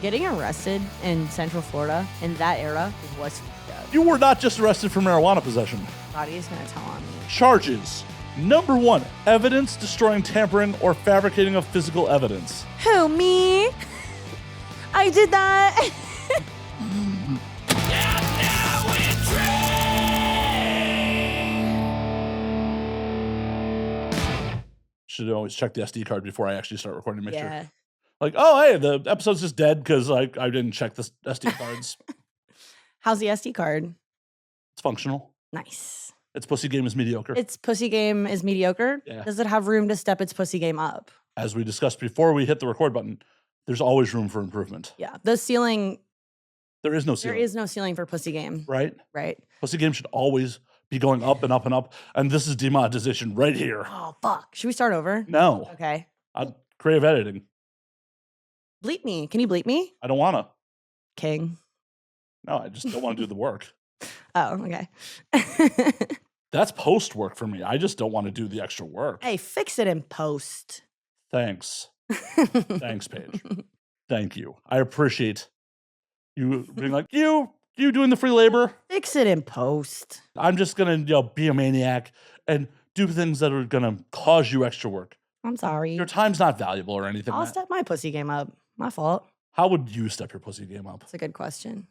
Getting arrested in Central Florida in that era was fucked up. You were not just arrested for marijuana possession. Body's gonna tell on me. Charges. Number 1, evidence destroying, tampering, or fabricating of physical evidence. Who, me? I did that. Should always check the SD card before I actually start recording to make Yeah. sure. Like, oh, hey, the episode's just dead because I didn't check the SD cards. How's the SD card? It's functional. Nice. Its pussy game is mediocre. Its pussy game is mediocre? Yeah. Does it have room to step its pussy game up? As we discussed before we hit the record button, there's always room for improvement. Yeah. The ceiling. There is no ceiling. There is no ceiling for pussy game. Right? Right. Pussy game should always be going up and up and up. And this is demonetization right here. Oh, fuck. Should we start over? No. Okay. Creative editing. Bleep me. Can you bleep me? I don't want to. King. No, I just don't want to do the work. Oh, okay. That's post work for me. I just don't want to do the extra work. Hey, fix it in post. Thanks. Thanks, Paige. Thank you. I appreciate you being like, you doing the free labor. Fix it in post. I'm just going to be a maniac and do things that are going to cause you extra work. I'm sorry. Your time's not valuable or anything. I'll Matt. step my pussy game up. My fault. How would you step your pussy game up? That's a good question.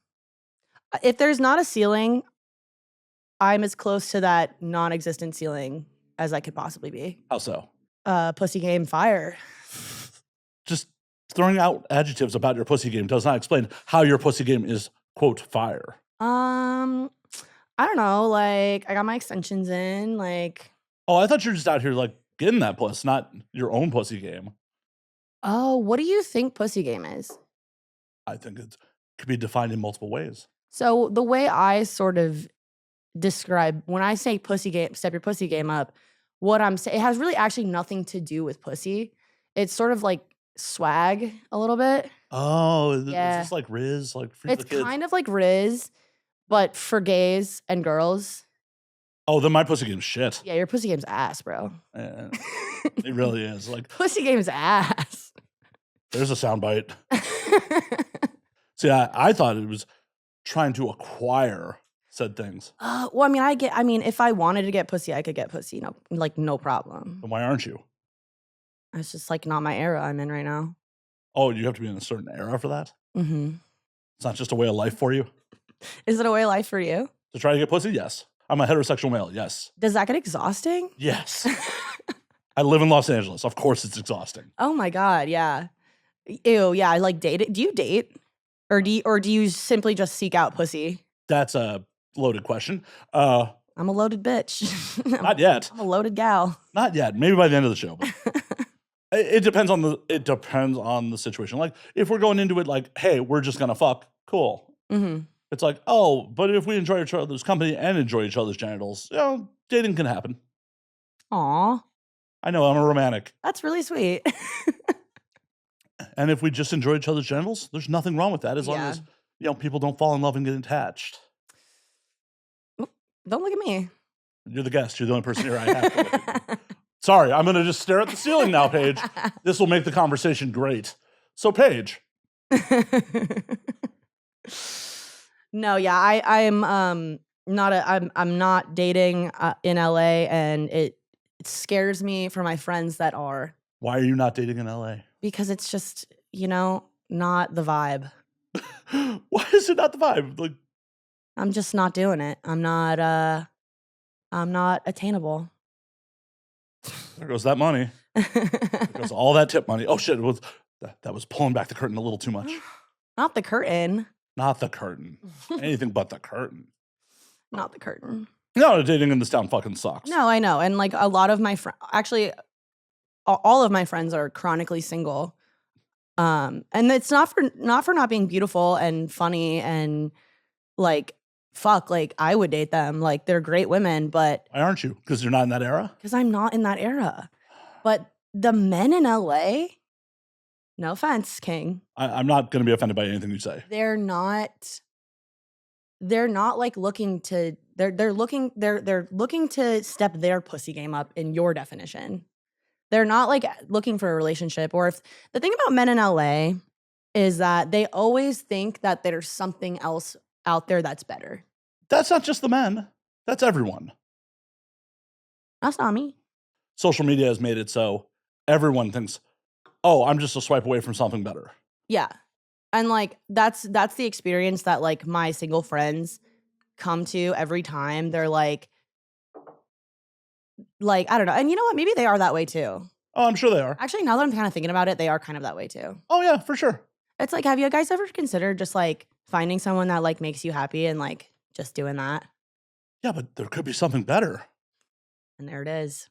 If there's not a ceiling, I'm as close to that non-existent ceiling as I could possibly be. How so? Pussy game fire. Just throwing out adjectives about your pussy game does not explain how your pussy game is, quote, fire. I don't know. Like, I got my extensions in. Like, Oh, I thought you were just out here like getting that puss, not your own pussy game. oh, what do you think pussy game is? I think it could be defined in multiple ways. So the way I sort of describe when I say pussy game, step your pussy game up, what I'm saying, it has really actually nothing to do with pussy. It's sort of like swag a little bit. Oh, Yeah. is this like Riz? Like free It's the kids? kind of like Riz, but for gays and girls. Oh, then my pussy game's shit. Yeah, your pussy game's ass, bro. Yeah, it really is. Like, Pussy game's ass. there's a soundbite. See, I thought it was trying to acquire said things. Well, I mean, if I wanted to get pussy, I could get pussy. No, like no problem. Then why aren't you? It's just like not my era I'm in right now. Oh, you have to be in a certain era for that? Mm-hmm. It's not just a way of life for you? Is it a way of life for you? To try to get pussy? Yes. I'm a heterosexual male. Yes. Does that get exhausting? Yes. I live in Los Angeles. Of course it's exhausting. Oh my God, yeah. Ew, yeah, I like date it. Do you date? Or do you simply just seek out pussy? That's a loaded question. I'm a loaded bitch. Not yet. I'm a loaded gal. Not yet. Maybe by the end of the show. But it depends on the situation. Like if we're going into it like, hey, we're just gonna fuck, cool. Mm-hmm. It's like, oh, but if we enjoy each other's company and enjoy each other's genitals, dating can happen. Aw, I know, I'm a romantic. that's really sweet. And if we just enjoy each other's genitals, there's nothing wrong with that as long Yeah. as people don't fall in love and get attached. Don't look at me. You're the guest. You're the only person here I have to look at. Sorry, I'm going to just stare at the ceiling now, Paige. This will make the conversation great. So, Paige. No, yeah, I'm not dating in LA, and it scares me for my friends that are, Why are you not dating in LA? because it's just, not the vibe. Why is it not the vibe? Like, I'm just not doing it. I'm not attainable. there goes that money. There goes all that tip money. Oh shit! That was pulling back the curtain a little too much. Not the curtain. Not the curtain. Anything but the curtain. Not the curtain. No, dating in this town fucking sucks. No, I know. And like a lot of my friends, actually, all of my friends are chronically single. And it's not for not being beautiful and funny and like, fuck, like I would date them. Like they're great women, but Why aren't you? Because you're not in that era? because I'm not in that era. But the men in LA, no offense, King, I'm not going to be offended by anything you say. they're not like looking to they're looking to step their pussy game up in your definition. They're not like looking for a relationship. Or if the thing about men in LA is that they always think that there's something else out there that's better. That's not just the men. That's everyone. That's not me. Social media has made it so everyone thinks, oh, I'm just a swipe away from something better. Yeah. And like that's the experience that like my single friends come to every time. They're like I don't know. And you know what? Maybe they are that way too. Oh, I'm sure they are. Actually, now that I'm kind of thinking about it, they are kind of that way too. Oh yeah, for sure. It's like, have you guys ever considered just like finding someone that like makes you happy and like just doing that? Yeah, but there could be something better. And there it is.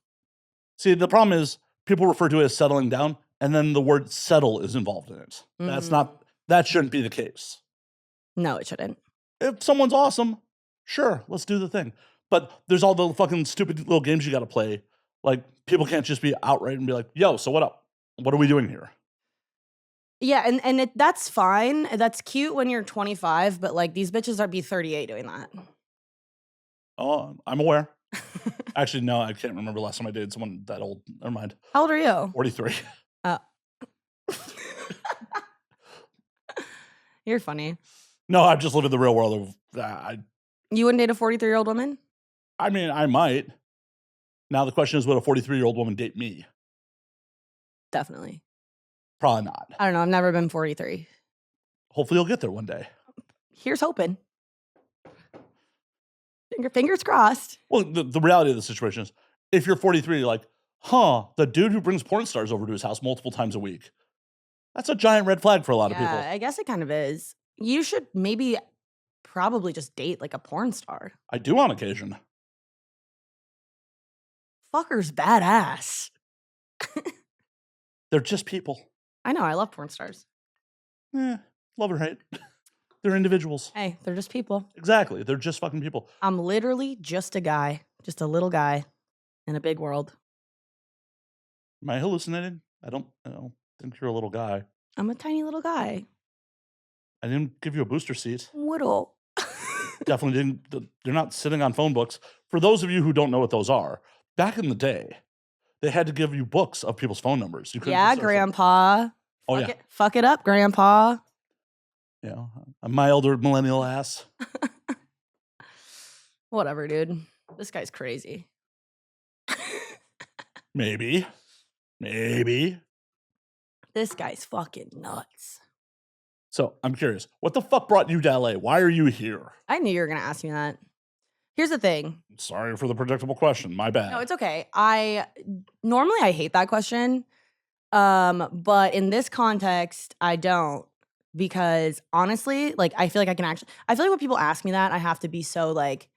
See, the problem is people refer to it as settling down, and then the word settle is involved in it. That shouldn't be the case. No, it shouldn't. If someone's awesome, sure, let's do the thing. But there's all the fucking stupid little games you got to play. Like, people can't just be outright and be like, yo, so what up? What are we doing here? Yeah, and that's fine. That's cute when you're 25, but like these bitches are be 38 doing that. Oh, I'm aware. Actually, no, I can't remember last time I dated someone that old. Never mind. How old are you? 43. You're funny. No, I've just lived in the real world of You wouldn't date a 43-year-old woman? I mean, I might. Now the question is, would a 43-year-old woman date me? Definitely. Probably not. I don't know. I've never been 43. Hopefully you'll get there one day. Here's hoping. Fingers crossed. Well, the reality of the situation is, if you're 43, you're like, the dude who brings porn stars over to his house multiple times a week. That's a giant red flag for a lot of people. I guess it kind of is. You should probably just date like a porn star. I do on occasion. Fucker's badass. They're just people. I know. I love porn stars. Love or hate. They're individuals. Hey, they're just people. Exactly. They're just fucking people. I'm literally just a guy. Just a little guy in a big world. Am I hallucinating? I don't think you're a little guy. I'm a tiny little guy. I didn't give you a booster seat. Whittle. Definitely didn't. They're not sitting on phone books. For those of you who don't know what those are, back in the day, they had to give you books of people's phone numbers. Yeah, Grandpa. Oh, Fuck it up, Grandpa. Yeah, a milder millennial ass. Whatever, dude. This guy's crazy. Maybe. This guy's fucking nuts. So I'm curious, what the fuck brought you to LA? Why are you here? I knew you were going to ask me that. Here's the thing. Sorry for the predictable question. My bad. No, it's okay. Normally I hate that question. But in this context, I don't. Because honestly, like I feel like when people ask me that, I have to be so like,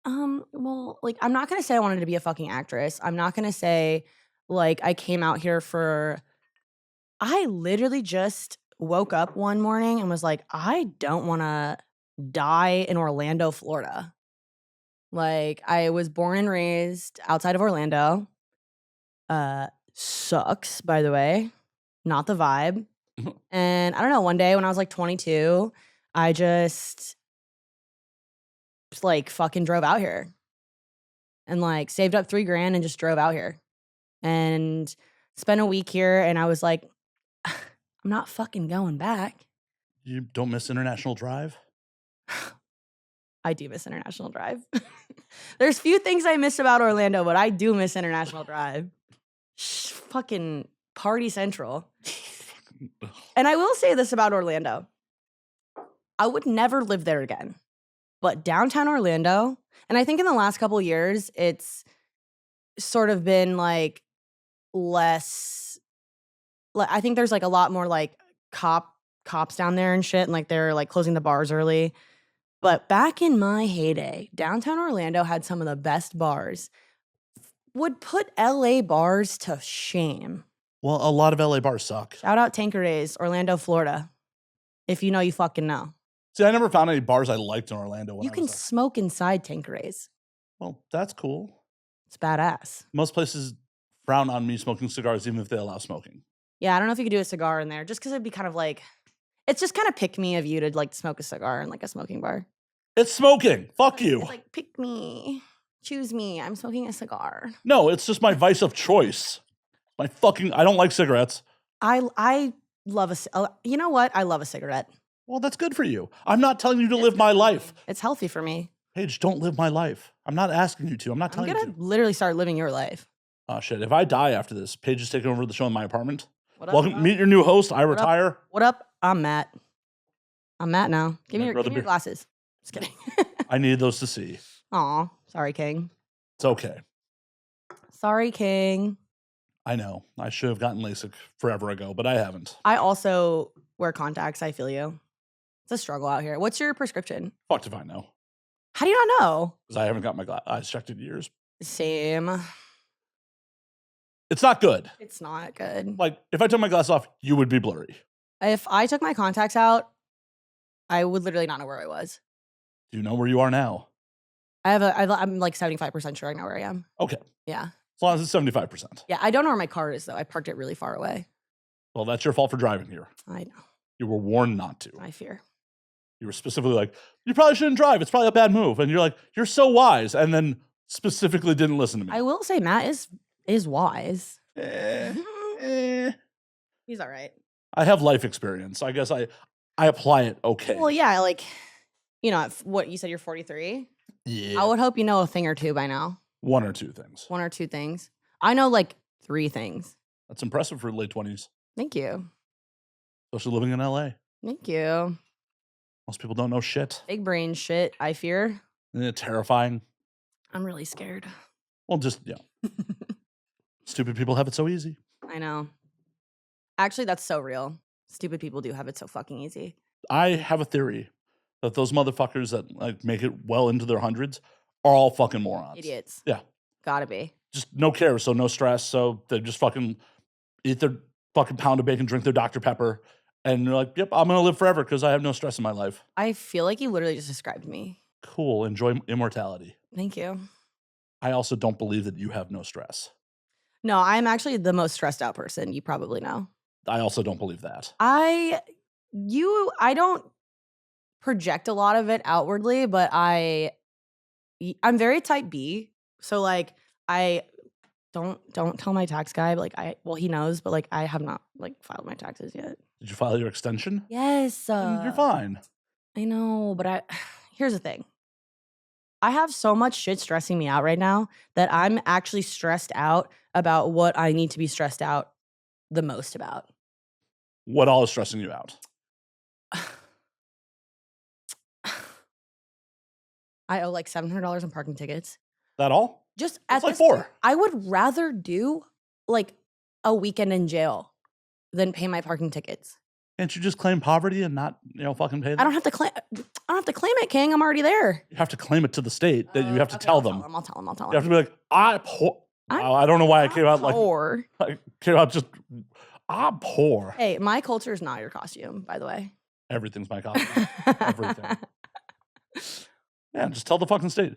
well, like I'm not gonna say I wanted to be a fucking actress. I'm not gonna say like I came out here I literally just woke up one morning and was like, I don't wanna die in Orlando, Florida. Like I was born and raised outside of Orlando. Sucks, by the way. Not the vibe. And I don't know, one day when I was like 22, I just like fucking drove out here and like saved up $3,000 and just drove out here and spent a week here. And I was like, I'm not fucking going back. You don't miss International Drive? I do miss International Drive. There's few things I miss about Orlando, but I do miss International Drive. Fucking party central. And I will say this about Orlando. I would never live there again. But downtown Orlando, and I think in the last couple of years, it's sort of been like less, I think there's like a lot more like cops down there and shit, and like they're like closing the bars early. But back in my heyday, downtown Orlando had some of the best bars. Would put LA bars to shame. Well, a lot of LA bars suck. Shout out Tanqueray's, Orlando, Florida. If you know, you fucking know. See, I never found any bars I liked in Orlando. You can smoke inside Tanqueray's. Well, that's cool. It's badass. Most places frown on me smoking cigars, even if they allow smoking. Yeah, I don't know if you could do a cigar in there, just because it'd be kind of like, it's just kind of pick me of you to like smoke a cigar in like a smoking bar. It's smoking. Fuck you. It's like, pick me. Choose me. I'm smoking a cigar. No, it's just my vice of choice. I don't like cigarettes. I love you know what? I love a cigarette. Well, that's good for you. I'm not telling you to It's live good my for me. life. It's healthy for me. Paige, don't live my life. I'm not asking you to. I'm not I'm telling you gonna to. literally start living your life. Oh, shit. If I die after this, Paige is taking over the show in my apartment. What up? Welcome. Meet your new host. I What up? retire. What up? I'm Matt. I'm Matt now. Give me My your brother give me your Beer. glasses. Just kidding. I needed those to see. Aw, sorry, King. It's okay. Sorry, King. I know. I should have gotten LASIK forever ago, but I haven't. I also wear contacts. I feel you. It's a struggle out here. What's your prescription? Fucked if I know. How do you not know? Because I haven't got my eyes checked in years. Same. It's not good. It's not good. Like, if I took my glasses off, you would be blurry. If I took my contacts out, I would literally not know where I was. Do you know where you are now? I'm like 75% sure I know where I am. Okay. Yeah. As long as it's 75%. Yeah. I don't know where my car is though. I parked it really far away. Well, that's your fault for driving here. I know. You were warned not to. I fear. You were specifically like, you probably shouldn't drive. It's probably a bad move. And you're like, you're so wise. And then specifically didn't listen to me. I will say Matt is wise. He's all right. I have life experience. I guess I apply it okay. Well, yeah, like, you know, what you said you're 43. Yeah. I would hope you know a thing or two by now. One or two things. One or two things. I know like 3 things. That's impressive for late 20s. Thank you. Especially living in LA. Thank you. Most people don't know shit. Big brain shit, I fear. Terrifying. I'm really scared. Well, just, yeah. Stupid people have it so easy. I know. Actually, that's so real. Stupid people do have it so fucking easy. I have a theory that those motherfuckers that like make it well into their hundreds are all fucking morons. Idiots. Yeah. Gotta be. Just no care, so no stress. So they just fucking eat their fucking pound of bacon, drink their Dr. Pepper, and they're like, yep, I'm gonna live forever because I have no stress in my life. I feel like you literally just described me. Cool. Enjoy immortality. Thank you. I also don't believe that you have no stress. No, I'm actually the most stressed out person. You probably know. I also don't believe that. I don't project a lot of it outwardly, but I'm very type B. So like I don't tell my tax guy, but like he knows, but like I have not like filed my taxes yet. Did you file your extension? Yes. Then you're fine. I know, but here's the thing. I have so much shit stressing me out right now that I'm actually stressed out about what I need to be stressed out the most about. What all is stressing you out? I owe like $700 in parking tickets. That all? Just That's at like this 4. point, I would rather do like a weekend in jail than pay my parking tickets. Can't you just claim poverty and not, fucking pay them? I don't have to claim it, King. I'm already there. You have to claim it to the state that you have to tell them. I'll tell them. You have to be like, I'm poor. Wow, I don't know why I came out like poor. I came out just, I'm poor. Hey, my culture is not your costume, by the way. Everything's my costume. Everything. Yeah, just tell the fucking state.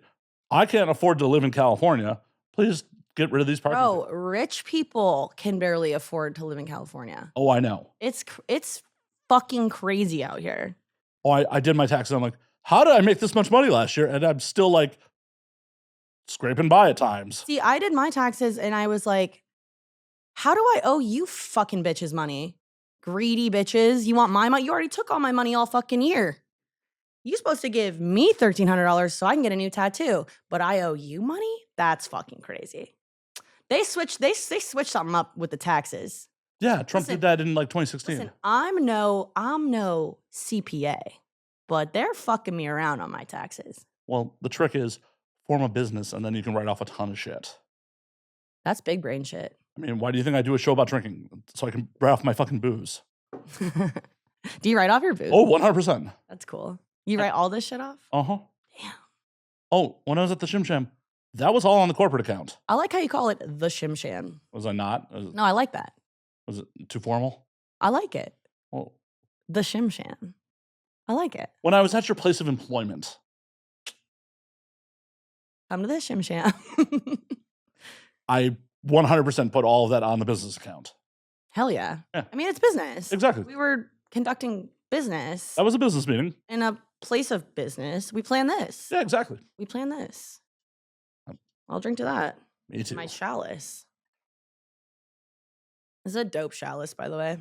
I can't afford to live in California. Please get rid of these parking tickets. Rich people can barely afford to live in California. Oh, I know. It's fucking crazy out here. Oh, I did my taxes. I'm like, how did I make this much money last year? And I'm still like scraping by at times. See, I did my taxes and I was like, how do I owe you fucking bitches money? Greedy bitches. You want my money? You already took all my money all fucking year. You're supposed to give me $1,300 so I can get a new tattoo, but I owe you money? That's fucking crazy. They switched something up with the taxes. Yeah, Trump did that in like 2016. Listen, I'm no CPA, but they're fucking me around on my taxes. Well, the trick is form a business and then you can write off a ton of shit. That's big brain shit. I mean, why do you think I do a show about drinking? So I can write off my fucking booze. Do you write off your booze? Oh, 100%. That's cool. You write all this shit off? Uh-huh. Damn. Oh, when I was at the Shim Sham, that was all on the corporate account. I like how you call it the Shim Sham. Was I not? No, I like that. Was it too formal? I like it. Well, The Shim Sham. I like it. when I was at your place of employment. Come to the Shim Sham. I 100% put all of that on the business account. Hell yeah. Yeah. I mean, it's business. Exactly. We were conducting business That was a business meeting. in a place of business. We plan this. Yeah, exactly. We plan this. I'll drink to that. Me too. My chalice. This is a dope chalice, by the way.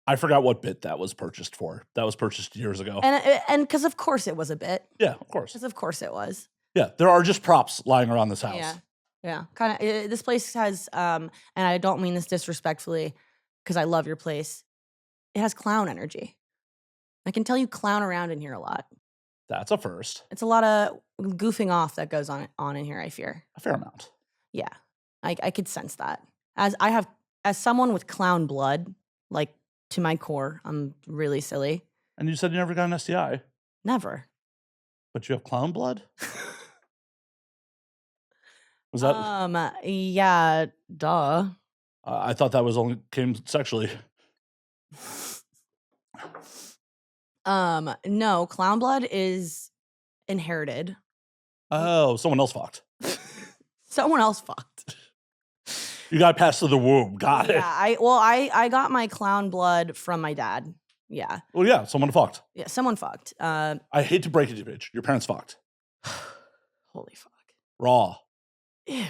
I forgot what bit that was purchased for. That was purchased years ago. And because of course it was a bit. Yeah, of course. Because of course it was. Yeah, there are just props lying around this house. Yeah. Yeah. Kind of. This place has, and I don't mean this disrespectfully because I love your place. It has clown energy. I can tell you clown around in here a lot. That's a first. It's a lot of goofing off that goes on in here, I fear. A fair amount. Yeah. I could sense that. As someone with clown blood, like to my core, I'm really silly. And you said you never got an STI. Never. But you have clown blood? Was that? Yeah, duh. I thought that was only came sexually. No, clown blood is inherited. Oh, someone else fucked. Someone else fucked. You got passed through the womb. Got it. Yeah, I got my clown blood from my dad. Yeah. Well, yeah, someone fucked. Yeah, someone fucked. I hate to break it to you, bitch. Your parents fucked. Holy fuck. Raw. Ew,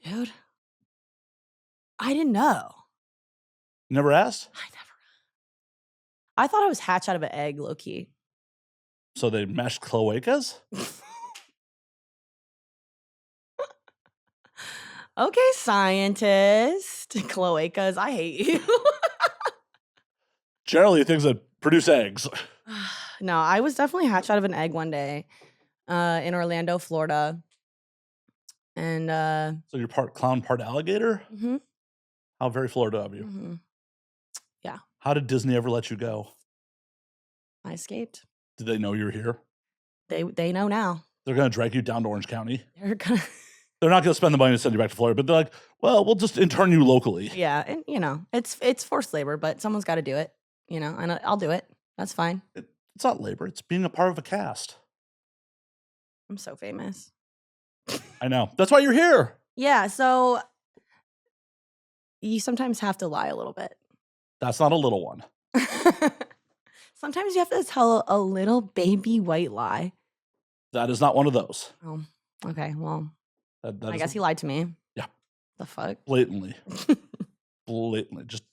dude. I didn't know. You never asked? I thought I was hatched out of an egg, low key. So they meshed cloacas? Okay, scientist. Cloacas, I hate you. Generally, things that produce eggs. No, I was definitely hatched out of an egg one day in Orlando, Florida. And So you're part clown, part alligator? mm-hmm. How very Florida of you. Mm-hmm. Yeah. How did Disney ever let you go? I escaped. Did they know you were here? They know now. They're going to drag you down to Orange County. They're gonna. They're not going to spend the money to send you back to Florida, but they're like, well, we'll just intern you locally. Yeah, and it's forced labor, but someone's got to do it. And I'll do it. That's fine. It's not labor. It's being a part of a cast. I'm so famous. I know. That's why you're here. Yeah, so you sometimes have to lie a little bit. That's not a little one. Sometimes you have to tell a little baby white lie. That is not one of those. Oh, okay. Well, That I guess he lied to me. Yeah. The fuck? Blatantly. Blatantly. Just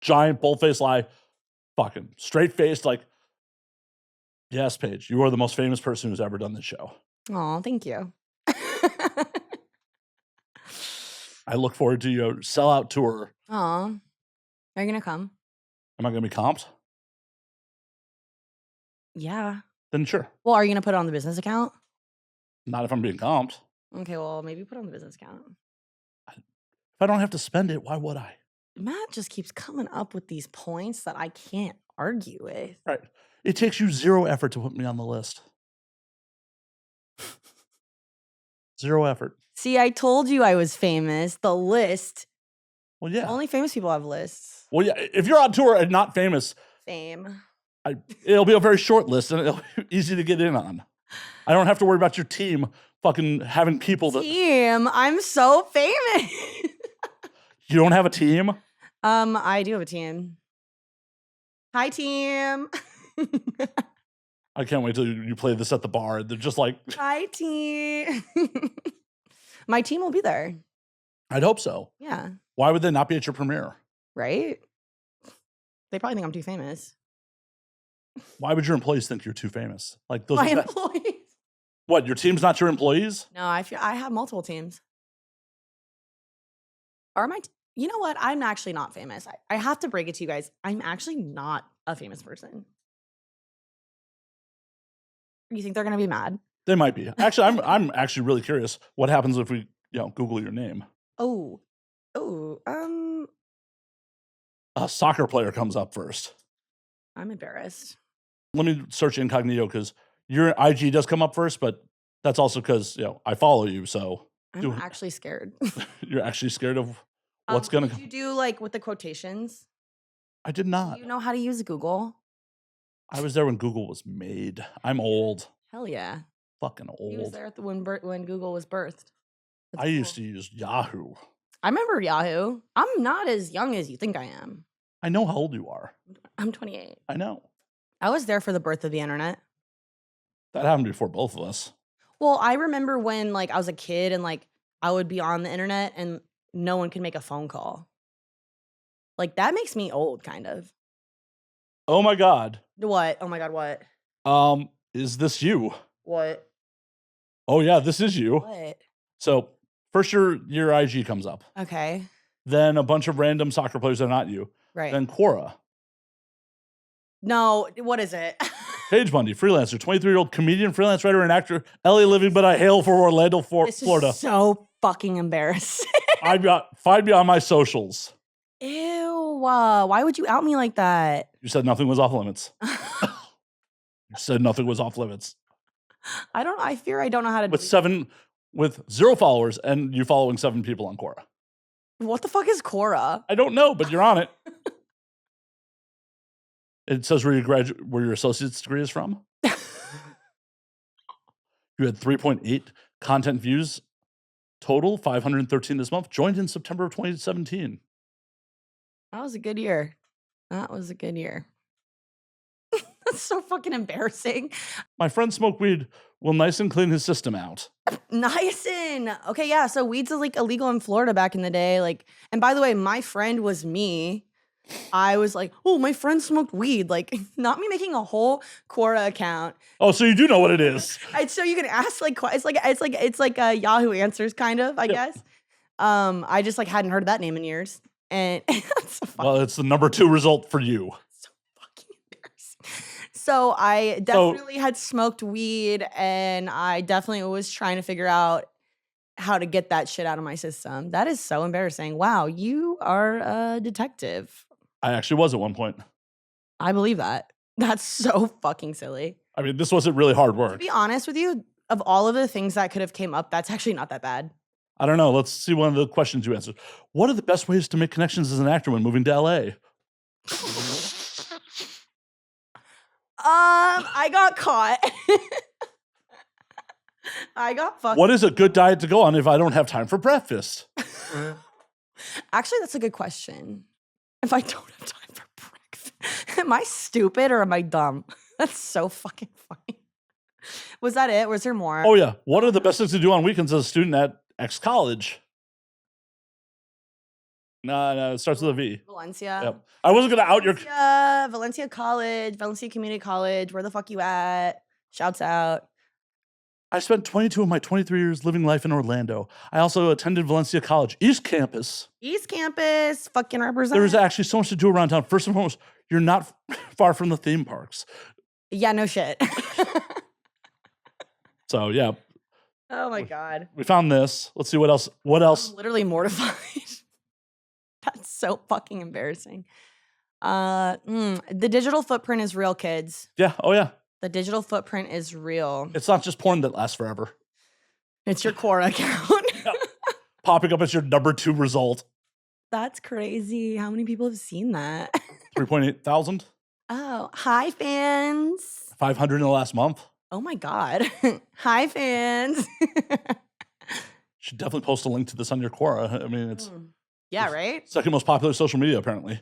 giant, bold-faced lie. Fucking straight-faced, like, yes, Paige, you are the most famous person who's ever done this show. Oh, thank you. I look forward to your sellout tour. Aw. Are you going to come? Am I going to be comped? Yeah. Then sure. Well, are you going to put it on the business account? Not if I'm being comped. Okay, well, maybe put it on the business account. If I don't have to spend it, why would I? Matt just keeps coming up with these points that I can't argue with. Right. It takes you zero effort to put me on the list. Zero effort. See, I told you I was famous. The list. Well, yeah. Only famous people have lists. Well, yeah. If you're on tour and not famous, Fame. it'll be a very short list and it'll be easy to get in on. I don't have to worry about your team fucking having people that. Team. I'm so famous. You don't have a team? I do have a team. Hi, team. I can't wait till you play this at the bar. They're just like, Hi, team. My team will be there. I'd hope so. Yeah. Why would they not be at your premiere? Right? They probably think I'm too famous. Why would your employees think you're too famous? Like those My employees. What, your team's not your employees? No, I have multiple teams. You know what? I'm actually not famous. I have to break it to you guys. I'm actually not a famous person. You think they're gonna be mad? They might be. Actually, I'm actually really curious. What happens if we, Google your name? Oh, A soccer player comes up first. I'm embarrassed. Let me search incognito because your IG does come up first, but that's also because I follow you. So I'm actually scared. You're actually scared of what's gonna. Did you do like with the quotations? I did not. Do you know how to use Google? I was there when Google was made. I'm old. Hell yeah. Fucking old. He was there when Google was birthed. I used to use Yahoo. I remember Yahoo. I'm not as young as you think I am. I know how old you are. I'm 28. I know. I was there for the birth of the internet. That happened before both of us. Well, I remember when I was a kid and I would be on the internet and no one could make a phone call. That makes me old, kind of. Oh my God. What? Oh my God, what? Is this you? What? Oh yeah, this is you. What? So first your IG comes up. Okay. Then a bunch of random soccer players that are not you. Right. Then Quora. No, what is it? Paige Bundy, freelancer, 23-year-old comedian, freelance writer, and actor. LA living, but I hail from Orlando, This Florida. is so fucking embarrassing. Find me on my socials. Ew. Why would you out me like that? You said nothing was off limits. You said nothing was off limits. I fear I don't know how to With 0 followers and you following 7 people on Quora. What the fuck is Quora? I don't know, but you're on it. It says where your associate's degree is from. You had 3.8 content views total, 513 this month. Joined in September of 2017. That was a good year. That was a good year. That's so fucking embarrassing. My friend smoked weed. Will Nyson clean his system out? Nyson. Okay, yeah. So weeds is like illegal in Florida back in the day. Like, and by the way, my friend was me. I was like, oh, my friend smoked weed. Like, not me making a whole Quora account. Oh, so you do know what it is. And so you can ask like it's like a Yahoo Answers kind of, I guess. I just like hadn't heard that name in years. And that's so well, it's the number 2 result for you. So fucking embarrassing. So I definitely had smoked weed, and I definitely was trying to figure out how to get that shit out of my system. That is so embarrassing. Wow, you are a detective. I actually was at one point. I believe that. That's so fucking silly. I mean, this wasn't really hard work. To be honest with you, of all of the things that could have came up, that's actually not that bad. I don't know. Let's see one of the questions you answered. What are the best ways to make connections as an actor when moving to LA? I got caught. I got fucked. What is a good diet to go on if I don't have time for breakfast? Actually, that's a good question. If I don't have time for breakfast, am I stupid or am I dumb? That's so fucking funny. Was that it? Was there more? Oh, yeah. What are the best things to do on weekends as a student at X college? No, it starts with a V. Valencia. Yep. I wasn't going to out your... Valencia College, Valencia Community College. Where the fuck you at? Shouts out. I spent 22 of my 23 years living life in Orlando. I also attended Valencia College, East Campus. East Campus, fucking represent. There is actually so much to do around town. First and foremost, you're not far from the theme parks. Yeah, no shit. So, yeah. Oh my God. We found this. Let's see what else. What else? I'm literally mortified. That's so fucking embarrassing. The digital footprint is real, kids. Yeah. Oh, yeah. The digital footprint is real. It's not just porn that lasts forever. It's your Quora account. Yep. Popping up as your number 2 result. That's crazy. How many people have seen that? 3.8 thousand. Oh, hi, fans. 500 in the last month. Oh my God. Hi, fans. Should definitely post a link to this on your Quora. I mean, it's yeah, right? second most popular social media, apparently.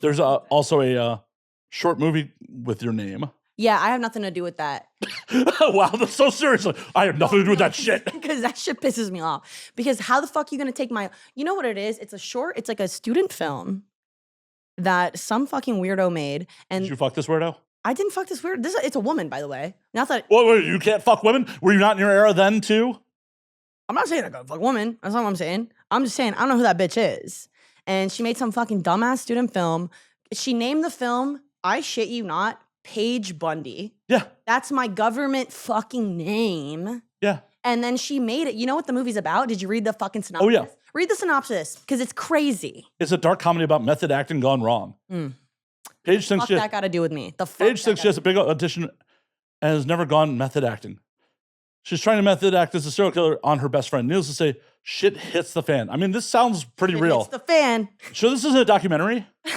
There's also a short movie with your name. Yeah, I have nothing to do with that. Wow, that's so serious. I have nothing to do with that shit. Because that shit pisses me off. Because how the fuck are you going to take my... You know what it is? It's a short... It's like a student film that some fucking weirdo made. And Did you fuck this weirdo? I didn't fuck this weirdo. It's a woman, by the way. Not that... Wait, you can't fuck women? Were you not in your era then, too? I'm not saying I gotta fuck woman. That's not what I'm saying. I'm just saying I don't know who that bitch is. And she made some fucking dumbass student film. She named the film, I shit you not, Paige Bundy. Yeah. That's my government fucking name. Yeah. And then she made it. You know what the movie's about? Did you read the fucking synopsis? Oh, yeah. Read the synopsis, because it's crazy. It's a dark comedy about method acting gone wrong. Paige thinks Fuck that got to do with me. The fuck Paige thinks she has a big audition and has never gone method acting. She's trying to method act as a serial killer on her best friend. Needless to say, shit hits the fan. I mean, this sounds pretty real. It's the fan. Sure, this isn't a documentary? It's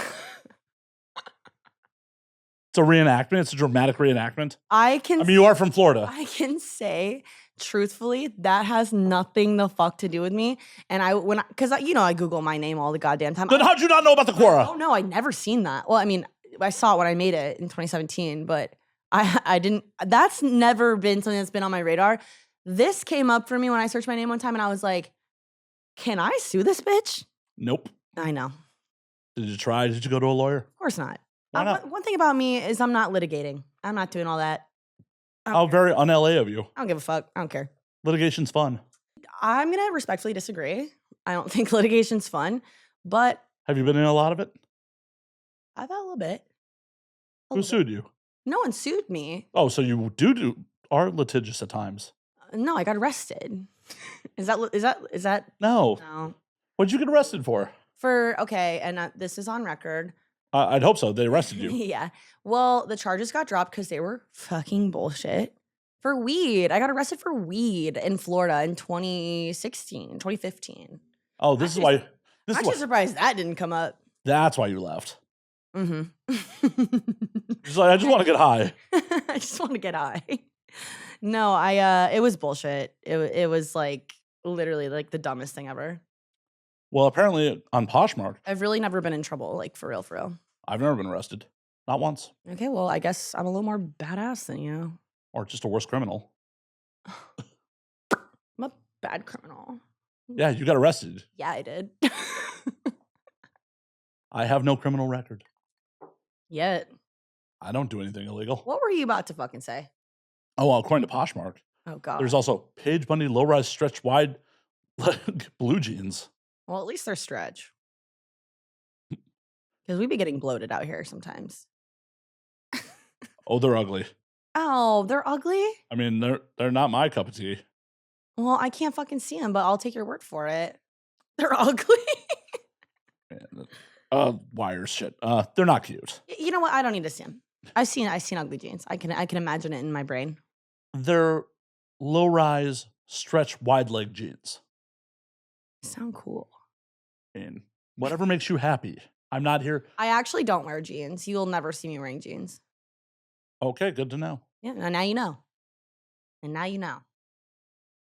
a reenactment. It's a dramatic reenactment. I mean, you are from Florida. I can say, truthfully, that has nothing the fuck to do with me. And I Google my name all the goddamn time. Then how'd you not know about the Quora? Oh no, I never seen that. Well, I mean, I saw it when I made it in 2017, but I didn't. That's never been something that's been on my radar. This came up for me when I searched my name one time, and I was like, "Can I sue this bitch?" Nope. I know. Did you try? Did you go to a lawyer? Of course not. Why not? One thing about me is I'm not litigating. I'm not doing all that. How very un-LA of you. I don't give a fuck. I don't care. Litigation's fun. I'm going to respectfully disagree. I don't think litigation's fun, but Have you been in a lot of it? I've had a little bit. Who sued you? No one sued me. Oh, so you are litigious at times. No, I got arrested. Is that? No. No. What'd you get arrested for? Okay, and this is on record. I'd hope so. They arrested you. Yeah. Well, the charges got dropped because they were fucking bullshit. For weed. I got arrested for weed in Florida in 2015. Oh, this is why. I'm actually surprised that didn't come up. That's why you left. Mm-hmm. Just like, I just want to get high. I just want to get high. No, it was bullshit. It was like literally like the dumbest thing ever. Well, apparently on Poshmark, I've really never been in trouble, like for real. I've never been arrested. Not once. Okay, well, I guess I'm a little more badass than you. Or just a worse criminal. I'm a bad criminal. Yeah, you got arrested. Yeah, I did. I have no criminal record. Yet. I don't do anything illegal. What were you about to fucking say? Oh, well, according to Poshmark, Oh, God. there's also Paige Bundy low-rise stretch wide blue jeans. Well, at least they're stretch. Because we be getting bloated out here sometimes. Oh, they're ugly. Oh, they're ugly? I mean, they're not my cup of tea. Well, I can't fucking see them, but I'll take your word for it. They're ugly. Wires shit. They're not cute. You know what? I don't need to see them. I've seen ugly jeans. I can imagine it in my brain. They're low-rise stretch wide leg jeans. Sound cool. And whatever makes you happy. I'm not here. I actually don't wear jeans. You'll never see me wearing jeans. Okay, good to know. Yeah, and now you know. And now you know.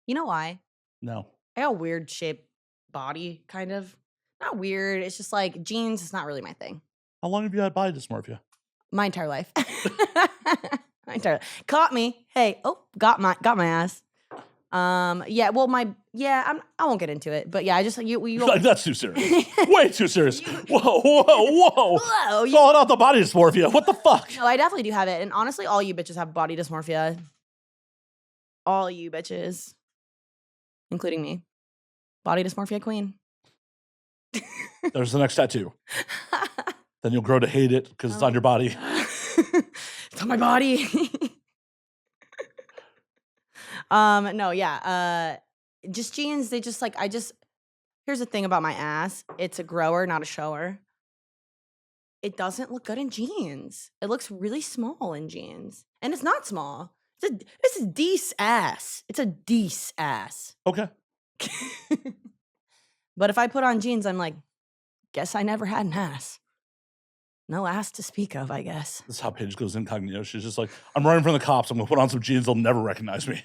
You know why? No. I got a weird shaped body, kind of. Not weird. It's just like jeans is not really my thing. How long have you had body dysmorphia? My entire life. My entire caught me. Hey, got my ass. Yeah, well, I won't get into it, but yeah, I just you Like, that's too serious. Way too serious. Whoa. Whoa, Calling out the body dysmorphia. What the fuck? No, I definitely do have it, and honestly, all you bitches have body dysmorphia. All you bitches, including me, body dysmorphia queen. There's the next tattoo. Then you'll grow to hate it because it's on your body. It's on my body. No, yeah. Just jeans, they just like here's the thing about my ass. It's a grower, not a shower. It doesn't look good in jeans. It looks really small in jeans. And it's not small. It's a dece ass. It's a dece ass. Okay. But if I put on jeans, I'm like, guess I never had an ass. No ass to speak of, I guess. This is how Paige goes incognito. She's just like, I'm running from the cops. I'm going to put on some jeans. They'll never recognize me.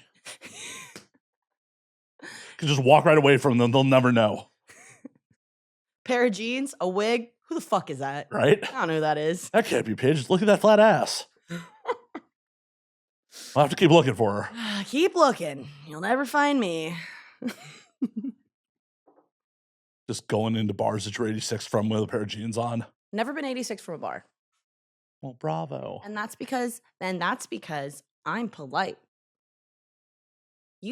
Can just walk right away from them. They'll never know. Pair of jeans, a wig. Who the fuck is that? Right? I don't know who that is. That can't be Paige. Look at that flat ass. I'll have to keep looking for her. Keep looking. You'll never find me. Just going into bars that you're 86 from with a pair of jeans on. Never been 86 from a bar. Well, bravo. And that's because I'm polite.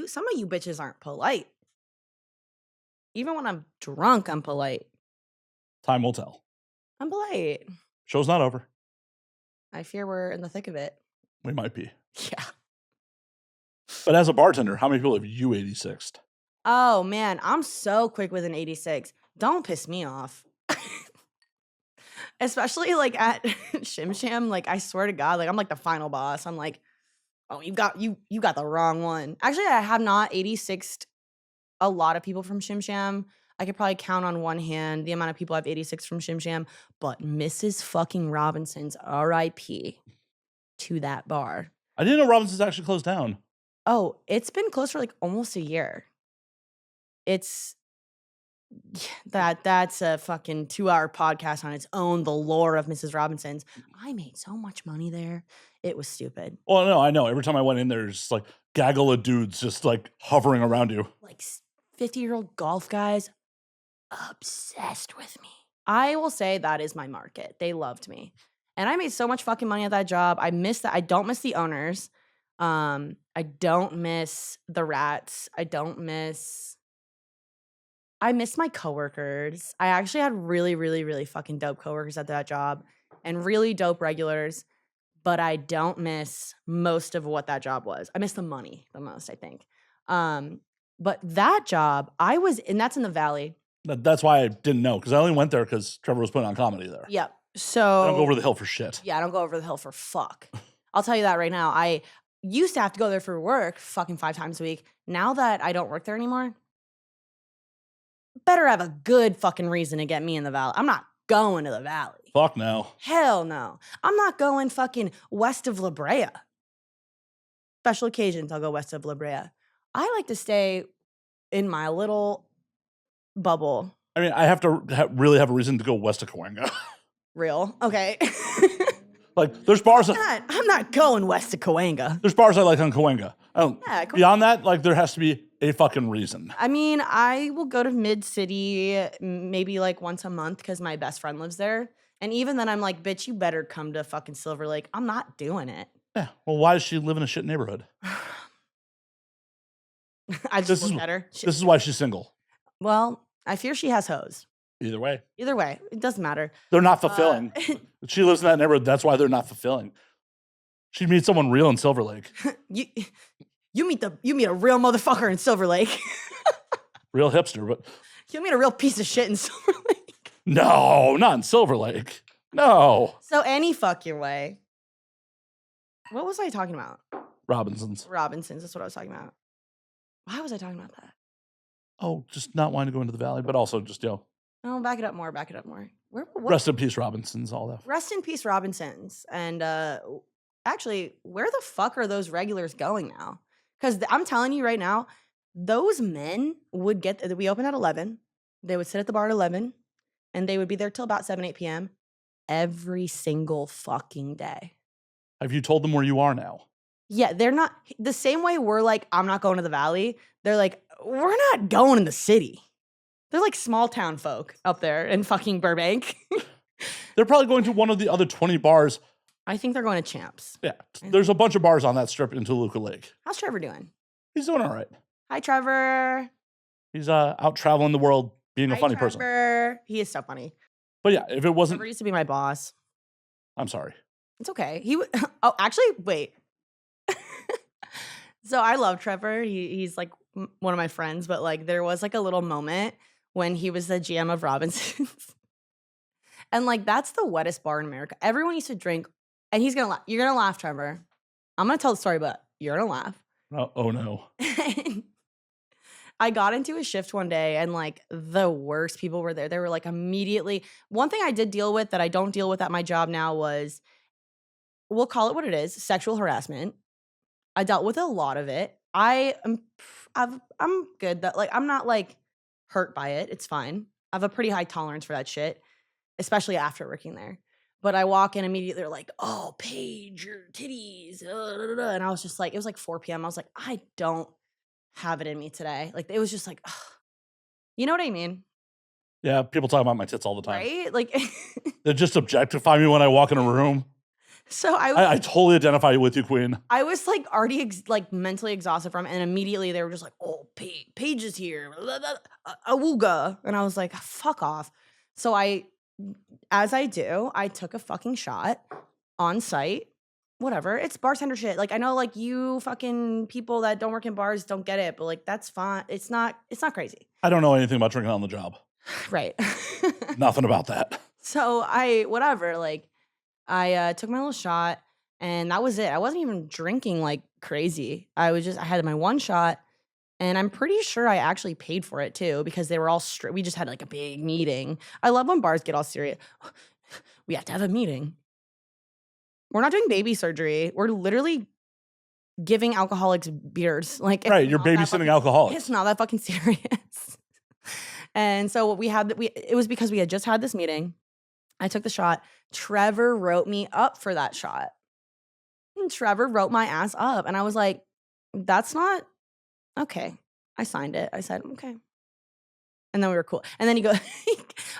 Some of you bitches aren't polite. Even when I'm drunk, I'm polite. Time will tell. I'm polite. Show's not over. I fear we're in the thick of it. We might be. Yeah. But as a bartender, how many people have you 86'd? Oh, man. I'm so quick with an 86. Don't piss me off. Especially like at Shim Sham. Like, I swear to God, like I'm like the final boss. I'm like, oh, you got the wrong one. Actually, I have not 86'd a lot of people from Shim Sham. I could probably count on one hand the amount of people I've 86 from Shim Sham. But Mrs. fucking Robinson's RIP to that bar. I didn't know Robinson's actually closed down. Oh, it's been closed for like almost a year. It's that's a fucking 2-hour podcast on its own. The lore of Mrs. Robinson's. I made so much money there. It was stupid. Well, no, I know. Every time I went in there, there's just like gaggle of dudes just like hovering around you. Like 50-year-old golf guys obsessed with me. I will say that is my market. They loved me. And I made so much fucking money at that job. I miss that. I don't miss the owners. I don't miss the rats. I miss my coworkers. I actually had really, really, really fucking dope coworkers at that job and really dope regulars, but I don't miss most of what that job was. I miss the money the most, I think. But that job, and that's in the Valley. That's why I didn't know, because I only went there because Trevor was putting on comedy there. Yep. So I don't go over the hill for shit. Yeah, I don't go over the hill for fuck. I'll tell you that right now. I used to have to go there for work fucking 5 times a week. Now that I don't work there anymore, better have a good fucking reason to get me in the Valley. I'm not going to the Valley. Fuck no. Hell no. I'm not going fucking west of La Brea. Special occasions, I'll go west of La Brea. I like to stay in my little bubble. I mean, I have to really have a reason to go west of Cahuenga. Real? Okay. Like, there's bars. I'm not going west of Cahuenga. There's bars I like on Cahuenga. Yeah, beyond that, like, there has to be a fucking reason. I mean, I will go to Mid-City maybe like once a month because my best friend lives there. And even then, I'm like, bitch, you better come to fucking Silver Lake. I'm not doing it. Yeah. Well, why does she live in a shit neighborhood? I just look at her. This is why she's single. Well, I fear she has hoes. Either way, it doesn't matter. They're not fulfilling. She lives in that neighborhood. That's why they're not fulfilling. She'd meet someone real in Silver Lake. You meet a real motherfucker in Silver Lake. Real hipster, but you'll meet a real piece of shit in Silver Lake. No, not in Silver Lake. No. So any fucking way. What was I talking about? Robinsons. That's what I was talking about. Why was I talking about that? Oh, just not wanting to go into the Valley, but also just, No, back it up more. Rest in peace, Robinsons, all that. Rest in peace, Robinsons. And actually, where the fuck are those regulars going now? Because I'm telling you right now, those men would we open at 11. They would sit at the bar at 11, and they would be there till about 7, 8 p.m. every single fucking day. Have you told them where you are now? Yeah, they're not the same way we're like, I'm not going to the Valley. They're like, we're not going in the city. They're like small town folk up there in fucking Burbank. They're probably going to one of the other 20 bars. I think they're going to Champs. Yeah, there's a bunch of bars on that strip in Toluca Lake. How's Trevor doing? He's doing all right. Hi, Trevor. He's out traveling the world being a funny person. He is so funny. But yeah, if it wasn't... Trevor used to be my boss. I'm sorry. It's okay. Oh, actually, wait. So I love Trevor. He's like one of my friends, but like there was like a little moment when he was the GM of Robinsons. And like that's the wettest bar in America. Everyone used to drink, and you're gonna laugh, Trevor. I'm gonna tell the story, but you're gonna laugh. Oh no. I got into a shift one day, and like the worst people were there. They were like immediately. One thing I did deal with that I don't deal with at my job now was, we'll call it what it is, sexual harassment. I dealt with a lot of it. I'm good. That like I'm not like hurt by it. It's fine. I have a pretty high tolerance for that shit, especially after working there. But I walk in immediately, they're like, "Oh, Paige, your titties," and I was just like, it was like 4 p.m. I was like, I don't have it in me today. Like it was just like, ugh. You know what I mean? Yeah, people talk about my tits all the time. Right? Like they just objectify me when I walk in a room. So I totally identify with you, Queen. I was like already like mentally exhausted from it, and immediately they were just like, "Oh, Paige is here, awooga," and I was like, "Fuck off." So as I do, I took a fucking shot on site. Whatever, it's bartender shit. Like I know, like you fucking people that don't work in bars don't get it, but like that's fine. It's not crazy. I don't know anything about drinking on the job. Right. Nothing about that. So I took my little shot, and that was it. I wasn't even drinking like crazy. I had my one shot, and I'm pretty sure I actually paid for it too, because they were all straight. We just had like a big meeting. I love when bars get all serious. We have to have a meeting. We're not doing baby surgery. We're literally giving alcoholics beers. Like right, you're babysitting alcoholics. It's not that fucking serious. And so it was because we had just had this meeting. I took the shot. Trevor wrote me up for that shot. And Trevor wrote my ass up. And I was like, that's not okay. I signed it. I said, okay. And then we were cool. And then he goes,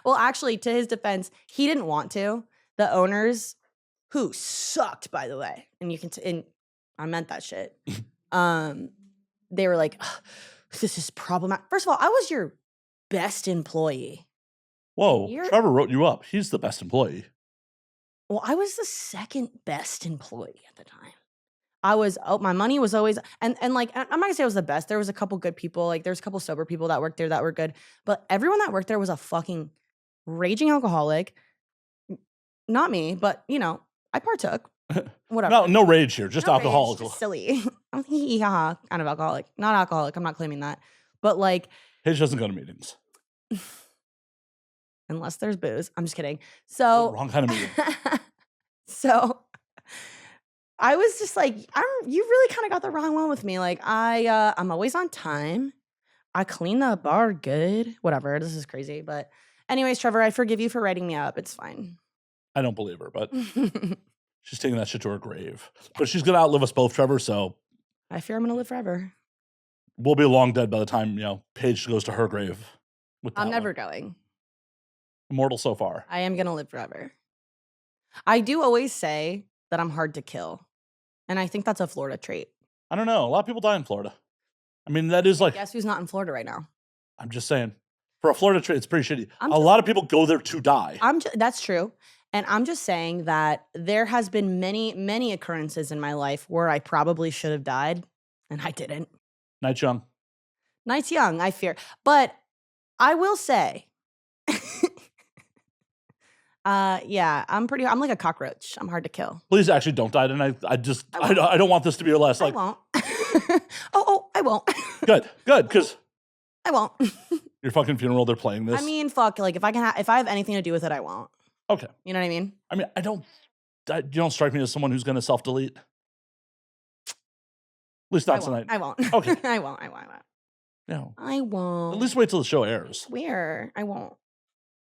well, actually, to his defense, he didn't want to. The owners, who sucked, by the way, and you can, and I meant that shit. They were like, this is problematic. First of all, I was your best employee. Whoa, Trevor wrote you up. He's the best employee. Well, I was the second best employee at the time. My money was always, and like, I'm not gonna say I was the best. There was a couple good people. Like, there's a couple sober people that worked there that were good. But everyone that worked there was a fucking raging alcoholic. Not me, but, you know, I partook. Whatever. No rage here, just alcoholic. Just silly. I'm kind of alcoholic. Not alcoholic. I'm not claiming that. But like, Paige doesn't go to meetings. Unless there's booze. I'm just kidding. So wrong kind of meeting. So I was just like, you really kind of got the wrong one with me. Like, I'm always on time. I clean the bar good. Whatever. This is crazy. But anyways, Trevor, I forgive you for writing me up. It's fine. I don't believe her, but she's taking that shit to her grave. But she's going to outlive us both, Trevor, so. I fear I'm going to live forever. We'll be long dead by the time, Paige goes to her grave. I'm never going. Immortal so far. I am going to live forever. I do always say that I'm hard to kill. And I think that's a Florida trait. I don't know. A lot of people die in Florida. I mean, that is like. Guess who's not in Florida right now? I'm just saying. For a Florida trait, it's pretty shitty. A lot of people go there to die. That's true. And I'm just saying that there has been many, many occurrences in my life where I probably should have died, and I didn't. Night's young. Night's young, I fear. But I will say, yeah, I'm like a cockroach. I'm hard to kill. Please actually don't die tonight. I don't want this to be your last. I won't. I won't. Good, because I won't. Your fucking funeral, they're playing this. I mean, fuck. Like, if I have anything to do with it, I won't. Okay. You know what I mean? I mean, you don't strike me as someone who's going to self-delete. At least not tonight. I won't. Okay. I won't. No. I won't. At least wait till the show airs. Swear. I won't.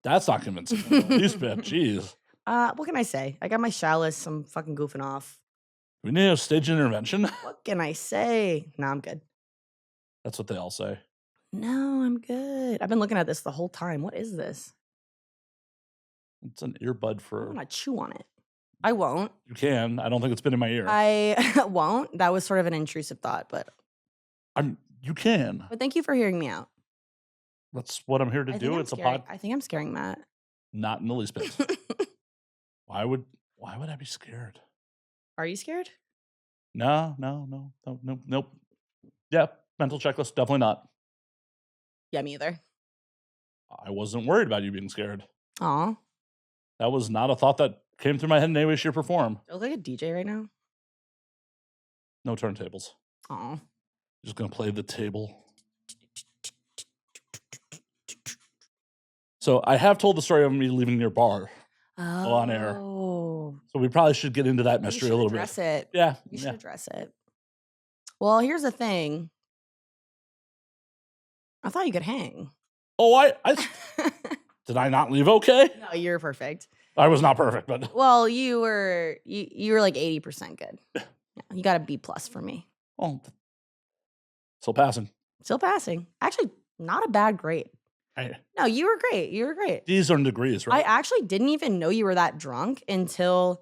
That's not convincing. At least, jeez. What can I say? I got my chalice. I'm fucking goofing off. We need a stage intervention. What can I say? No, I'm good. That's what they all say. No, I'm good. I've been looking at this the whole time. What is this? It's an earbud for. I'm gonna chew on it. I won't. You can. I don't think it's been in my ear. I won't. That was sort of an intrusive thought, but. You can. But thank you for hearing me out. That's what I'm here to do. It's a pod. I think I'm scaring Matt. Not in the least bit. Why would I be scared? Are you scared? No. Nope. Yeah, mental checklist. Definitely not. Yeah, me either. I wasn't worried about you being scared. Aw. That was not a thought that came through my head in any way, shape, or form. Do I look like a DJ right now? No turntables. Aw. Just gonna play the table. So I have told the story of me leaving your bar on air. So we probably should get into that mystery a little bit. Address it. Yeah. You should address it. Well, here's the thing. I thought you could hang. Oh, I did I not leave okay? No, you're perfect. I was not perfect, but well, you were like 80% good. Yeah, you got a B+ for me. Oh, still passing. Still passing. Actually, not a bad grade. No, you were great. You were great. These are in degrees, right? I actually didn't even know you were that drunk until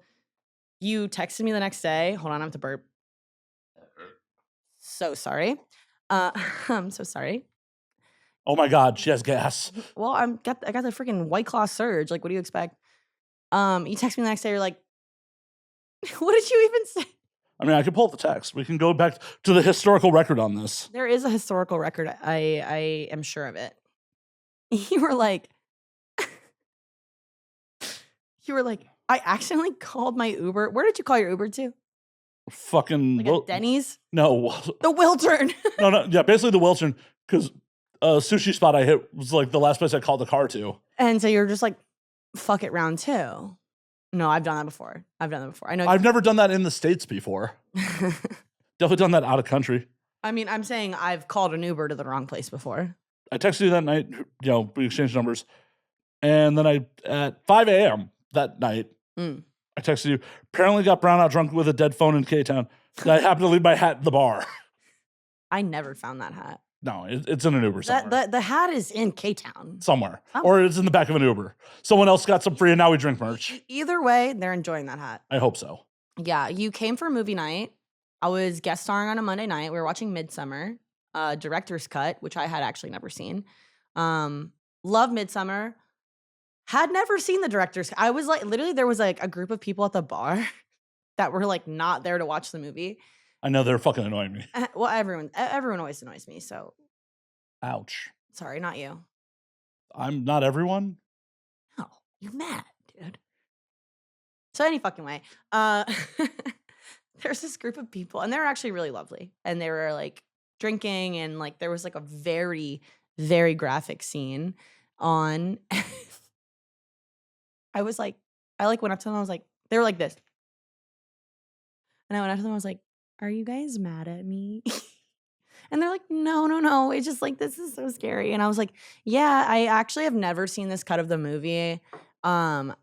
you texted me the next day. Hold on, I have to burp. So sorry. I'm so sorry. Oh my God, she has gas. Well, I got the freaking White Claw surge. Like, what do you expect? You text me the next day. You're like, what did you even say? I mean, I can pull up the text. We can go back to the historical record on this. There is a historical record. I am sure of it. You were like, I accidentally called my Uber. Where did you call your Uber to? Fucking like a Denny's? No. The Wiltern. No. Yeah, basically the Wiltern, because sushi spot I hit was like the last place I called the car to. And so you're just like, fuck it, round 2. No, I've done that before. I know. I've never done that in the States before. Definitely done that out of country. I mean, I'm saying I've called an Uber to the wrong place before. I texted you that night, we exchanged numbers. And then at 5 a.m. that night, I texted you, apparently got brown out drunk with a dead phone in K-Town. I happened to leave my hat in the bar. I never found that hat. No, it's in an Uber somewhere. The hat is in K-Town. Somewhere. Oh. Or it's in the back of an Uber. Someone else got some free and now we drink merch. Either way, they're enjoying that hat. I hope so. Yeah, you came for movie night. I was guest starring on a Monday night. We were watching Midsummer, director's cut, which I had actually never seen. Love Midsummer. Had never seen the director's cut. I was like, literally, there was like a group of people at the bar that were like not there to watch the movie. I know they're fucking annoying me. Well, everyone always annoys me. So, ouch. Sorry, not you. I'm not everyone. No, you're mad, dude. So any fucking way, there's this group of people, and they were actually really lovely, and they were like drinking, and like there was like a very, very graphic scene on. I was like, I like went up to them. I was like, they were like this, and I went up to them. I was like, "Are you guys mad at me?" And they're like, no. It's just like, this is so scary. And I was like, yeah, I actually have never seen this cut of the movie. I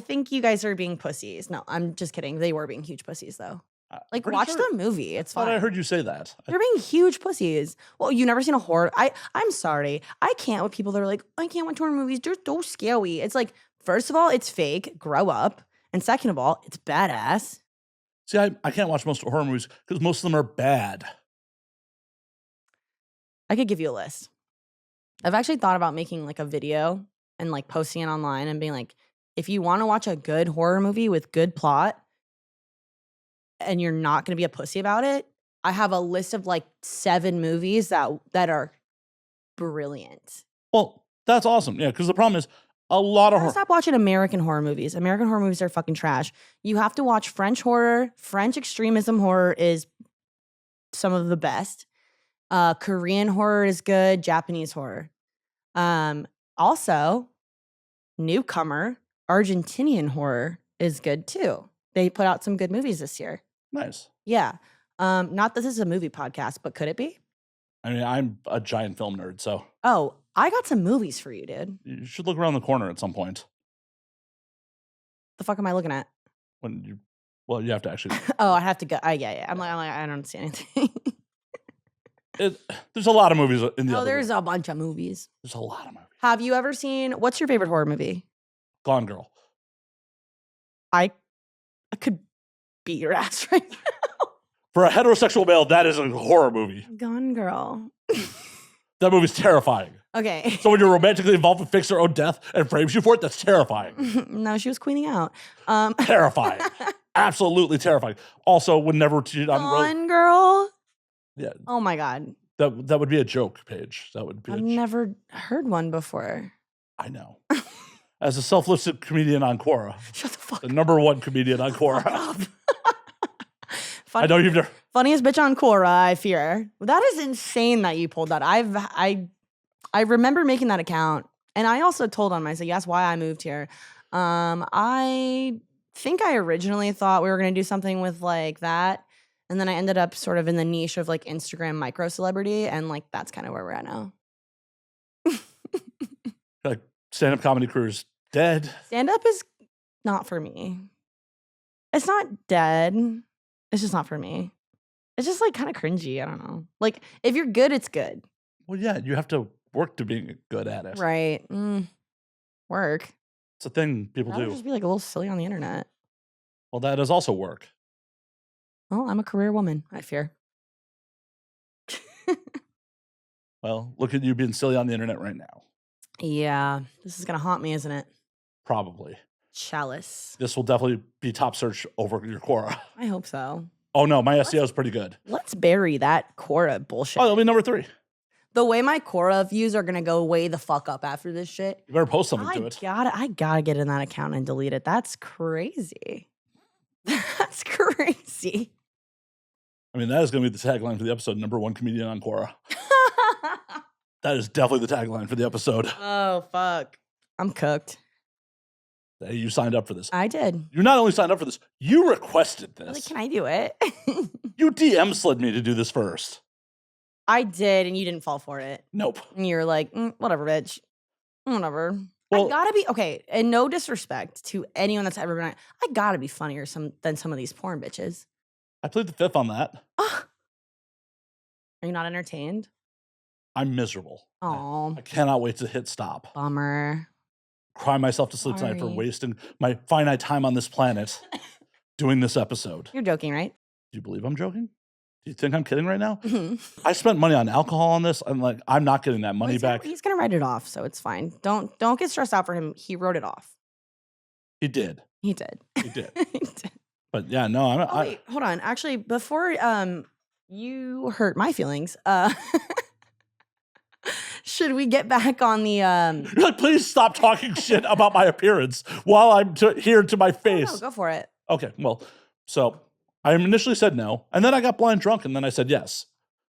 think you guys are being pussies. No, I'm just kidding. They were being huge pussies, though. Like, watch the movie. It's fine. I heard you say that. They're being huge pussies. Well, you never seen a horror. I'm sorry. I can't with people that are like, I can't watch horror movies. They're so scary. It's like, first of all, it's fake. Grow up. And second of all, it's badass. See, I can't watch most horror movies because most of them are bad. I could give you a list. I've actually thought about making like a video and like posting it online and being like, if you want to watch a good horror movie with good plot and you're not going to be a pussy about it, I have a list of like 7 movies that are brilliant. Well, that's awesome. Yeah, because the problem is a lot of horror. Stop watching American horror movies. American horror movies are fucking trash. You have to watch French horror. French extremism horror is some of the best. Korean horror is good. Japanese horror. Also, newcomer, Argentinian horror is good too. They put out some good movies this year. Nice. Yeah. Not that this is a movie podcast, but could it be? I mean, I'm a giant film nerd, so. Oh, I got some movies for you, dude. You should look around the corner at some point. The fuck am I looking at? You have to actually. Oh, I have to go. Yeah. I'm like, I don't see anything. There's a lot of movies in the. Oh, there's a bunch of movies. There's a lot of movies. Have you ever seen? What's your favorite horror movie? Gone Girl. I could beat your ass right now. For a heterosexual male, that is a horror movie. Gone Girl. That movie's terrifying. Okay. So when you're romantically involved and fix her own death and frames you for it, that's terrifying. No, she was queening out. Terrifying. Absolutely terrifying. Also, would never cheat on Gone Girl. Yeah. Oh my God. That would be a joke, Paige. That would be. I've never heard one before. I know. As a self-listed comedian on Quora. Shut the fuck the #1 comedian on Quora. I know you've never. Funniest bitch on Quora, I fear. That is insane that you pulled that. I remember making that account. And I also told on myself, yes, why I moved here. I think I originally thought we were going to do something with like that. And then I ended up sort of in the niche of like Instagram micro celebrity. And like, that's kind of where we're at now. Like stand-up comedy career is dead. Stand-up is not for me. It's not dead. It's just not for me. It's just like kind of cringy. I don't know. Like if you're good, it's good. Well, yeah, you have to work to being good at it. Right. Work. It's a thing people do. Just be like a little silly on the internet. Well, that is also work. Well, I'm a career woman, I fear. Well, look at you being silly on the internet right now. Yeah. This is going to haunt me, isn't it? Probably. Chalice. This will definitely be top search over your Quora. I hope so. Oh, no. My SEO is pretty good. Let's bury that Quora bullshit. Oh, that'll be #3. The way my Quora views are going to go way the fuck up after this shit. You better post something to it. I gotta get in that account and delete it. That's crazy. That's crazy. I mean, that is going to be the tagline for the episode, #1 comedian on Quora. That is definitely the tagline for the episode. Oh, fuck. I'm cooked. Hey, you signed up for this. I did. You not only signed up for this, you requested this. Like, can I do it? You DM slid me to do this first. I did, and you didn't fall for it. Nope. And you're like, whatever, bitch. Whatever. Well, I gotta be, okay, and no disrespect to anyone that's ever been on, I gotta be funnier than some of these porn bitches. I played the fifth on that. Are you not entertained? I'm miserable. Oh, I cannot wait to hit stop. bummer. Cry myself to sleep tonight for Sorry. wasting my finite time on this planet doing this episode. You're joking, right? Do you believe I'm joking? Do you think I'm kidding right now? Mhm. I spent money on alcohol on this. I'm like, I'm not getting that money back. He's gonna write it off, so it's fine. Don't get stressed out for him. He wrote it off. He did. He did. He did. He did. But yeah, no, Oh, wait, hold on. Actually, before you hurt my feelings, should we get back on the You're like, please stop talking shit about my appearance while I'm here to my face. No, go for it. Okay, well, so I initially said no, and then I got blind drunk, and then I said yes.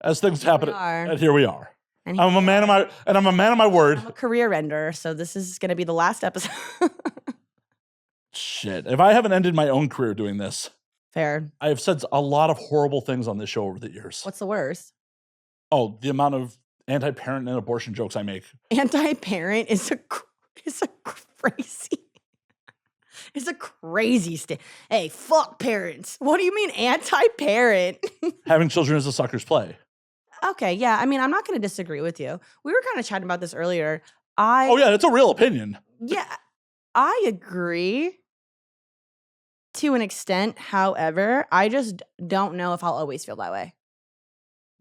As things happen, and here we are. And I'm a man of my word. I'm a career ender, so this is going to be the last episode. Shit, if I haven't ended my own career doing this, Fair. I have said a lot of horrible things on this show over the years. What's the worst? Oh, the amount of anti-parent and abortion jokes I make. Anti-parent is a crazy. It's a crazy Hey, fuck parents. What do you mean anti-parent? Having children is a sucker's play. Okay, yeah. I mean, I'm not going to disagree with you. We were kind of chatting about this earlier. Oh yeah, it's a real opinion. Yeah, I agree to an extent. However, I just don't know if I'll always feel that way.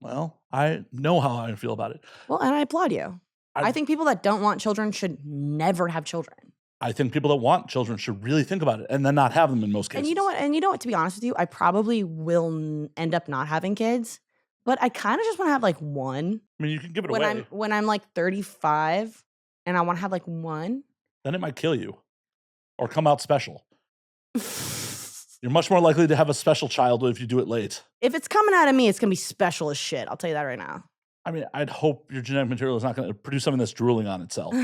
Well, I know how I feel about it. Well, and I applaud you. I think people that don't want children should never have children. I think people that want children should really think about it and then not have them in most cases. And you know what? To be honest with you, I probably will end up not having kids, but I kind of just want to have like one. I mean, you can give it away. When I'm like 35 and I want to have like one. Then it might kill you or come out special. You're much more likely to have a special child if you do it late. If it's coming out of me, it's going to be special as shit. I'll tell you that right now. I mean, I'd hope your genetic material is not going to produce something that's drooling on itself.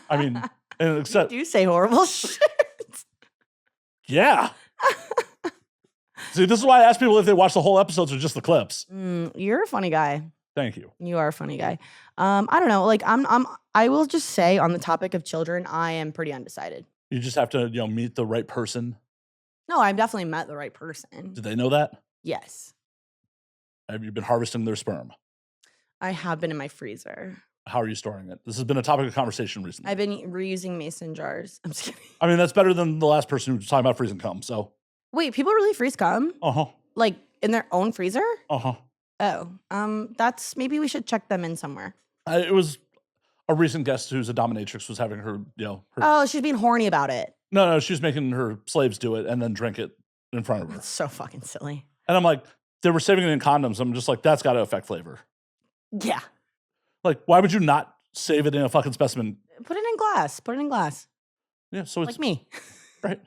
I mean, except you say horrible shit. Yeah. See, this is why I ask people if they watch the whole episodes or just the clips. You're a funny guy. Thank you. You are a funny guy. I don't know. Like I will just say on the topic of children, I am pretty undecided. You just have to, meet the right person. No, I've definitely met the right person. Did they know that? Yes. Have you been harvesting their sperm? I have been in my freezer. How are you storing it? This has been a topic of conversation recently. I've been reusing mason jars. I'm just kidding. I mean, that's better than the last person who was talking about freezing cum, so. Wait, people really freeze cum? Uh-huh. Like in their own freezer? Uh-huh. Oh, that's, maybe we should check them in somewhere. It was a recent guest who's a dominatrix was having her, Oh, she's being horny about it. No, she was making her slaves do it and then drink it in front of her. That's so fucking silly. And I'm like, they were saving it in condoms. I'm just like, that's got to affect flavor. Yeah. Like, why would you not save it in a fucking specimen? Put it in glass. Yeah, so it's like me. Right.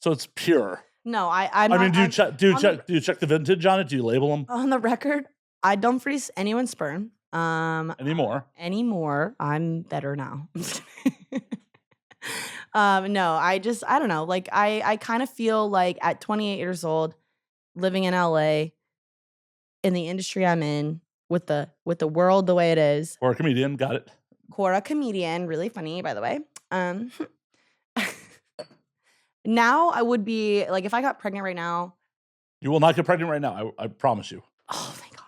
So it's pure. No, do you check the vintage on it? Do you label them? On the record, I don't freeze anyone's sperm. Anymore. I'm better now. No, I don't know. Like I kind of feel like at 28 years old, living in LA, in the industry I'm in, with the world the way it is. Or a comedian, got it. Quora comedian, really funny, by the way. Now I would be like, if I got pregnant right now. You will not get pregnant right now. I promise you. Oh, thank God.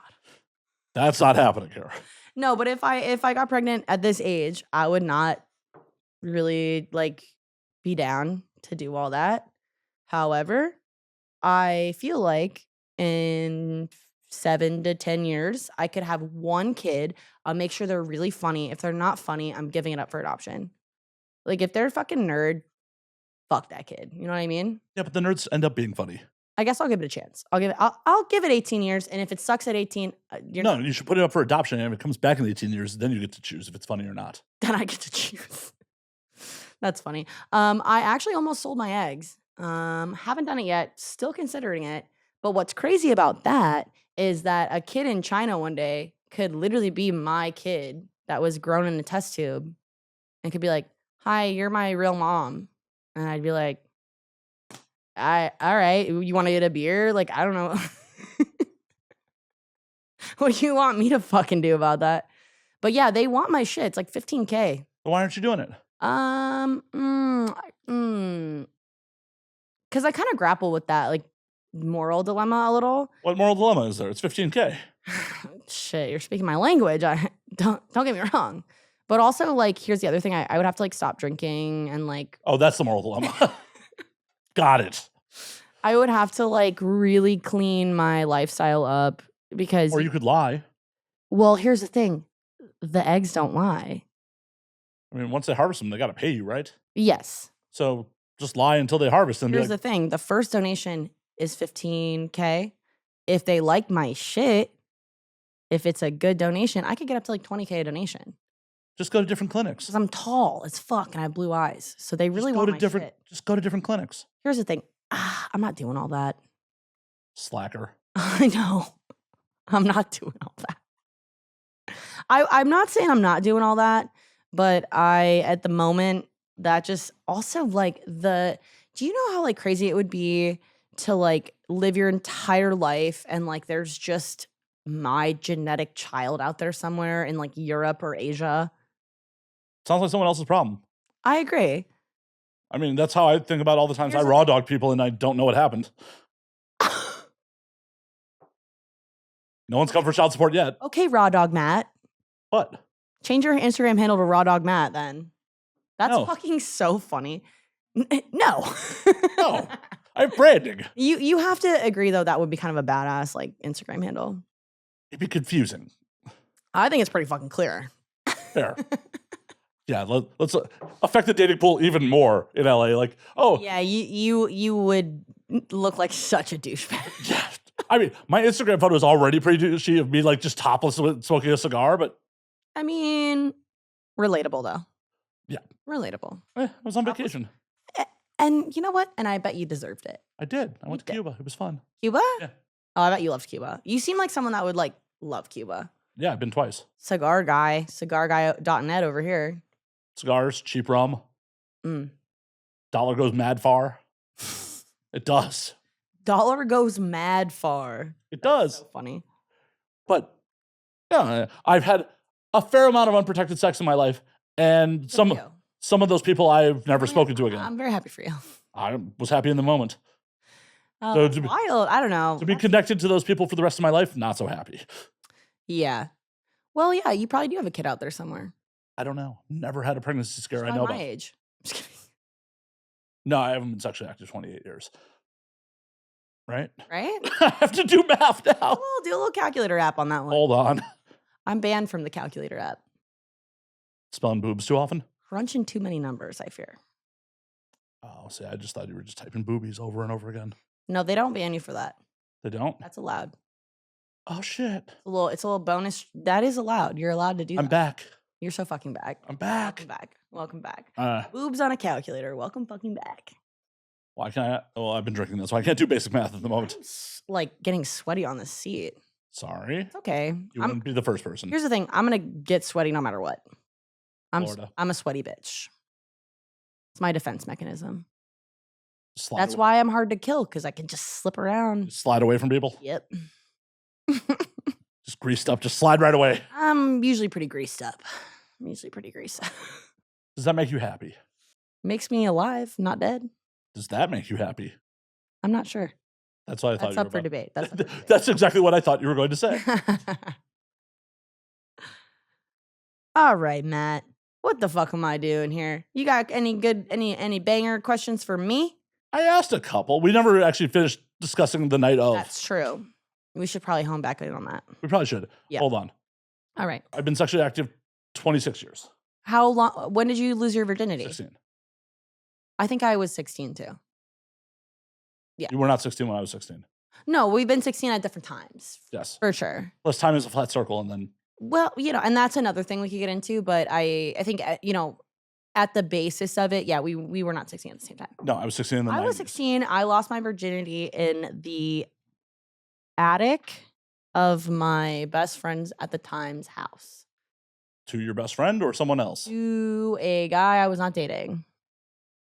That's not happening, Kara. No, but if I got pregnant at this age, I would not really be down to do all that. However, I feel like in 7 to 10 years, I could have one kid. I'll make sure they're really funny. If they're not funny, I'm giving it up for adoption. Like if they're a fucking nerd, fuck that kid. You know what I mean? Yeah, but the nerds end up being funny. I guess I'll give it a chance. I'll give it 18 years, and if it sucks at 18, you should put it up for adoption, and if it comes back in 18 years, then you get to choose if it's funny or not. Then I get to choose. That's funny. I actually almost sold my eggs. Haven't done it yet. Still considering it. But what's crazy about that is that a kid in China one day could literally be my kid that was grown in a test tube, and could be like, "Hi, you're my real mom," and I'd be like, all right, you want to get a beer? Like, I don't know. What do you want me to fucking do about that? But yeah, they want my shit. It's like $15K. Why aren't you doing it? Because I kind of grapple with that, moral dilemma a little. What moral dilemma is there? It's $15K. shit, you're speaking my language. I don't get me wrong. But also, like, here's the other thing. I would have to like stop drinking and like Oh, that's the moral dilemma. Got it. I would have to like really clean my lifestyle up because Or you could lie. well, here's the thing. The eggs don't lie. I mean, once they harvest them, they got to pay you, right? Yes. So just lie until they harvest them. Here's the thing. The first donation is $15K. If they like my shit, if it's a good donation, I could get up to like $20K a donation. Just go to different clinics. Because I'm tall as fuck and I have blue eyes. So they really want my shit. Just go to different clinics. Here's the thing. I'm not doing all that. Slacker. I know. I'm not doing all that. I'm not saying I'm not doing all that, but at the moment, that just also like do you know how like crazy it would be to like live your entire life and like there's just my genetic child out there somewhere in like Europe or Asia? Sounds like someone else's problem. I agree. I mean, that's how I think about all the times I raw dog people and I don't know what happened. No one's come for child support yet. Okay, Raw Dog Matt. What? Change your Instagram handle to Raw Dog Matt then. That's No. fucking so funny. No. No. I have branding. You have to agree though that would be kind of a badass like Instagram handle. It'd be confusing. I think it's pretty fucking clear. Fair. Yeah, let's affect the dating pool even more in LA. Like, oh. Yeah, you would look like such a douchebag. Yeah. I mean, my Instagram photo is already pretty douchey of me like just topless smoking a cigar, but. I mean, relatable though. Yeah. Relatable. I was on vacation. And you know what? And I bet you deserved it. I did. I went to Cuba. It was fun. Cuba? Yeah. Oh, I bet you loved Cuba. You seem like someone that would like love Cuba. Yeah, I've been twice. Cigarguy.net over here. Cigars, cheap rum. Mm. Dollar goes mad far. It does. Dollar goes mad far. It does. So funny. But yeah, I've had a fair amount of unprotected sex in my life, and some of those people I've never spoken to again. I'm very happy for you. I was happy in the moment. So wild. I don't know. To be connected to those people for the rest of my life, not so happy. Yeah. Well, yeah, you probably do have a kid out there somewhere. I don't know. Never had a pregnancy scare. I know my about. age. Just kidding. No, I haven't been sexually active 28 years. Right? Right? I have to do math now. Well, do a little calculator app on that one. Hold on. I'm banned from the calculator app. Spelling boobs too often? Crunching too many numbers, I fear. Oh, see, I just thought you were just typing boobies over and over again. No, they don't ban you for that. They don't? That's allowed. Oh, shit. It's a little bonus. That is allowed. You're allowed to do that. I'm back. You're so fucking back. I'm back. Welcome back. Boobs on a calculator. Welcome fucking back. Why can't I? Well, I've been drinking this, so I can't do basic math at the moment. I'm like getting sweaty on the seat. Sorry. It's okay. You wouldn't be the first person. Here's the thing. I'm going to get sweaty no matter what. I'm a sweaty bitch. It's my defense mechanism. That's why I'm hard to kill, because I can just slip around. Just slide away from people? Yep. Just greased up. Just slide right away. I'm usually pretty greased up. Does that make you happy? Makes me alive, not dead. Does that make you happy? I'm not sure. That's what I thought. That's up for debate. That's exactly what I thought you were going to say. All right, Matt. What the fuck am I doing here? You got any banger questions for me? I asked a couple. We never actually finished discussing the night of. That's true. We should probably hone back in on that. We probably should. Yeah. Hold on. All right. I've been sexually active 26 years. How long? When did you lose your virginity? 16. I think I was 16 too. Yeah. You were not 16 when I was 16. No, we've been 16 at different times. Yes. For sure. Plus time is a flat circle, and then. Well, and that's another thing we could get into, but I think, at the basis of it, yeah, we were not 16 at the same time. No, I was 16 in the 90s. I was 16. I lost my virginity in the attic of my best friend's at the time's house. To your best friend or someone else? To a guy I was not dating.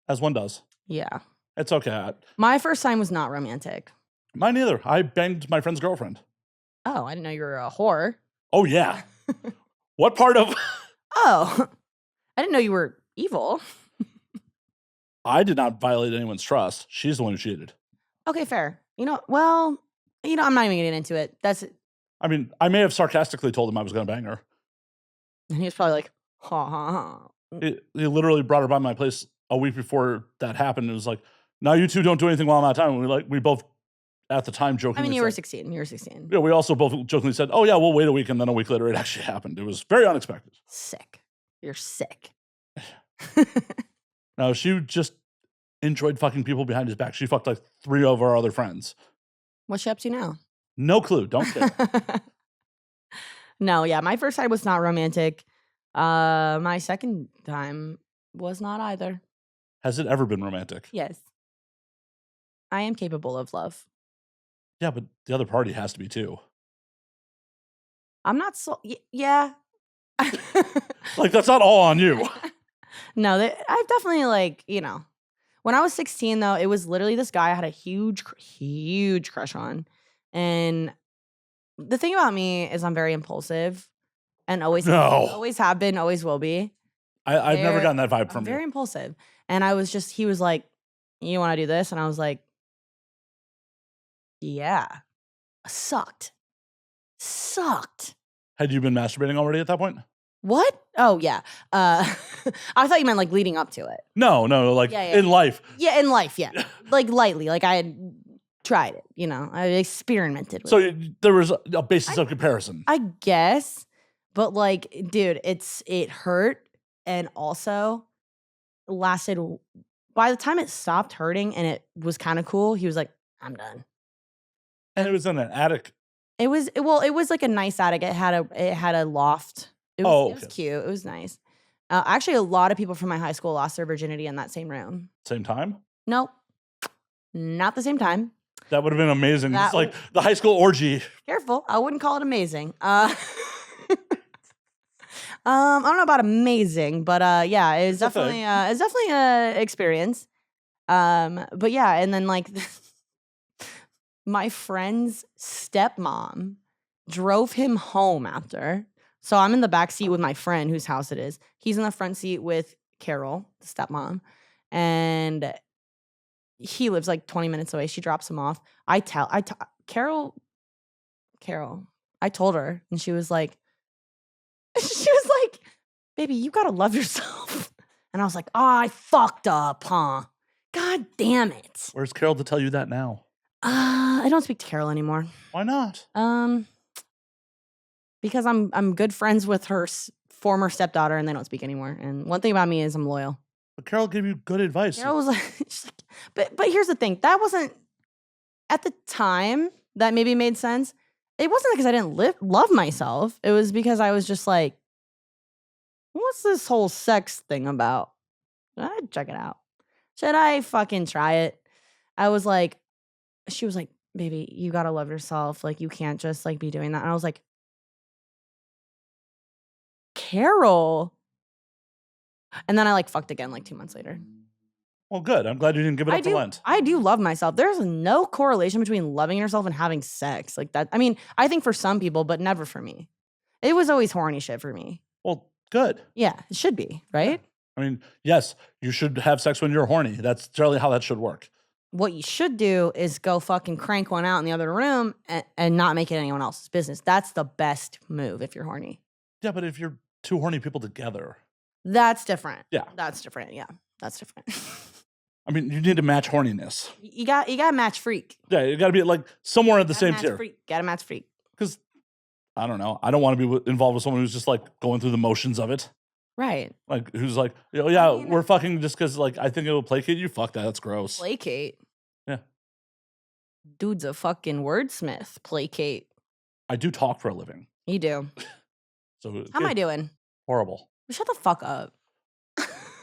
As one does. Yeah. It's okay. My first time was not romantic. Mine either. I banged my friend's girlfriend. Oh, I didn't know you were a whore. Oh, yeah. What part of... Oh, I didn't know you were evil. I did not violate anyone's trust. She's the one who cheated. Okay, fair. I'm not even getting into it. I mean, I may have sarcastically told him I was going to bang her. And he was probably like, ha ha ha. He literally brought her by my place a week before that happened. It was like, now you two don't do anything while I'm out of town. And we both at the time jokingly I mean, you were said, 16. You were 16. Yeah, we also both jokingly said, oh yeah, we'll wait a week. And then a week later, it actually happened. It was very unexpected. Sick. You're sick. No, she just enjoyed fucking people behind his back. She fucked like 3 of our other friends. What's she up to now? No clue. Don't care. No, yeah. My first time was not romantic. My second time was not either. Has it ever been romantic? Yes. I am capable of love. Yeah, but the other party has to be too. I'm not so... yeah. Like, that's not all on you. No, I've definitely, like, you know. When I was 16, though, it was literally this guy I had a huge crush on. And the thing about me is I'm very impulsive and always have been, always will be. I've never gotten that vibe from very you. Impulsive. And he was like, you want to do this? And I was like, yeah. Sucked. Had you been masturbating already at that point? What? Oh, yeah. I thought you meant like leading up to it. No, like in life. Yeah, in life, yeah. Like lightly. Like I had tried it, you know. I experimented with it. So there was a basis of comparison. I guess. But like, dude, it hurt and also lasted. By the time it stopped hurting and it was kind of cool, he was like, I'm done. And it was in an attic. It was like a nice attic. It had a loft. It was cute. It was nice. Actually, a lot of people from my high school lost their virginity in that same room. Same time? Nope. Not the same time. That would have been amazing. It's like the high school orgy. Careful. I wouldn't call it amazing. I don't know about amazing, but yeah, it was definitely a experience. But yeah, and then like my friend's stepmom drove him home after. So I'm in the back seat with my friend whose house it is. He's in the front seat with Carol, the stepmom, and he lives like 20 minutes away. She drops him off. Carol, I told her, and she was like, baby, you gotta love yourself. And I was like, oh, I fucked up, huh? God damn it. Where's Carol to tell you that now? I don't speak to Carol anymore. Why not? Because I'm good friends with her former stepdaughter, and they don't speak anymore. And one thing about me is I'm loyal. But Carol gave you good advice. Carol was like, but here's the thing. That wasn't at the time. That maybe made sense. It wasn't because I didn't love myself. It was because I was just like, what's this whole sex thing about? I'd check it out. Should I fucking try it? I was like, she was like, baby, you gotta love yourself. Like, you can't just like be doing that. And I was like, Carol. And then I like fucked again like 2 months later. Well, good. I'm glad you didn't give it up for Lent. I do love myself. There's no correlation between loving yourself and having sex like that. I mean, I think for some people, but never for me. It was always horny shit for me. Well, good. Yeah, it should be, right? I mean, yes, you should have sex when you're horny. That's generally how that should work. What you should do is go fucking crank one out in the other room and not make it anyone else's business. That's the best move if you're horny. Yeah, but if you're 2 horny people together. That's different. Yeah. That's different. Yeah, that's different. I mean, you need to match horniness. You got to match freak. Yeah, you got to be like somewhere at the same tier. Got to match freak. Because, I don't know, I don't want to be involved with someone who's just like going through the motions of it. Right. Like, who's like, oh, yeah, we're fucking just because like I think it will placate you. Fuck that. That's gross. Placate? Yeah. Dude's a fucking wordsmith. Placate. I do talk for a living. You do. So how am I doing? Horrible. Shut the fuck up.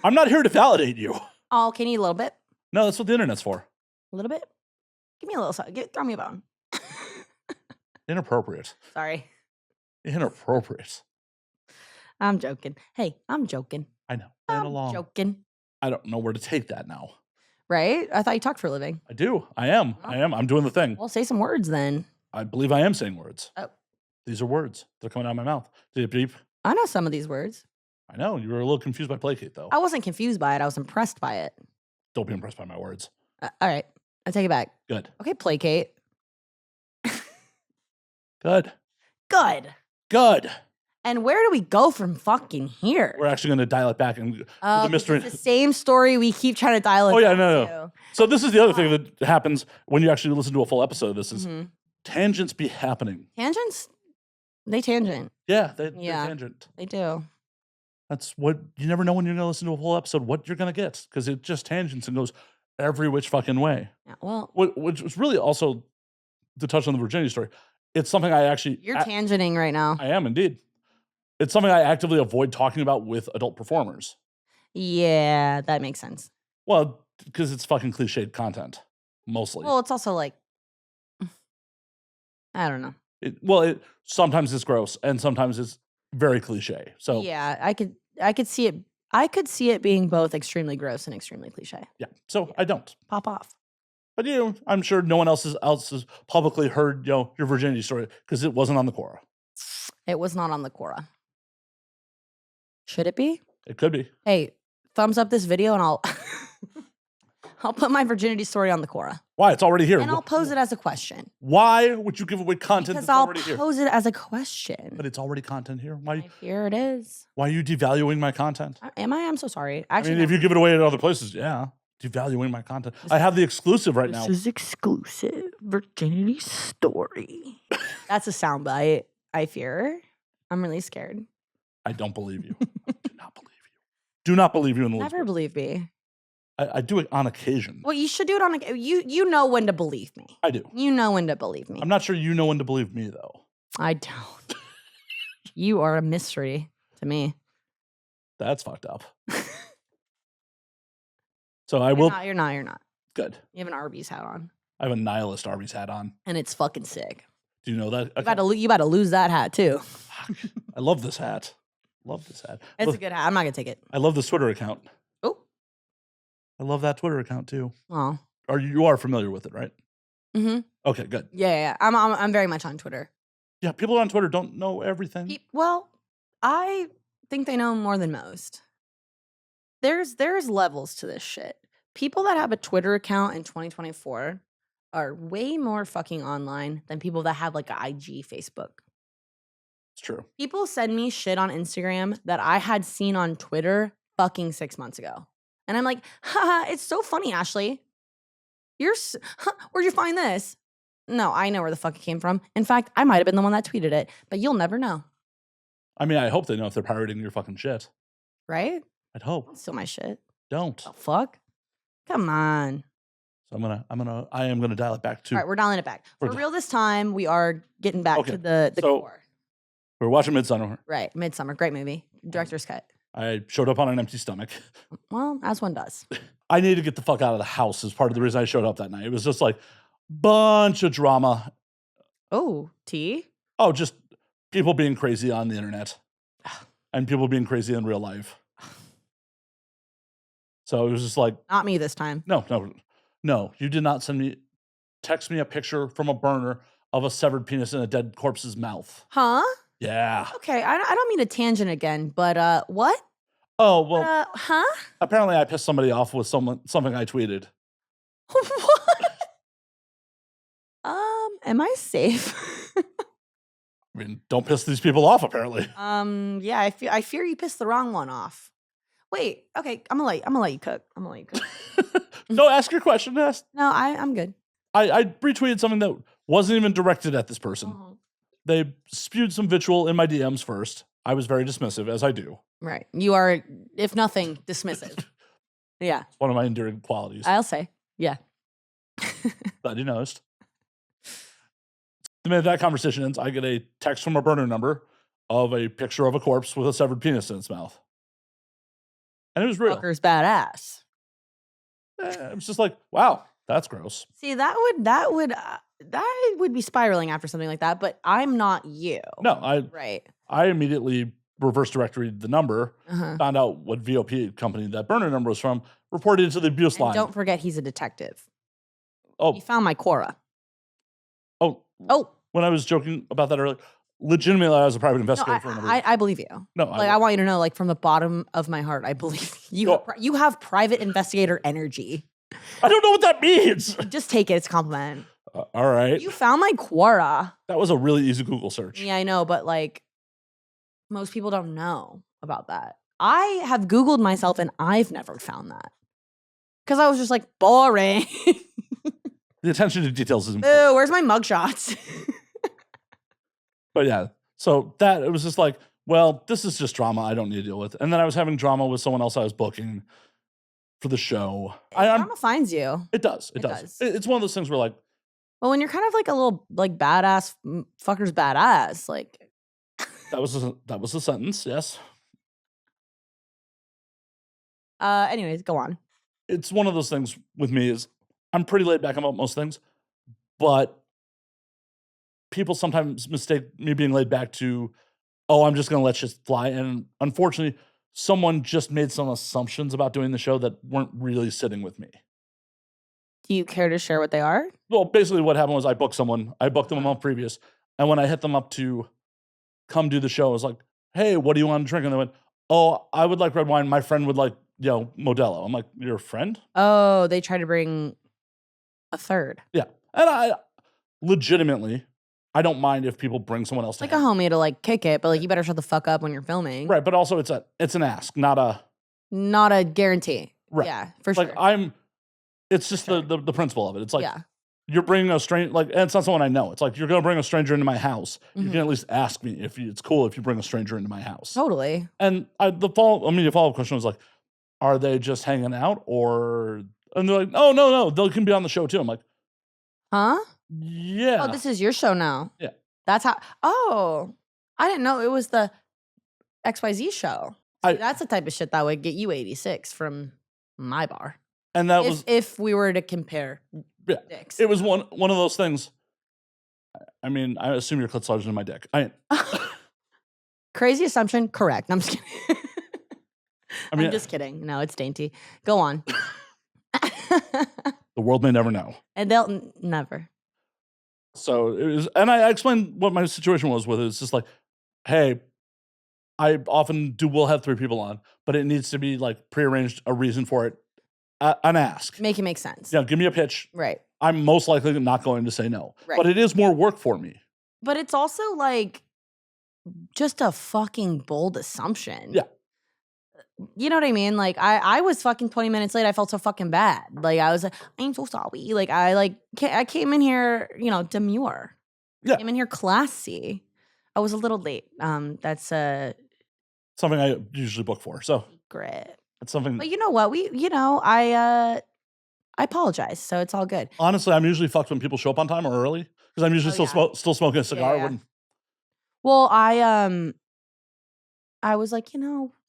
I'm not here to validate you. Oh, can you eat a little bit? No, that's what the internet's for. A little bit? Give me a little throw me a bone. Inappropriate. Sorry. Inappropriate. I'm joking. Hey, I'm joking. I know. I'm joking. I don't know where to take that now. Right? I thought you talked for a living. I do. I am. Oh. I'm doing the thing. Well, say some words then. I believe I am saying words. Oh. These are words. They're coming out of my mouth. Deep, deep. I know some of these words. I know. You were a little confused by placate, though. I wasn't confused by it. I was impressed by it. Don't be impressed by my words. All right. I take it back. Good. Okay, placate. Good. Good. Good. And where do we go from fucking here? We're actually going to dial it back and the mystery. It's the same story we keep trying to dial it back. Oh, yeah, no. So this is the other thing that happens when you actually listen to a full episode of this is tangents be happening. Tangents? They tangent. Yeah, they tangent. They do. That's what you never know when you're going to listen to a full episode what you're going to get because it just tangents and goes every which fucking way. Yeah, well, which was really also to touch on the virginity story. It's something I actually you're tangenting right now. I am indeed. It's something I actively avoid talking about with adult performers. Yeah, that makes sense. Well, because it's fucking cliched content, mostly. Well, it's also like, I don't know. Sometimes it's gross and sometimes it's very cliche. So yeah, I could see it. I could see it being both extremely gross and extremely cliche. Yeah, so I don't pop off. But I'm sure no one else has publicly heard your virginity story because it wasn't on the Quora. It was not on the Quora. Should it be? It could be. Hey, thumbs up this video and I'll I'll put my virginity story on the Quora. Why? It's already here. And I'll pose it as a question. Why would you give away content because that's already here? Because I'll pose it as a question. But it's already content here. Why? Here it is. Why are you devaluing my content? Am I? I'm so sorry. Actually, if you give it away at other places, yeah. Devaluing my content. I have the exclusive right now. This is exclusive virginity story. That's a soundbite. I fear. I'm really scared. I don't believe you. Do not believe you. Do not believe you in the Never believe me. I do it on occasion. Well, you should do it on occasion. You know when to believe me. I do. You know when to believe me. I'm not sure you know when to believe me, though. I don't. You are a mystery to me. That's fucked up. So I will. You're not. Good. You have an Arby's hat on. I have a nihilist Arby's hat on. And it's fucking sick. Do you know that? You about to lose that hat, too. I love this hat. Love this hat. It's a good hat. I'm not going to take it. I love this Twitter account. Oh. I love that Twitter account, too. Oh. You are familiar with it, right? Mm-hmm. Okay, good. Yeah. I'm very much on Twitter. Yeah, people on Twitter don't know everything. Well, I think they know more than most. There's levels to this shit. People that have a Twitter account in 2024 are way more fucking online than people that have like an IG, Facebook. It's true. People send me shit on Instagram that I had seen on Twitter fucking 6 months ago. And I'm like, haha, it's so funny, Ashley. Where'd you find this? No, I know where the fuck it came from. In fact, I might have been the one that tweeted it, but you'll never know. I mean, I hope they know if they're pirating your fucking shit. Right? I'd hope. Don't steal my shit. Don't. The fuck? Come on. So I am gonna dial it back to. All right, we're dialing it back. For real this time, we are getting back to the core. We're watching Midsummer. Right, Midsummer. Great movie. Director's cut. I showed up on an empty stomach. Well, as one does. I needed to get the fuck out of the house as part of the reason I showed up that night. It was just like bunch of drama. Oh, tea? Oh, just people being crazy on the internet. And people being crazy in real life. So it was just like... Not me this time. No. You did not text me a picture from a burner of a severed penis in a dead corpse's mouth. Huh? Yeah. Okay, I don't mean to tangent again, but what? Oh, well... Huh? Apparently I pissed somebody off with something I tweeted. What? Am I safe? I mean, don't piss these people off, apparently. Yeah, I fear you pissed the wrong one off. Wait, okay, I'm gonna let you cook. No, ask your question. No, I'm good. I retweeted something that wasn't even directed at this person. Uh-huh. They spewed some vitriol in my DMs first. I was very dismissive, as I do. Right. You are, if nothing, dismissive. Yeah. One of my endearing qualities. I'll say. Yeah. Glad you noticed. The minute that conversation ends, I get a text from a burner number of a picture of a corpse with a severed penis in its mouth. And it was real. Fucker's badass. It was just like, wow, that's gross. See, that would be spiraling after something like that, but I'm not you. No, Right. I immediately reverse directoried the number, found out what VOP company that burner number was from, reported it to the abuse line. Don't forget he's a detective. Oh. He found my Quora. Oh. When I was joking about that earlier, legitimately I was a private investigator for a number. I believe you. No, I want you to know, like, from the bottom of my heart, I believe you. No. You have private investigator energy. I don't know what that means. Just take it. It's a compliment. All right. You found my Quora. That was a really easy Google search. Yeah, I know, but like most people don't know about that. I have Googled myself and I've never found that. Because I was just like, boring. The attention to details is important. Ew, where's my mugshots? But yeah, so that, it was just like, well, this is just drama I don't need to deal with. And then I was having drama with someone else I was booking for the show. Drama finds you. It does. It does. It's one of those things where like, well, when you're kind of like a little like badass fucker's badass, like that was a sentence, yes. Anyways, go on. It's one of those things with me is I'm pretty laid back about most things, but people sometimes mistake me being laid back to, oh, I'm just going to let shit fly. And unfortunately, someone just made some assumptions about doing the show that weren't really sitting with me. Do you care to share what they are? Well, basically what happened was I booked them a month previous. And when I hit them up to come do the show, I was like, hey, what do you want to drink? And they went, oh, I would like red wine. My friend would like, Modelo. I'm like, your friend? Oh, they try to bring a third. Yeah. And I legitimately, I don't mind if people bring someone else to like a homie to like kick it, but like you better shut the fuck up when you're filming. Right. But also it's an ask, not a guarantee. Right. Yeah, for like sure. It's just the principle of it. It's like, you're bringing a stranger, like, and it's not someone I know. It's like, you're going to bring a stranger into my house. You can at least ask me if it's cool if you bring a stranger into my house. Totally. And the follow-up question was like, are they just hanging out and they're like, oh, no, they can be on the show too. I'm like, huh? Yeah. Oh, this is your show now. Yeah. That's how, I didn't know it was the XYZ show. See, that's the type of shit that would get you 86 from my bar. And that was, if we were to compare. Yeah, dicks. It was one of those things. I mean, I assume your clit's larger than my dick. Crazy assumption. Correct. I'm just kidding. I'm just kidding. No, it's dainty. Go on. The world may never know. And they'll never. So it was, and I explained what my situation was with it. It's just like, hey, I often will have 3 people on, but it needs to be like prearranged, a reason for it. An ask. Make it make sense. Yeah, give me a pitch. Right. I'm most likely not going to say no. Right. But it is more work for me. But it's also like just a fucking bold assumption. Yeah. You know what I mean? Like I was fucking 20 minutes late. I felt so fucking bad. Like I was like, I'm so sorry. Like I came in here, demure. Yeah. Came in here classy. I was a little late. That's something I usually book for. So great. It's something. But you know what? I apologize, so it's all good. Honestly, I'm usually fucked when people show up on time or early because I'm usually still smoking a cigar. Yeah. Well, I was like,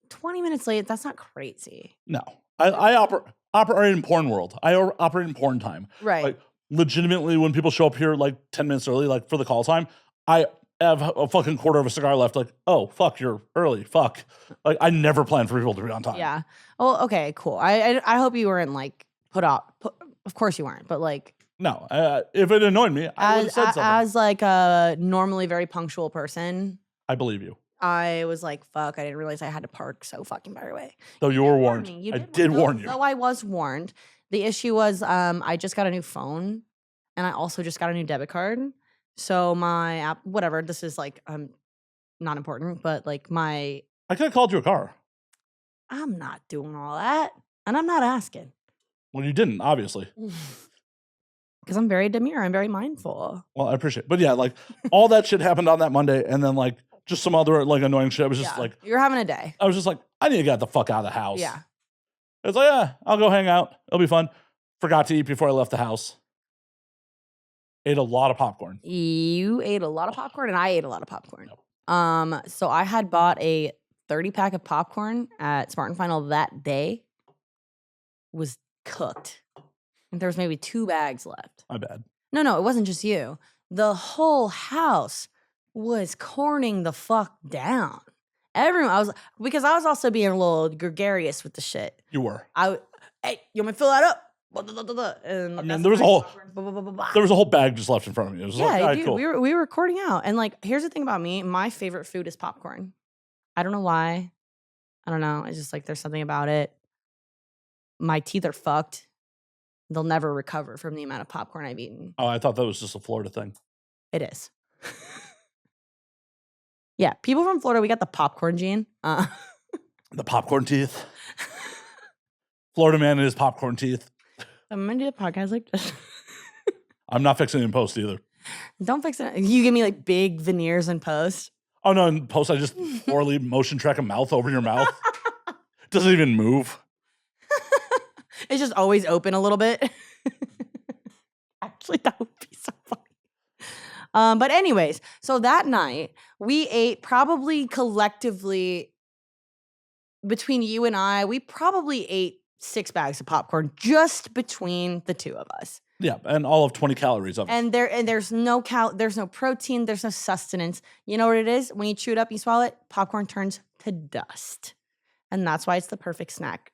20 minutes late. That's not crazy. No, I operate in porn world. I operate in porn time. Right. Like legitimately, when people show up here like 10 minutes early, like for the call time, I have a fucking quarter of a cigar left. Like, oh fuck, you're early. Fuck. Like I never plan for people to be on time. Yeah. Well, okay, cool. I hope you weren't like put off. Of course you weren't, but like. No, if it annoyed me, I would have said something. As like a normally very punctual person, I believe you. I was like, fuck, I didn't realize I had to park so fucking far away. Though you were warned. I did warn you. Though I was warned. The issue was I just got a new phone and I also just got a new debit card. So my app, whatever, this is like not important, but like I could have called you a car. I'm not doing all that. And I'm not asking. Well, you didn't, obviously. Because I'm very demure. I'm very mindful. Well, I appreciate it. But yeah, like all that shit happened on that Monday and then like just some other like annoying shit. I was just like. You're having a day. I was just like, I need to get the fuck out of the house. Yeah. It's like, yeah, I'll go hang out. It'll be fun. Forgot to eat before I left the house. Ate a lot of popcorn. You ate a lot of popcorn and I ate a lot of popcorn. Yep. So I had bought a 30-pack of popcorn at Smart and Final that day. Was cooked. And there was maybe 2 bags left. My bad. No, it wasn't just you. The whole house was corning the fuck down. Everyone, because I was also being a little gregarious with the shit. You were. Hey, you want me to fill that up? And I mean, there was a whole bag just left in front of me. It was like, all right, dude, cool. we were recording out. And like, here's the thing about me. My favorite food is popcorn. I don't know why. I don't know. It's just like, there's something about it. My teeth are fucked. they'll never recover from the amount of popcorn I've eaten. Oh, I thought that was just a Florida thing. It is. Yeah, people from Florida, we got the popcorn gene. The popcorn teeth. Florida man and his popcorn teeth. I'm going to do a podcast like this. I'm not fixing it in post either. Don't fix it. You give me like big veneers in post. Oh, no, in post, I just orally motion track a mouth over your mouth. Doesn't even move. It's just always open a little bit. Actually, that would be so funny. But anyways, so that night we ate probably collectively between you and I, we probably ate 6 bags of popcorn just between the two of us. Yeah, and all of 20 calories of it. And there's no protein, there's no sustenance. You know what it is? When you chew it up, you swallow it, popcorn turns to dust. And that's why it's the perfect snack.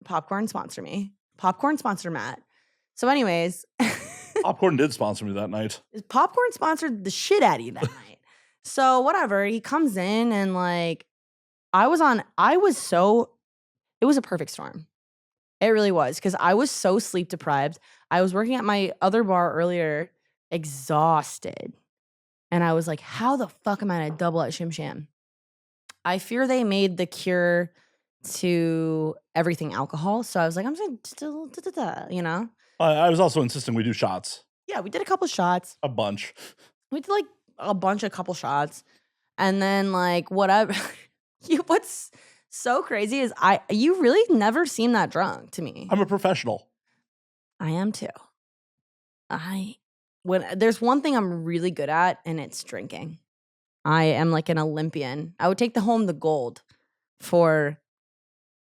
Popcorn sponsor me. Popcorn sponsor Matt. So anyways. Popcorn did sponsor me that night. Popcorn sponsored the shit out of you that night. So whatever, he comes in and like, it was a perfect storm. It really was, because I was so sleep deprived. I was working at my other bar earlier, exhausted. And I was like, how the fuck am I going to double at Shim Sham? I fear they made the cure to everything alcohol. So I was like, I'm just, you know? I was also insisting we do shots. Yeah, we did a couple shots. A bunch. We did like a couple shots. And then like whatever. What's so crazy is you really never seem that drunk to me. I'm a professional. I am too. When there's one thing I'm really good at, and it's drinking. I am like an Olympian. I would take the gold for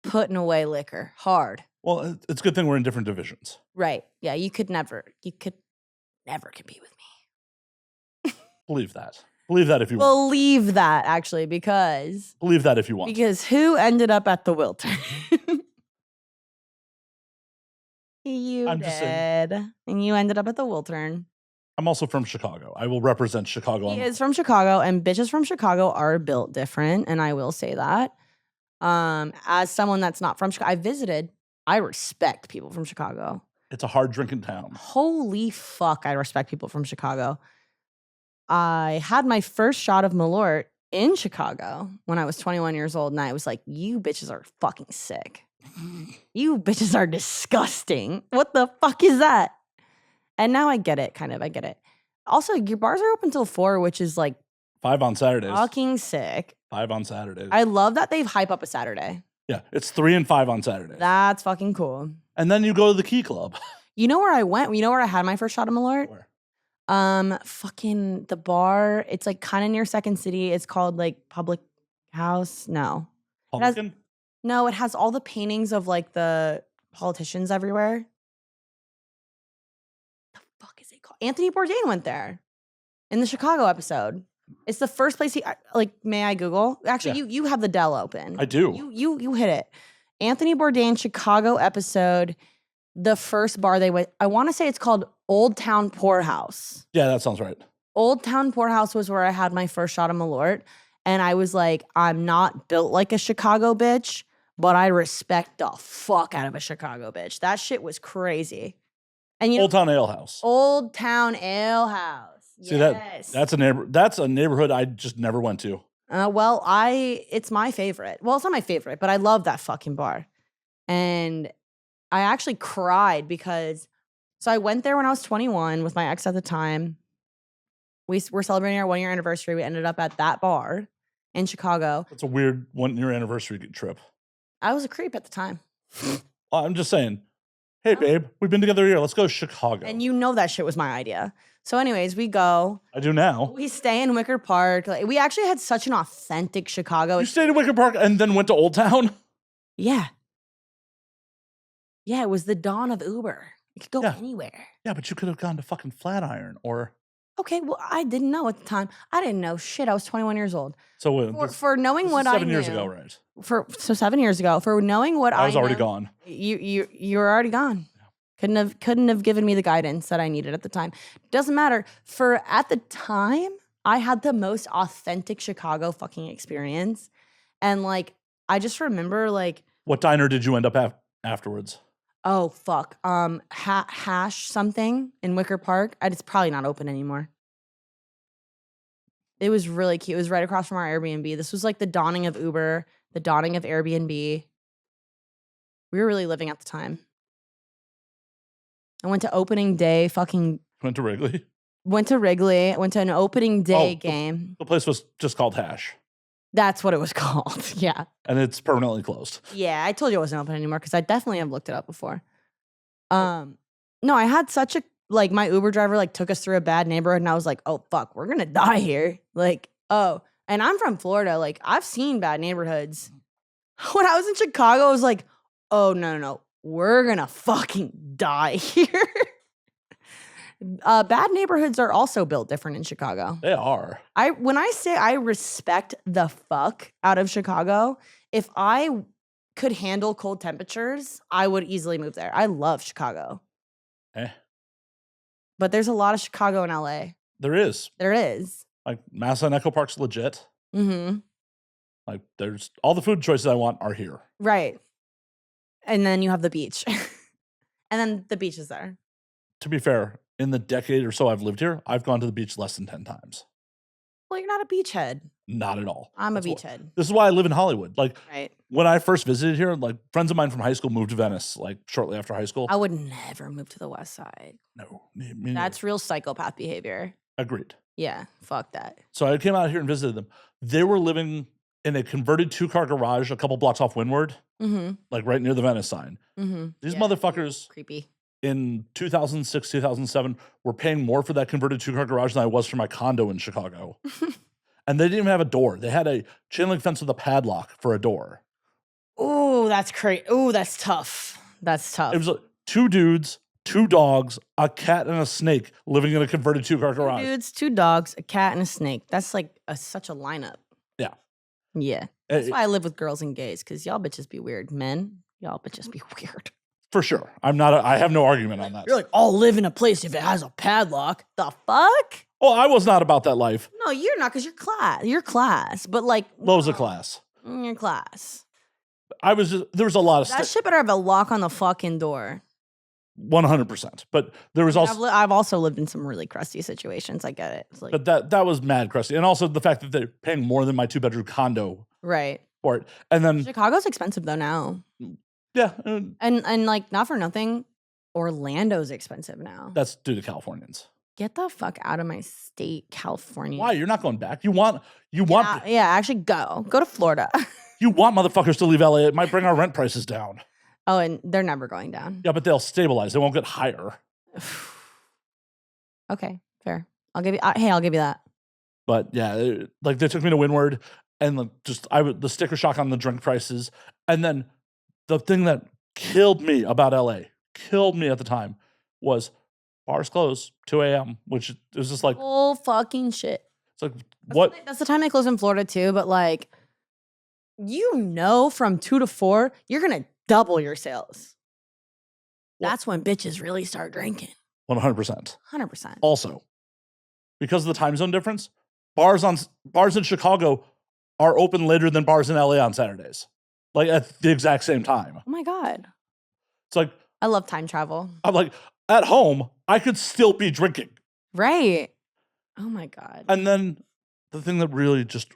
putting away liquor hard. Well, it's a good thing we're in different divisions. Right. Yeah, you could never compete with me. Believe that. Believe that if you want. Believe that, actually, because... Believe that if you want. Because who ended up at the Wiltern? You did. And you ended up at the Wiltern. I'm also from Chicago. I will represent Chicago. He is from Chicago, and bitches from Chicago are built different, and I will say that. As someone that's not from Chicago, I visited. I respect people from Chicago. It's a hard drinking town. Holy fuck, I respect people from Chicago. I had my first shot of Malort in Chicago when I was 21 years old, and I was like, you bitches are fucking sick. You bitches are disgusting. What the fuck is that? And now I get it, kind of. I get it. Also, your bars are open till 4, which is like 5 on Saturdays. Fucking sick. 5 on Saturdays. I love that they've hype up a Saturday. Yeah, it's 3 and 5 on Saturdays. That's fucking cool. And then you go to the Key Club. You know where I went? You know where I had my first shot of Malort? Where? Fucking the bar. It's like kind of near Second City. It's called like Public House. No. Publican? No, it has all the paintings of like the politicians everywhere. The fuck is it called? Anthony Bourdain went there in the Chicago episode. It's the first place he like. May I Google? Actually, you have the Dell open. I do. You hit it. Anthony Bourdain Chicago episode. The first bar they went. I want to say it's called Old Town Poorhouse. Yeah, that sounds right. Old Town Poorhouse was where I had my first shot of Malort, and I was like, I'm not built like a Chicago bitch, but I respect the fuck out of a Chicago bitch. That shit was crazy. And Old Town Ale House. Old Town Ale House. See yes. That's a neighborhood I just never went to. Well, it's my favorite. Well, it's not my favorite, but I love that fucking bar. And I actually cried because I went there when I was 21 with my ex at the time. We were celebrating our 1-year anniversary. We ended up at that bar in Chicago. It's a weird 1-year anniversary trip. I was a creep at the time. I'm just saying, hey, babe, we've been together a year. Let's go to Chicago. And you know that shit was my idea. So anyways, we go. I do now. We stay in Wicker Park. Like, we actually had such an authentic Chicago. You stayed in Wicker Park and then went to Old Town? Yeah. Yeah, it was the dawn of Uber. You could go anywhere. Yeah, but you could have gone to fucking Flatiron or... Okay, well, I didn't know at the time. I didn't know shit. I was 21 years old. So for knowing what I knew. 7 years ago, right? So 7 years ago, for knowing what I was already gone. You were already gone. Yeah. Couldn't have given me the guidance that I needed at the time. Doesn't matter. At the time, I had the most authentic Chicago fucking experience. And like, I just remember like... What diner did you end up at afterwards? Oh fuck. Hash something in Wicker Park. It's probably not open anymore. It was really cute. It was right across from our Airbnb. This was like the dawning of Uber, the dawning of Airbnb. We were really living at the time. I went to opening day. Went to Wrigley. Went to Wrigley. Went to an opening day game. The place was just called Hash. That's what it was called. Yeah. And it's permanently closed. Yeah, I told you it wasn't open anymore because I definitely have looked it up before. No, I had such a like my Uber driver like took us through a bad neighborhood and I was like, oh fuck, we're gonna die here. Like, oh, and I'm from Florida. Like, I've seen bad neighborhoods. When I was in Chicago, I was like, oh no, we're gonna fucking die here. Bad neighborhoods are also built different in Chicago. They are. When I say I respect the fuck out of Chicago, if I could handle cold temperatures, I would easily move there. I love Chicago. But there's a lot of Chicago in LA. There is. There is. Like Massa and Echo Park's legit. Mm-hmm. Like there's all the food choices I want are here. Right. And then you have the beach. And then the beach is there. To be fair, in the decade or so I've lived here, I've gone to the beach less than 10 times. Well, you're not a beachhead. Not at all. I'm a beachhead. This is why I live in Hollywood. Like, right. When I first visited here, like friends of mine from high school moved to Venice, like shortly after high school. I would never move to the West Side. No. That's real psychopath behavior. Agreed. Yeah, fuck that. So I came out here and visited them. They were living in a converted 2-car garage a couple blocks off Windward, like right near the Venice sign. These motherfuckers, creepy. In 2006, 2007, were paying more for that converted 2-car garage than I was for my condo in Chicago. And they didn't even have a door. They had a chain link fence with a padlock for a door. Oh, that's crazy. Oh, that's tough. That's tough. It was like 2 dudes, 2 dogs, a cat, and a snake living in a converted 2-car garage. 2 dudes, 2 dogs, a cat, and a snake. That's like such a lineup. Yeah. Yeah. That's why I live with girls and gays, because y'all bitches be weird. Men, y'all bitches be weird. For sure. I have no argument on that. You're like, I'll live in a place if it has a padlock. The fuck? Oh, I was not about that life. No, you're not, because you're class. You're class. But like. Lowe's a class. You're class. There was a lot of that shit better have a lock on the fucking door. 100%. But there was also. I've also lived in some really crusty situations. I get it. It's like, but that was mad crusty. And also the fact that they're paying more than my 2-bedroom condo. Right. For it. And then. Chicago's expensive though now. Yeah. And like, not for nothing, Orlando's expensive now. That's due to Californians. Get the fuck out of my state, California. Why? You're not going back. You want. Yeah, actually go to Florida. You want motherfuckers to leave LA. It might bring our rent prices down. Oh, and they're never going down. Yeah, but they'll stabilize. They won't get higher. Okay, fair. I'll give you that. But yeah, like they took me to Windward and the sticker shock on the drink prices. And then the thing that killed me about LA, killed me at the time, was bars close 2 a.m., which it was just like. Full fucking shit. It's like, what? That's the time they close in Florida too, but like, from 2 to 4, you're going to double your sales. That's when bitches really start drinking. 100%. 100%. Also, because of the time zone difference, bars in Chicago are open later than bars in LA on Saturdays. Like at the exact same time. Oh my God. It's like. I love time travel. I'm like, at home, I could still be drinking. Right. Oh my God. And then the thing that really just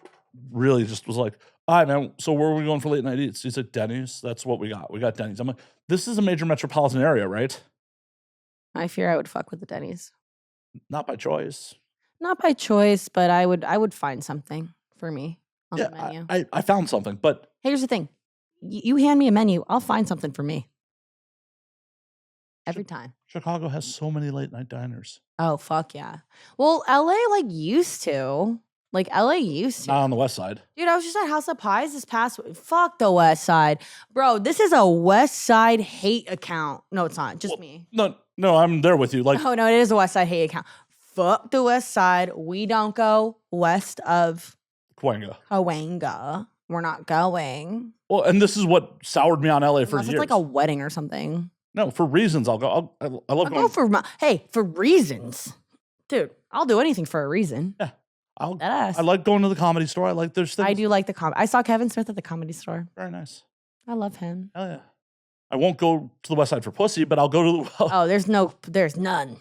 was like, all right, man, so where are we going for late night eats? He's like, Denny's. That's what we got. We got Denny's. I'm like, this is a major metropolitan area, right? I fear I would fuck with the Denny's. Not by choice. Not by choice, but I would find something for me on the menu. I found something, but. Here's the thing. You hand me a menu, I'll find something for me. Every time. Chicago has so many late night diners. Oh, fuck yeah. Well, LA used to. Like LA used to. Not on the West Side. Dude, I was just at House of Pies this past week. Fuck the West Side. Bro, this is a West Side hate account. No, it's not. Just me. No, I'm there with you. Like, oh, no, it is a West Side hate account. Fuck the West Side. We don't go west of Cahuenga. We're not going. Well, and this is what soured me on LA for years. It's like a wedding or something. No, for reasons I'll go. I love going. For reasons. Dude, I'll do anything for a reason. Yeah. I like going to the Comedy Store. There's things. I do like the comedy. I saw Kevin Smith at the Comedy Store. Very nice. I love him. Hell yeah. I won't go to the West Side for pussy, but I'll go to the Oh, there's none.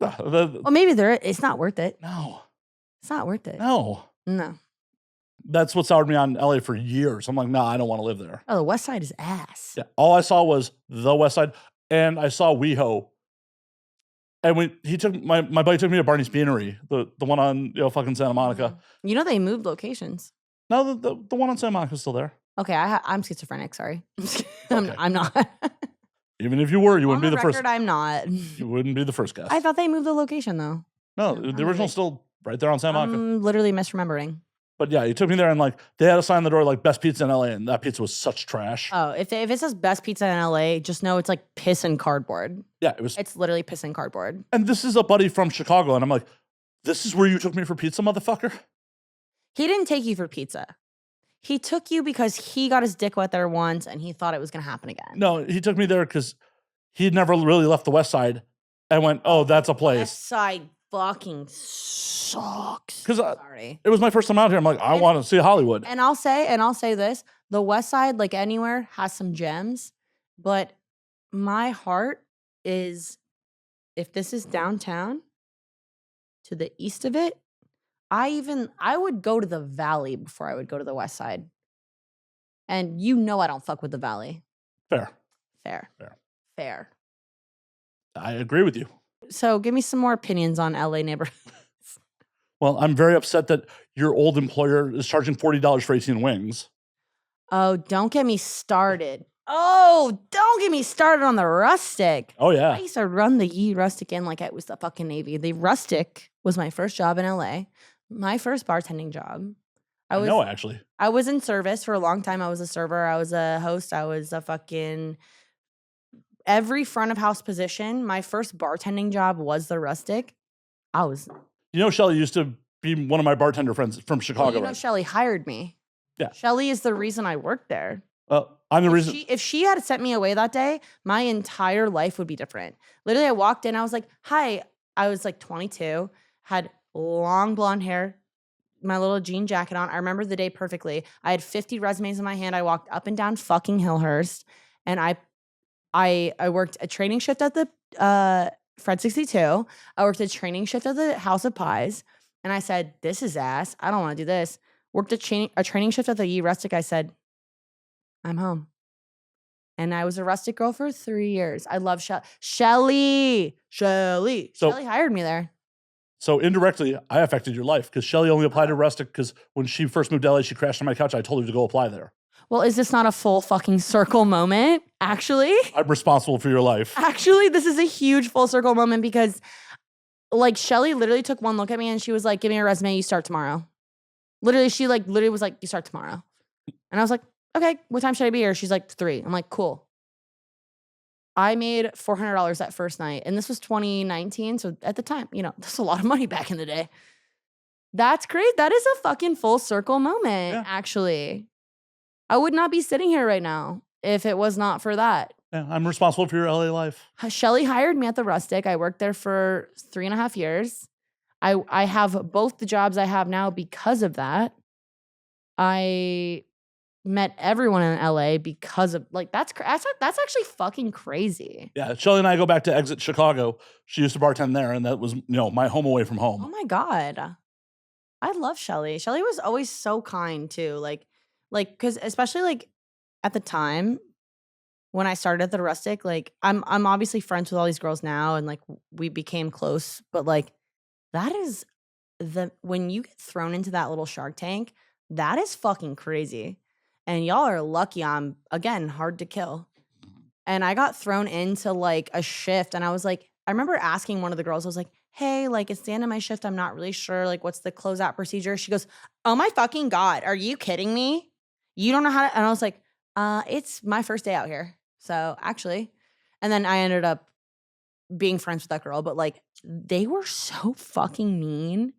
well, Well, maybe it's not worth it. no. It's not worth it. No. No. That's what soured me on LA for years. I'm like, nah, I don't want to live there. Oh, the West Side is ass. Yeah. All I saw was the West Side, and I saw WeHo. And when he took my buddy took me to Barney's Beanery, the one on fucking Santa Monica. You know they moved locations. No, the one on Santa Monica is still there. Okay, I'm schizophrenic. Sorry, Okay. I'm not. Even if you were, you wouldn't On be the the first. record, I'm not. You wouldn't be the first guest. I thought they moved the location though. No, I'm the original's still right there on Santa Monica. I'm literally misremembering. But yeah, he took me there and like they had a sign on the door like best pizza in LA, and that pizza was such trash. Oh, if it says best pizza in LA, just know it's like piss and cardboard. Yeah, it was. It's literally piss and cardboard. And this is a buddy from Chicago, and I'm like, this is where you took me for pizza, motherfucker? He didn't take you for pizza. He took you because he got his dick wet there once and he thought it was going to happen again. No, he took me there because he'd never really left the West Side and went, oh, that's a place. West Side fucking sucks. Because Sorry. it was my first time out here. I'm like, I want to see Hollywood. And I'll say this, the West Side, like anywhere, has some gems, but my heart is, if this is downtown, to the east of it, I would go to the Valley before I would go to the West Side. And I don't fuck with the Valley. Fair. I agree with you. So give me some more opinions on LA neighborhoods. Well, I'm very upset that your old employer is charging $40 for 18 wings. Oh, don't get me started. Oh, don't get me started on the Rustic. Oh, yeah. I used to run the Ye Rustic in like it was the fucking Navy. The Rustic was my first job in LA. My first bartending job. I know, actually. I was in service for a long time. I was a server. I was a host. I was a fucking every front of house position. My first bartending job was the Rustic. Shelly used to be one of my bartender friends from Chicago. Well, Shelly hired me. Yeah. Shelly is the reason I worked there. I'm the reason. If she had sent me away that day, my entire life would be different. Literally, I walked in. I was like, hi. I was like 22, had long blonde hair, my little jean jacket on. I remember the day perfectly. I had 50 resumes in my hand. I walked up and down fucking Hillhurst, and I worked a training shift at the Fred 62. I worked a training shift at the House of Pies, and I said, this is ass. I don't want to do this. Worked a training shift at the Ye Rustic. I said, I'm home. And I was a Rustic girl for 3 years. I love Shelly. Shelly hired me there. So indirectly, I affected your life because Shelly only applied to Rustic because when she first moved to LA, she crashed on my couch. I told her to go apply there. Well, is this not a full fucking circle moment? Actually, I'm responsible for your life. Actually, this is a huge full circle moment because like Shelly literally took one look at me and she was like, give me your resume. You start tomorrow. Literally, she literally was like, you start tomorrow. And I was like, okay, what time should I be here? She's like 3. I'm like, cool. I made $400 that first night. And this was 2019. So at the time, that's a lot of money back in the day. That's great. That is a fucking full circle moment, actually. I would not be sitting here right now if it was not for that. Yeah, I'm responsible for your LA life. Shelly hired me at the Rustic. I worked there for 3.5 years. I have both the jobs I have now because of that. I met everyone in LA because of that's actually fucking crazy. Yeah, Shelly and I go back to Exit Chicago. She used to bartend there, and that was my home away from home. Oh my God, I love Shelly. Shelly was always so kind too. Because especially at the time when I started at the Rustic, I'm obviously friends with all these girls now, and we became close. But that is when you get thrown into that little Shark Tank, that is fucking crazy. And y'all are lucky I'm, again, hard to kill. And I got thrown into a shift, and I was I remember asking one of the girls, I was like, hey, it's the end of my shift. I'm not really sure, what's the closeout procedure? She goes, oh my fucking God, are you kidding me? You don't know how to, and I was like, it's my first day out here. So actually, and then I ended up being friends with that girl, but they were so fucking mean.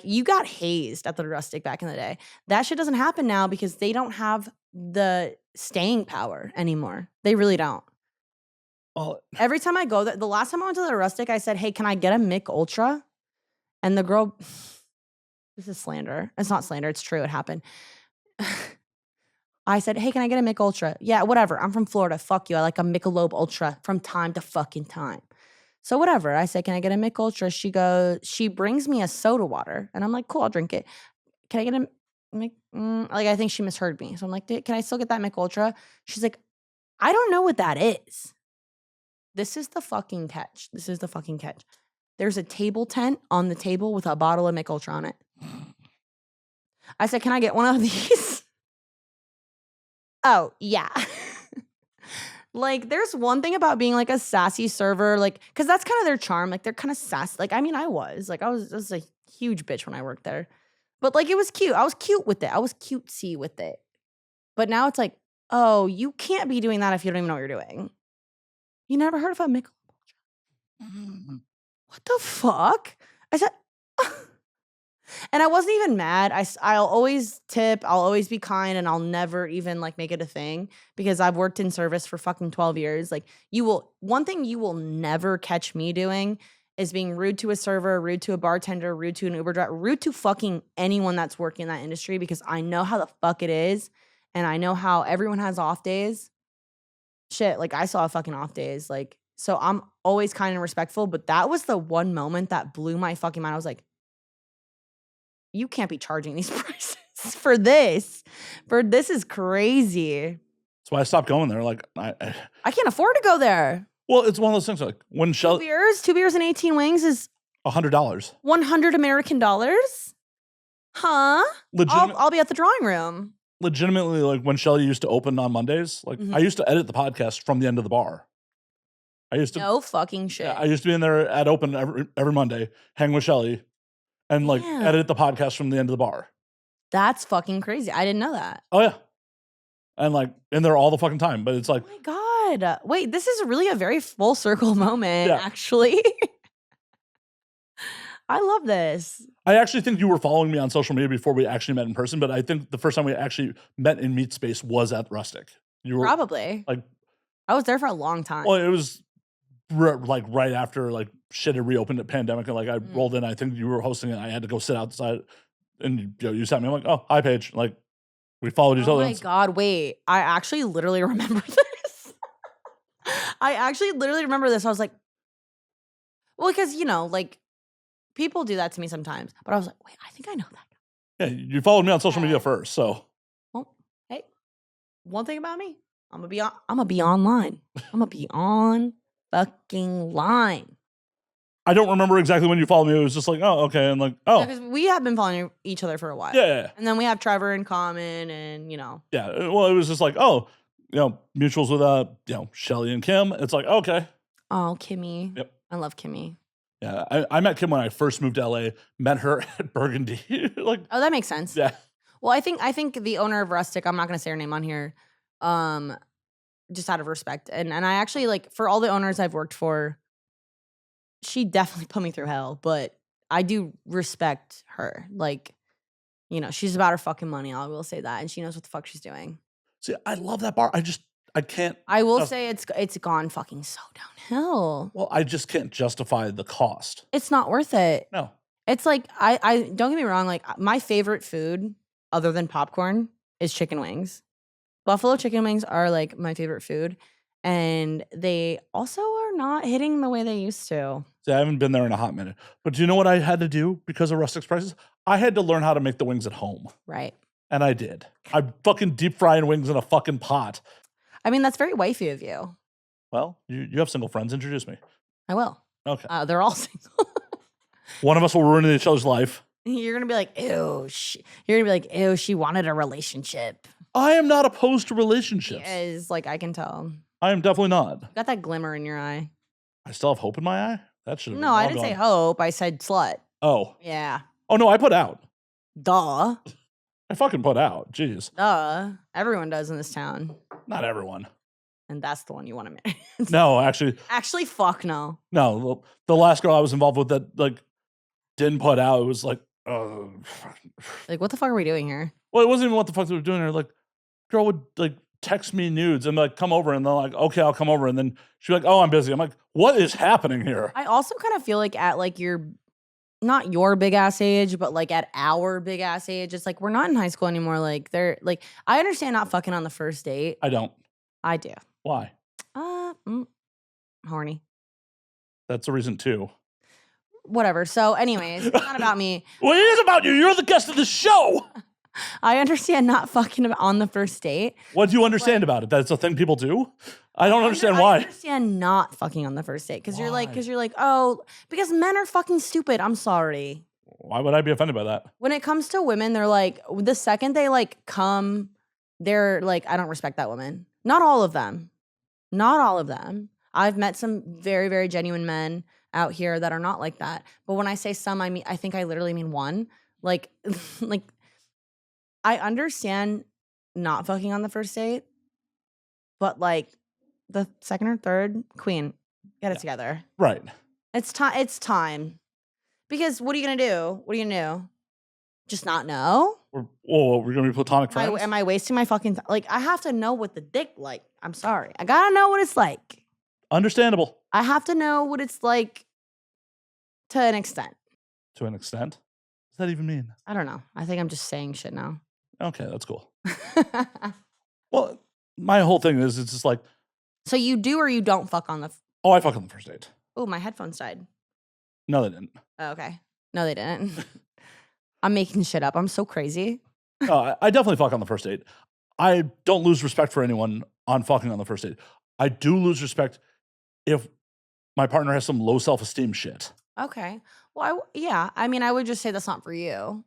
You got hazed at the Rustic back in the day. That shit doesn't happen now because they don't have the staying power anymore. They really don't. Well, every time I go there, the last time I went to the Rustic, I said, hey, can I get a Mick Ultra? And the girl, this is slander. It's not slander. It's true. It happened. I said, hey, can I get a Mick Ultra? Yeah, whatever. I'm from Florida. Fuck you. I like a Michelob Ultra from time to fucking time. So whatever. I said, can I get a Mick Ultra? She brings me a soda water. And I'm like, cool, I'll drink it. Can I get a Mick? Like, I think she misheard me. So I'm like, can I still get that Mick Ultra? She's like, I don't know what that is. This is the fucking catch. There's a table tent on the table with a bottle of Mick Ultra on it. I said, can I get one of these? Oh, yeah. Like, there's one thing about being like a sassy server, like, because that's kind of their charm. Like, they're kind of sassy. Like, I mean, I was a huge bitch when I worked there. But like, it was cute. I was cute with it. I was cutesy with it. But now it's like, oh, you can't be doing that if you don't even know what you're doing. You never heard of a Michelob Ultra? What the fuck? I said, and I wasn't even mad. I'll always tip. I'll always be kind, and I'll never even like make it a thing because I've worked in service for fucking 12 years. Like one thing you will never catch me doing is being rude to a server, rude to a bartender, rude to an Uber driver, rude to fucking anyone that's working in that industry because I know how the fuck it is, and I know how everyone has off days. Shit, like I saw fucking off days, like so I'm always kind and respectful. But that was the one moment that blew my fucking mind. I was like, you can't be charging these prices for this. This is crazy. That's why I stopped going there. Like I can't afford to go there. Well, it's one of those things like when two beers and 18 wings is $100. 100 American dollars? Huh? I'll be at the drawing room. Legitimately, like when Shelly used to open on Mondays, like I used to edit the podcast from the end of the bar. No fucking shit. I used to be in there at open every Monday, hang with Shelly, and like edit the podcast from the end of the bar. That's fucking crazy. I didn't know that. Oh yeah. And like in there all the fucking time. But it's like, oh my God. Wait, this is really a very full circle moment, actually. I love this. I actually think you were following me on social media before we actually met in person, but I think the first time we actually met in meat space was at Rustic. You were probably like, I was there for a long time. Well, it was like right after like shit had reopened at pandemic, and like I rolled in. I think you were hosting it. I had to go sit outside, and you sat me. I'm like, oh, hi, Paige. Like we followed each other. Oh my God, wait! I actually literally remember this. I was like, well, because like people do that to me sometimes. But I was like, wait, I think I know that guy. Yeah, you followed me on social media first, so. Well, hey, one thing about me, I'm gonna be online. I'm gonna be on fucking line. I don't remember exactly when you followed me. It was just like, oh, okay, and like, oh, because we have been following each other for a while. Yeah. And then we have Trevor in common, and Yeah, well, it was just like, oh, mutuals with Shelly and Kim. It's like, okay. Oh, Kimmy. Yep. I love Kimmy. Yeah, I met Kim when I first moved to LA. Met her at Burgundy. Like, oh, that makes sense. Yeah. Well, I think the owner of Rustic, I'm not gonna say her name on here, just out of respect, and I actually like for all the owners I've worked for, she definitely put me through hell, but I do respect her. Like, she's about her fucking money. I will say that, and she knows what the fuck she's doing. See, I love that bar. I can't. I will say it's gone fucking so downhill. Well, I just can't justify the cost. It's not worth it. No. It's like I don't get me wrong. Like my favorite food, other than popcorn, is chicken wings. Buffalo chicken wings are like my favorite food, and they also are not hitting the way they used to. See, I haven't been there in a hot minute. But do you know what I had to do because of Rustic's prices? I had to learn how to make the wings at home. Right. And I did. I'm fucking deep frying wings in a fucking pot. I mean, that's very wifey of you. Well, you have single friends. Introduce me. I will. Okay. They're all single. One of us will ruin each other's life. You're gonna be like, ew. You're gonna be like, ew. She wanted a relationship. I am not opposed to relationships. Is like I can tell. I am definitely not. You got that glimmer in your eye. I still have hope in my eye. That should. No, I didn't say hope. I said slut. Oh. Yeah. Oh no, I put out. Duh. I fucking put out. Jeez. Duh. Everyone does in this town. Not everyone. And that's the one you want to marry. No, actually. Actually, fuck no. No, the last girl I was involved with that like didn't put out. It was like, like what the fuck are we doing here? Well, it wasn't even what the fuck they were doing here. Like, girl would like text me nudes and like come over, and they're like, okay, I'll come over, and then she's like, oh, I'm busy. I'm like, what is happening here? I also kind of feel like at like your not your big ass age, but like at our big ass age, it's like we're not in high school anymore. Like they're like, I understand not fucking on the first date. I don't. I do. Why? Horny. That's a reason too. Whatever. So, anyways, it's not about me. Well, it is about you. You're the guest of the show. I understand not fucking on the first date. What do you understand about it? That it's a thing people do? I don't understand why. I understand not fucking on the first date because you're like, oh, because men are fucking stupid. I'm sorry. Why would I be offended by that? When it comes to women, they're like, the second they like come, they're like, I don't respect that woman. Not all of them. Not all of them. I've met some very, very genuine men out here that are not like that. But when I say some, I think I literally mean one. Like, like, I understand not fucking on the first date, but like the second or third, queen, get it together. Right. It's time. It's time. Because what are you gonna do? What are you gonna do? Just not know? We're gonna be platonic friends. Am I wasting my fucking time? Like, I have to know what the dick like. I'm sorry. I gotta know what it's like. Understandable. I have to know what it's like to an extent. To an extent? What does that even mean? I don't know. I think I'm just saying shit now. Okay, that's cool. Well, my whole thing is it's just like. So you do or you don't fuck on the. Oh, I fuck on the first date. Oh, my headphones died. No, they didn't. Oh, okay. No, they didn't. I'm making shit up. I'm so crazy. No, I definitely fuck on the first date. I don't lose respect for anyone on fucking on the first date. I do lose respect if my partner has some low self-esteem shit. Okay. Well, yeah. I mean, I would just say that's not for you.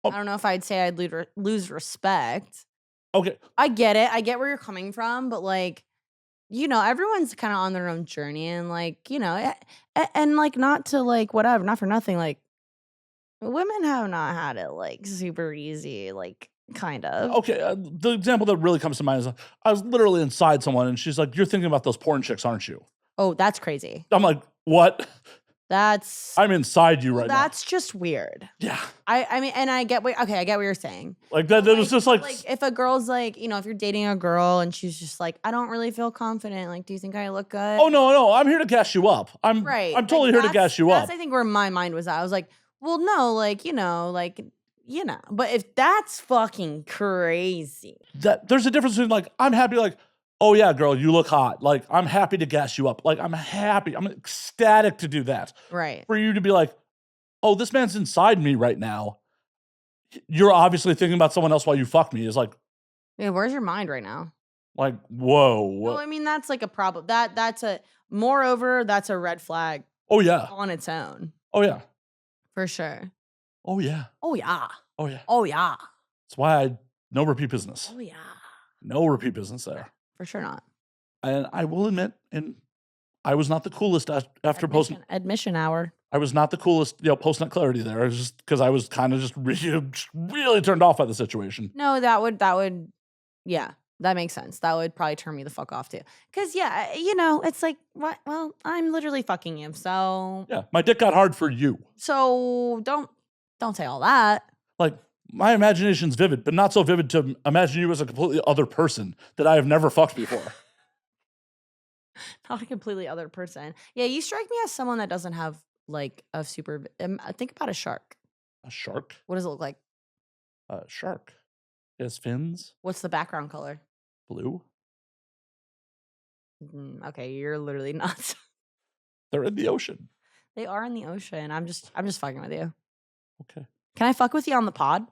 I don't know if I'd say I'd lose respect. Okay. I get it. I get where you're coming from, but like, everyone's kind of on their own journey and like, and like not to like whatever, not for nothing. Like women have not had it like super easy, like kind of. Okay. The example that really comes to mind is I was literally inside someone and she's like, "You're thinking about those porn chicks, aren't you?" Oh, that's crazy. I'm like, "What?" I'm inside you right now. That's just weird. Yeah. I mean, and I get what you're saying. Like that was just like if a girl's like, if you're dating a girl and she's just like, I don't really feel confident. Like, do you think I look good? Oh no, I'm here to gas you up. I'm totally here to gas you up. That's I think where my mind was at. I was like, well, no, but if that's fucking crazy. There's a difference between like, I'm happy, like, oh yeah, girl, you look hot. Like, I'm happy to gas you up. Like, I'm happy. I'm ecstatic to do that. Right. For you to be like, oh, this man's inside me right now. You're obviously thinking about someone else while you fuck me. Is like, yeah, where's your mind right now? Like, whoa. Well, I mean, that's like a problem. That's a red flag. Oh yeah. On its own. Oh yeah. For sure. Oh yeah. Oh yeah. Oh yeah. Oh yeah. That's why no repeat business. Oh yeah. No repeat business there. For sure not. And I will admit, and I was not the coolest after posting. Admission hour. I was not the coolest, post-nut clarity there. It was just because I was kind of just really turned off by the situation. No, that would, yeah, that makes sense. That would probably turn me the fuck off too. Because yeah, it's like, what? Well, I'm literally fucking you, so. Yeah, my dick got hard for you. So don't say all that. Like, my imagination's vivid, but not so vivid to imagine you as a completely other person that I have never fucked before. Not a completely other person. Yeah, you strike me as someone that doesn't have like a super. Think about a shark. A shark? What does it look like? A shark. It has fins. What's the background color? Blue. Okay, you're literally nuts. They're in the ocean. They are in the ocean. I'm just fucking with you. Okay. Can I fuck with you on the pod?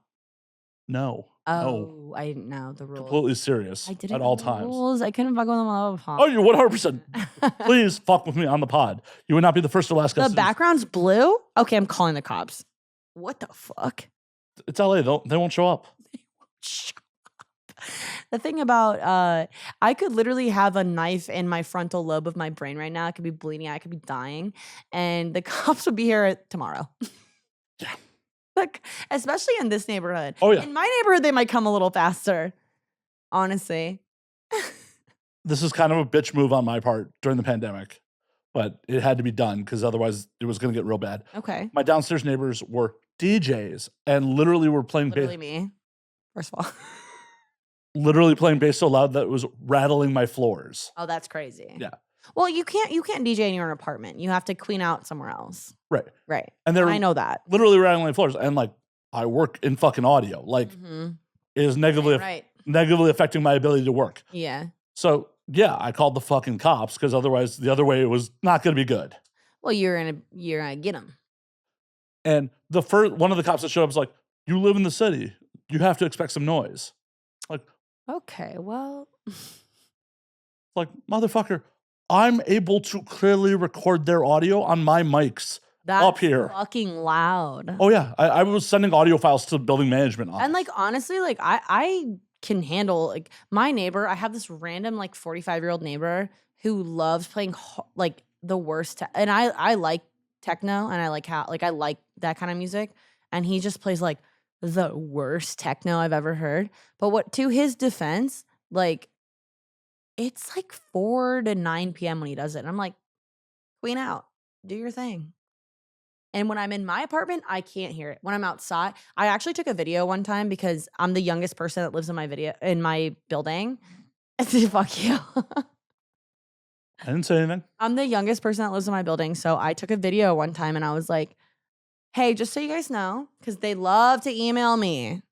No. Oh, no. I didn't know the rules. Completely serious. I didn't at all times. Rules. I couldn't fuck with them on the pod. Oh, you're 100%. Please fuck with me on the pod. You would not be the first or last guest. The background's blue? Okay, I'm calling the cops. What the fuck? It's LA. They won't show up. The thing about, I could literally have a knife in my frontal lobe of my brain right now. I could be bleeding. I could be dying. And the cops would be here tomorrow. Yeah. Like, especially in this neighborhood. Oh, yeah. In my neighborhood, they might come a little faster. Honestly. This is kind of a bitch move on my part during the pandemic, but it had to be done because otherwise it was going to get real bad. Okay. My downstairs neighbors were DJs and literally were playing bass. Literally me, first of all. Literally playing bass so loud that it was rattling my floors. Oh, that's crazy. Yeah. Well, you can't DJ in your own apartment. You have to clean out somewhere else. Right. Right. And they're I know that. literally rattling floors. And like, I work in fucking audio. Like, it is negatively affecting my ability to work. Yeah. So yeah, I called the fucking cops because otherwise the other way was not going to be good. Well, you're gonna get them. And the first one of the cops that showed up was like, "You live in the city. You have to expect some noise." Like, okay, well, like motherfucker, I'm able to clearly record their audio on my mics up here. Fucking loud. Oh yeah, I was sending audio files to the building management office. And like honestly, like I can handle like my neighbor. I have this random like 45-year-old neighbor who loves playing like the worst. And I like techno and I like I like that kind of music. And he just plays like the worst techno I've ever heard. But what to his defense, like it's like 4 to 9 p.m. when he does it. And I'm like, queen out, do your thing. And when I'm in my apartment, I can't hear it. When I'm outside, I actually took a video one time because I'm the youngest person that lives in my building. Fuck you. I didn't say anything. I'm the youngest person that lives in my building. So I took a video one time and I was like, hey, just so you guys know, because they love to email me.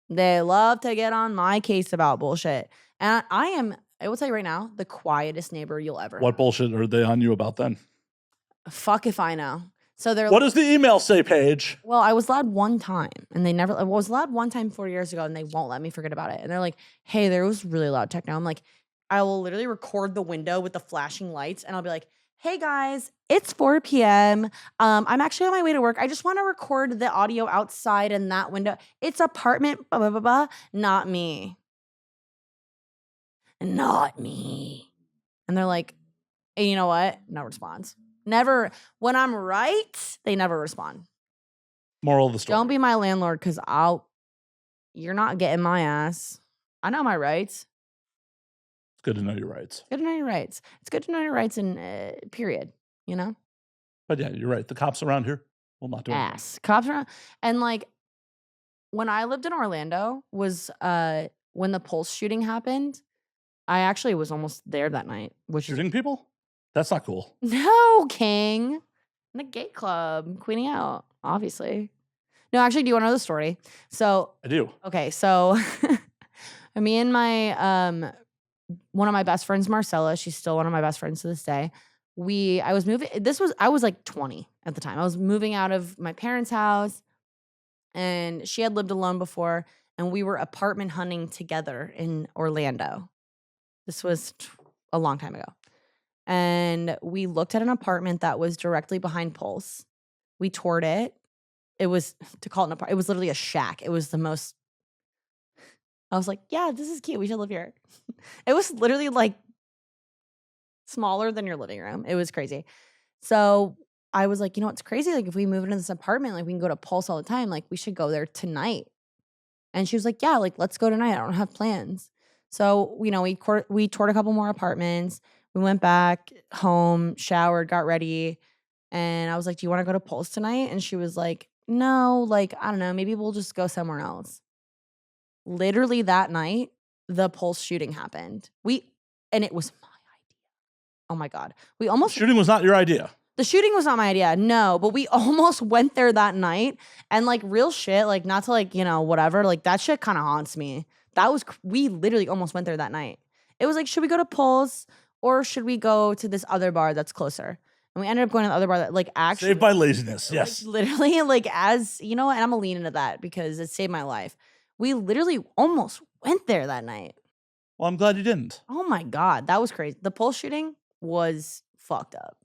They love to get on my case about bullshit. And I will tell you right now, the quietest neighbor you'll ever What have. bullshit are they on you about then? Fuck if I know. So they're what does the email say, Paige? Well, I was allowed one time and I was allowed one time 4 years ago and they won't let me forget about it. And they're like, hey, there was really loud techno. I'm like, I will literally record the window with the flashing lights and I'll be like, hey guys, it's 4 p.m. I'm actually on my way to work. I just want to record the audio outside in that window. It's apartment, blah, blah, blah, blah. Not me. Not me. And they're like, hey, you know what? No response. Never. When I'm right, they never respond. Moral of the story. Don't be my landlord because you're not getting my ass. I know my rights. It's good to know your rights. Good to know your rights. It's good to know your rights in period, you know? But yeah, you're right. The cops around here will not do anything. Ass. Cops around. And like when I lived in Orlando was when the Pulse shooting happened. I actually was almost there that night. Shooting people? That's not cool. No, King. In the gay club, queening out, obviously. No, actually, do you want to know the story? So I do. Okay, so me and my one of my best friends, Marcella, she's still one of my best friends to this day. I was like 20 at the time. I was moving out of my parents' house and she had lived alone before and we were apartment hunting together in Orlando. This was a long time ago. And we looked at an apartment that was directly behind Pulse. We toured it. It was, to call it an apartment, it was literally a shack. It was the most, I was like, yeah, this is cute. We should live here. It was literally like smaller than your living room. It was crazy. So I was like, you know what's crazy? Like if we move into this apartment, like we can go to Pulse all the time. Like we should go there tonight. And she was like, yeah, like let's go tonight. I don't have plans. So, you know, we toured a couple more apartments. We went back home, showered, got ready. And I was like, do you want to go to Pulse tonight? And she was like, no, like, I don't know. Maybe we'll just go somewhere else. Literally that night, the Pulse shooting happened. And it was my idea. Oh my God. Shooting was not your idea. The shooting was not my idea. No, but we almost went there that night. And like real shit, like not to like, you know, whatever, like that shit kind of haunts me. We literally almost went there that night. It was like, should we go to Pulse? Or should we go to this other bar that's closer? And we ended up going to the other bar that like actually saved by laziness. Yes. Like, literally like as you know what, and I'm gonna lean into that because it saved my life. We literally almost went there that night. Well, I'm glad you didn't. Oh my God. That was crazy. The Pulse shooting was fucked up.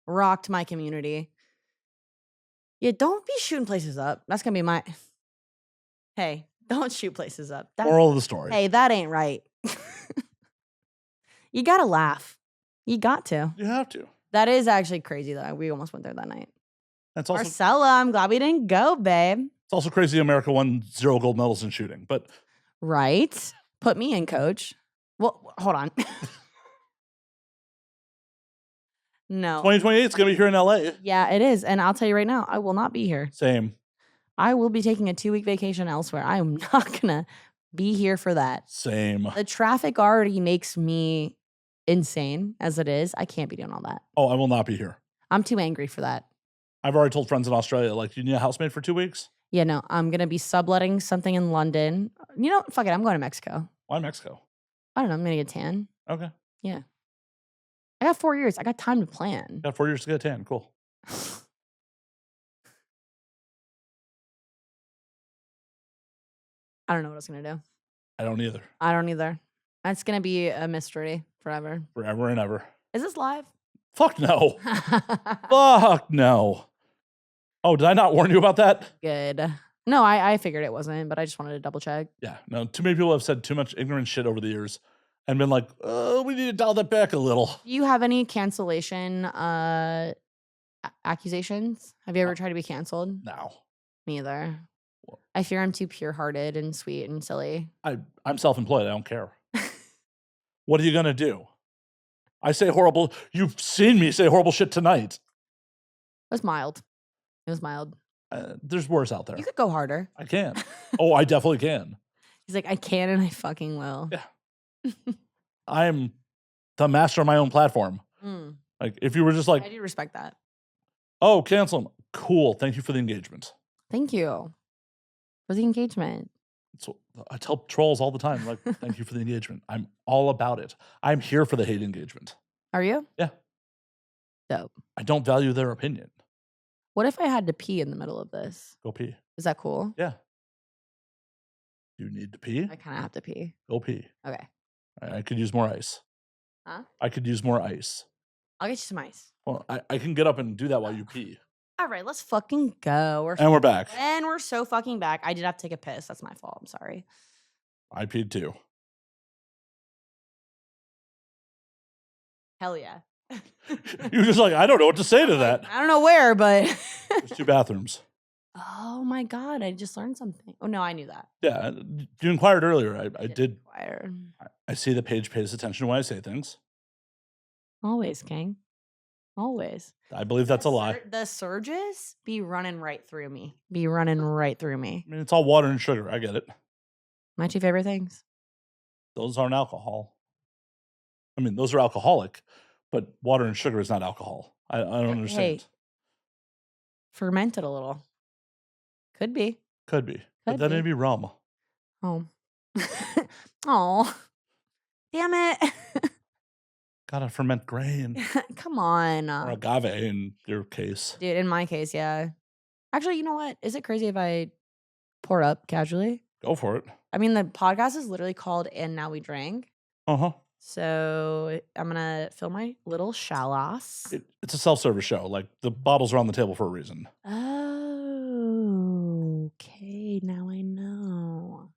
Rocked my community. Yeah, don't be shooting places up. That's gonna be hey, don't shoot places up. Moral of the story. Hey, that ain't right. You gotta laugh. You got to. You have to. That is actually crazy though. We almost went there that night. That's also Marcella, I'm glad we didn't go, babe. It's also crazy America won 0 gold medals in shooting, but right. Put me in, coach. Well, hold on. No. 2028 is gonna be here in LA. Yeah, it is. And I'll tell you right now, I will not be here. Same. I will be taking a 2-week vacation elsewhere. I am not gonna be here for that. Same. The traffic already makes me insane as it is. I can't be doing all that. Oh, I will not be here. I'm too angry for that. I've already told friends in Australia, like, you need a housemaid for 2 weeks? Yeah, no, I'm going to be subletting something in London. You know, fuck it, I'm going to Mexico. Why Mexico? I don't know, I'm going to get tan. Okay. Yeah. I got 4 years. I got time to plan. Got 4 years to get a tan. Cool. I don't know what I was going to do. I don't either. I don't either. It's going to be a mystery forever. Forever and ever. Is this live? Fuck no. Fuck no. Oh, did I not warn you about that? Good. No, I figured it wasn't, but I just wanted to double check. Yeah, no, too many people have said too much ignorant shit over the years and been like, oh, we need to dial that back a little. Do you have any cancellation accusations? Have you ever tried to be canceled? No. Me either. I fear I'm too pure-hearted and sweet and silly. I'm self-employed. I don't care. What are you going to do? I say horrible. You've seen me say horrible shit tonight. It was mild. It was mild. There's worse out there. You could go harder. I can. Oh, I definitely can. He's like, I can and I fucking will. Yeah. I'm the master of my own platform. Like, if you were just like, I do respect that. oh, cancel them. Cool. Thank you for the engagement. Thank you for the engagement. So I tell trolls all the time, like, thank you for the engagement. I'm all about it. I'm here for the hate engagement. Are you? Yeah. Dope. I don't value their opinion. What if I had to pee in the middle of this? Go pee. Is that cool? Yeah. You need to pee? I kind of have to pee. Go pee. Okay. I could use more ice. Huh? I could use more ice. I'll get you some ice. Well, I can get up and do that while you pee. All right, let's fucking go. And we're back. And we're so fucking back. I did have to take a piss. That's my fault. I'm sorry. I peed too. Hell yeah. You're just like, I don't know what to say to that. I don't know where, but There's 2 bathrooms. oh my God, I just learned something. Oh no, I knew that. Yeah, you inquired earlier. I did. Inquire. I see that Paige pays attention when I say things. Always, King. Always. I believe that's a lie. The surges be running right through me. Be running right through me. I mean, it's all water and sugar. I get it. My 2 favorite things. Those aren't alcohol. I mean, those are alcoholic, but water and sugar is not alcohol. I don't understand. Hey, ferment it a little. Could be. Could be. But Could then be. it'd be rum. Oh. Oh. Damn it. Gotta ferment grain. Come on. Or agave in your case. Dude, in my case, yeah. Actually, you know what? Is it crazy if I pour up casually? Go for it. I mean, the podcast is literally called And Now We Drank. Uh-huh. So I'm going to fill my little chalice. It's a self-service show. Like, the bottles are on the table for a reason. Oh, okay. Now I know.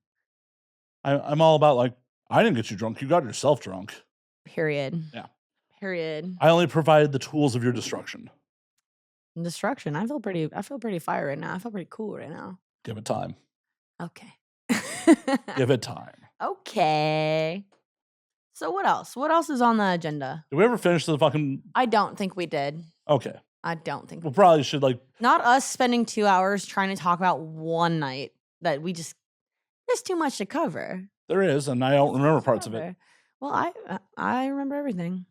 I'm all about, like, I didn't get you drunk. You got yourself drunk. Period. Yeah. Period. I only provided the tools of your destruction. Destruction. I feel pretty fire right now. I feel pretty cool right now. Give it time. Okay. Give it time. Okay. So what else? What else is on the agenda? Did we ever finish the fucking... I don't think we did. Okay. I don't think We probably should, like... Not us spending 2 hours trying to talk about one night that we just... There's too much to cover. There is, and I don't remember parts of it. Well, I remember everything.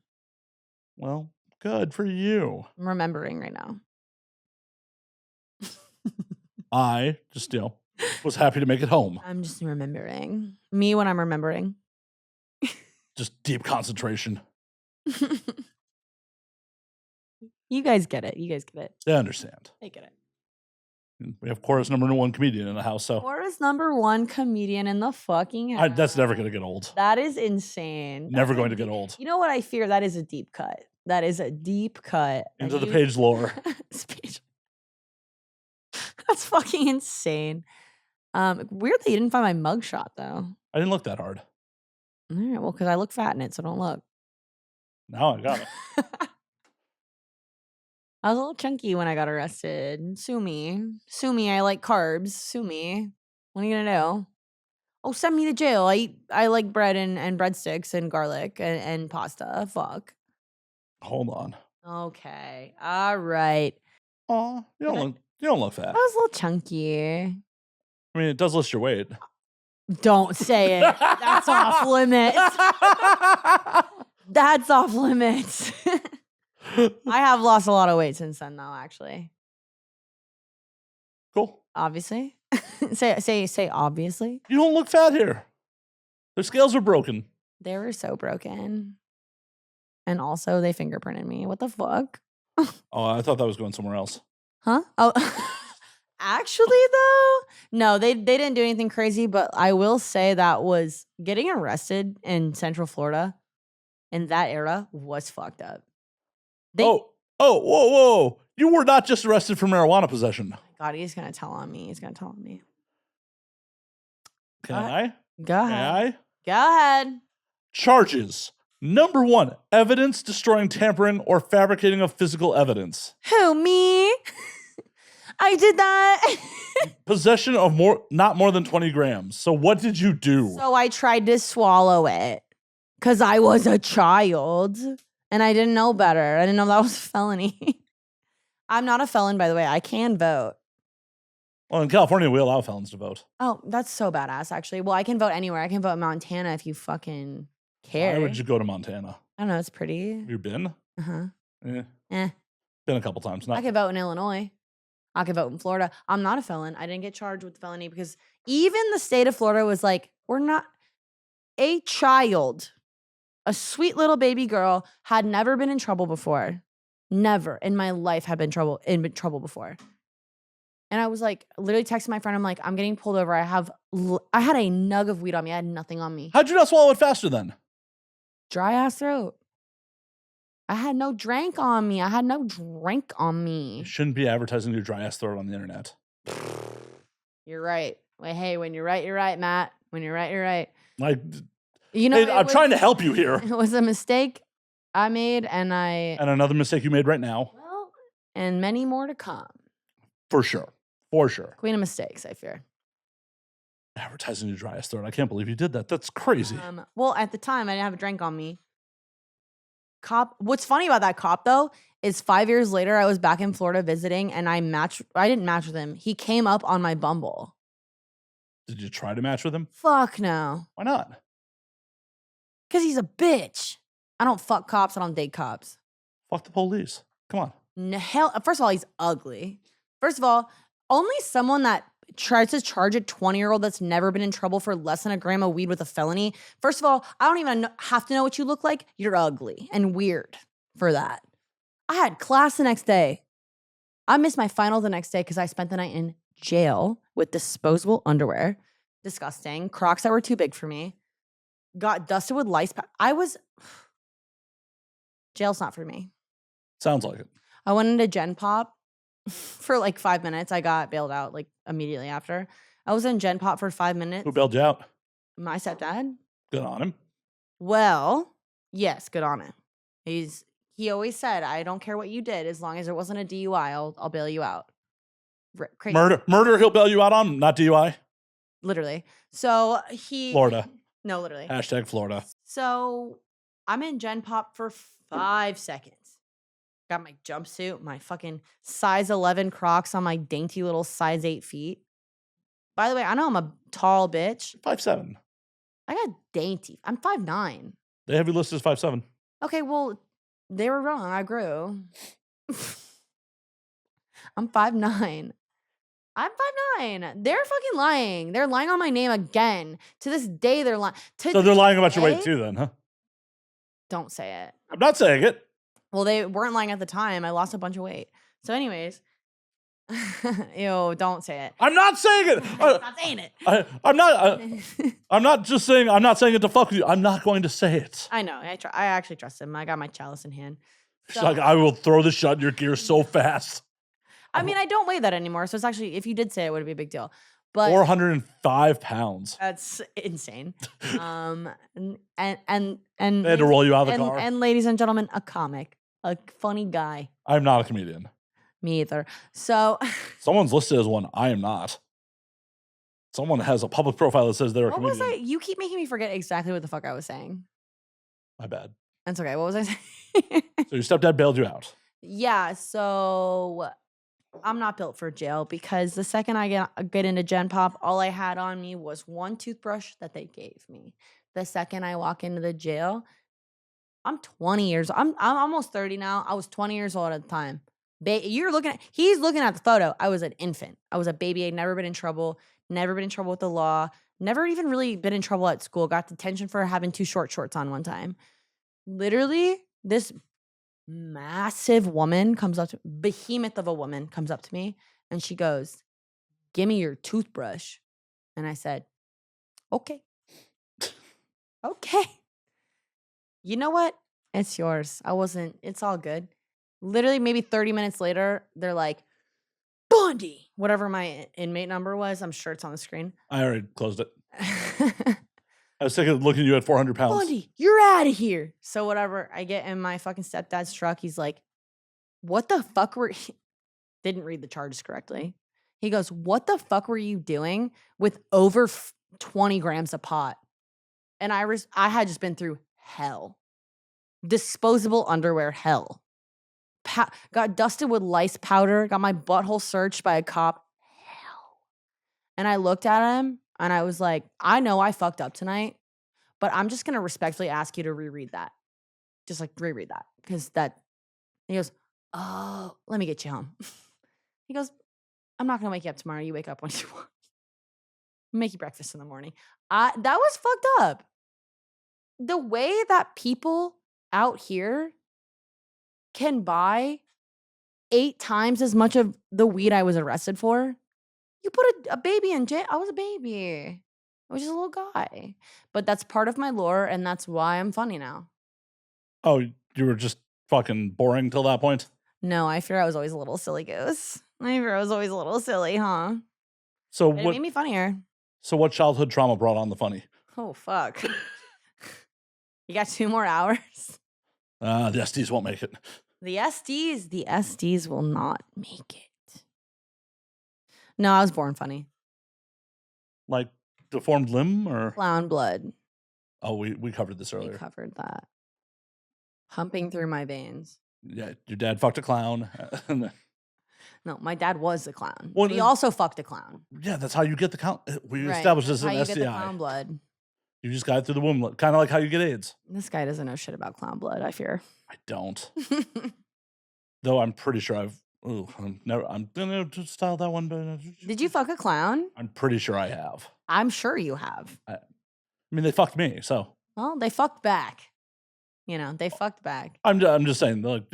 Well, good for you. I'm remembering right now. I just, was happy to make it home. I'm just remembering. Me when I'm remembering. Just deep concentration. You guys get it. You guys get it. They understand. They get it. We have Cora's #1 comedian in the house, so... Cora's #1 comedian in the fucking house. That's never going to get old. That is insane. Never going to get old. You know what I fear? That is a deep cut. That is a deep cut. Into the Paige lore. That's fucking insane. Weird that you didn't find my mugshot, though. I didn't look that hard. All right, well, because I look fat in it, so don't look. Now I got it. I was a little chunky when I got arrested. Sue me. Sue me. I like carbs. Sue me. What are you gonna do? Oh, send me to jail. I like bread and breadsticks and garlic and pasta. Fuck. Hold on. Okay. All right. Oh, you don't look fat. I was a little chunky. I mean, it does list your weight. Don't say it. That's off limits. That's off limits. I have lost a lot of weight since then, though, actually. Cool. Obviously. say obviously. You don't look fat here. Their scales are broken. They were so broken. And also they fingerprinted me. What the fuck? Oh, I thought that was going somewhere else. Huh? Oh, actually though, no, they didn't do anything crazy, but I will say that was getting arrested in Central Florida in that era was fucked up. Whoa. You were not just arrested for marijuana possession. God, he's going to tell on me. He's going to tell on me. Can I? Go ahead. May I? Go ahead. Charges. Number 1, evidence destroying, tampering, or fabricating of physical evidence. Who, me? I did that. Possession of not more than 20 grams. So what did you do? So I tried to swallow it because I was a child and I didn't know better. I didn't know that was a felony. I'm not a felon, by the way. I can vote. Well, in California, we allow felons to vote. Oh, that's so badass, actually. Well, I can vote anywhere. I can vote in Montana if you fucking care. Why would you go to Montana? I don't know. It's pretty. Have you been? Uh-huh. Yeah. Been a couple times. I could vote in Illinois. I could vote in Florida. I'm not a felon. I didn't get charged with felony because even the state of Florida was like, we're not a child. A sweet little baby girl had never been in trouble before. Never in my life had been in trouble before. And I was like, literally texting my friend. I'm like, I'm getting pulled over. I had a nug of weed on me. I had nothing on me. How'd you not swallow it faster then? Dry ass throat. I had no drink on me. You shouldn't be advertising your dry ass throat on the internet. You're right. Wait, hey, when you're right, you're right, Matt. When you're right, you're right. Like, you know, I'm trying to help you here. It was a mistake I made, and another mistake you made right now. Well, and many more to come. For sure. Queen of mistakes, I fear. Advertising your dry ass throat. I can't believe you did that. That's crazy. Well, at the time, I didn't have a drink on me. Cop. What's funny about that cop though is 5 years later, I was back in Florida visiting, and I didn't match with him. He came up on my Bumble. Did you try to match with him? Fuck no. Why not? Because he's a bitch. I don't fuck cops. I don't date cops. Fuck the police. Come on. No, hell, first of all, he's ugly. First of all, only someone that tries to charge a 20-year-old that's never been in trouble for less than a gram of weed with a felony. First of all, I don't even have to know what you look like. You're ugly and weird for that. I had class the next day. I missed my final the next day because I spent the night in jail with disposable underwear. Disgusting. Crocs that were too big for me. Got dusted with lice. Jail's not for me. Sounds like it. I went into Gen Pop for like 5 minutes. I got bailed out like immediately after. I was in Gen Pop for 5 minutes. Who bailed you out? My stepdad. Good on him. Well, yes, good on him. He always said, I don't care what you did. As long as it wasn't a DUI, I'll bail you out. Crazy. Murder he'll bail you out on, not DUI? Literally. So Florida. No, literally. # Florida. So I'm in Gen Pop for 5 seconds. Got my jumpsuit, my fucking size 11 Crocs on my dainty little size 8 feet. By the way, I know I'm a tall bitch. 5'7". I got dainty. I'm 5'9". They have you listed as 5'7". Okay, well, they were wrong. I grew. I'm 5'9". I'm 5'9". They're fucking lying. They're lying on my name again. To this day, they're lying. So they're lying about your weight too then, huh? Don't say it. I'm not saying it. Well, they weren't lying at the time. I lost a bunch of weight. So anyways, ew, don't say it. I'm not saying it. I'm not saying it. I'm not just saying, I'm not saying it to fuck with you. I'm not going to say it. I know. I actually trust him. I got my chalice in hand. She's like, I will throw this shot in your gear so fast. I mean, I don't weigh that anymore. So it's actually, if you did say it, would be a big deal. But 405 pounds. That's insane. And they had to roll you out of the car. And ladies and gentlemen, a comic. A funny guy. I'm not a comedian. Me either. So someone's listed as one. I am not. Someone has a public profile that says they're a comedian. What was I? You keep making me forget exactly what the fuck I was saying. My bad. That's okay. What was I saying? So your stepdad bailed you out. Yeah. So I'm not built for jail because the second I get into Gen Pop, all I had on me was one toothbrush that they gave me. The second I walk into the jail, I'm 20 years. I'm almost 30 now. I was 20 years old at the time. He's looking at the photo. I was an infant. I was a baby. I'd never been in trouble with the law, never even really been in trouble at school. Got detention for having too short shorts on one time. Literally, this massive woman behemoth of a woman comes up to me and she goes, "Give me your toothbrush." And I said, "Okay." Okay. You know what? It's yours. It's all good. Literally, maybe 30 minutes later, they're like, "Bundy," whatever my inmate number was. I'm sure it's on the screen. I already closed it. I was thinking of looking at you at 400 pounds. "Bundy, you're out of here." So whatever, I get in my fucking stepdad's truck. He's like, "What the fuck were..." Didn't read the charges correctly. He goes, "What the fuck were you doing with over 20 grams of pot?" And I had just been through hell. Disposable underwear hell. Got dusted with lice powder. Got my butthole searched by a cop. Hell. And I looked at him and I was like, "I know I fucked up tonight, but I'm just going to respectfully ask you to reread that. Just like reread that." Because he goes, "Oh, let me get you home." He goes, "I'm not going to wake you up tomorrow. You wake up when you want. Make you breakfast in the morning." That was fucked up. The way that people out here can buy 8 times as much of the weed I was arrested for. You put a baby in jail. I was a baby. I was just a little guy. But that's part of my lore, and that's why I'm funny now. Oh, you were just fucking boring till that point? No, I fear I was always a little silly goose. I fear I was always a little silly, huh? So But it made me funnier. So what childhood trauma brought on the funny? Oh, fuck. You got 2 more hours? The SDs won't make it. The SDs will not make it. No, I was born funny. Like deformed limb or clown blood? Oh, we covered this earlier. We covered that. Pumping through my veins. Yeah, your dad fucked a clown. No, my dad was a clown. Well, But he also fucked a clown. Yeah, that's how you get the clown. We Right. established this That's as how an you get the STI. clown blood. You just got it through the womb, kind of like how you get AIDS. This guy doesn't know shit about clown blood, I fear. I don't. Though I'm pretty sure I'm gonna just style that one. But Did you fuck a clown? I'm pretty sure I have. I'm sure you have. I mean, they fucked me, so. Well, they fucked back. They fucked back. I'm just saying, like,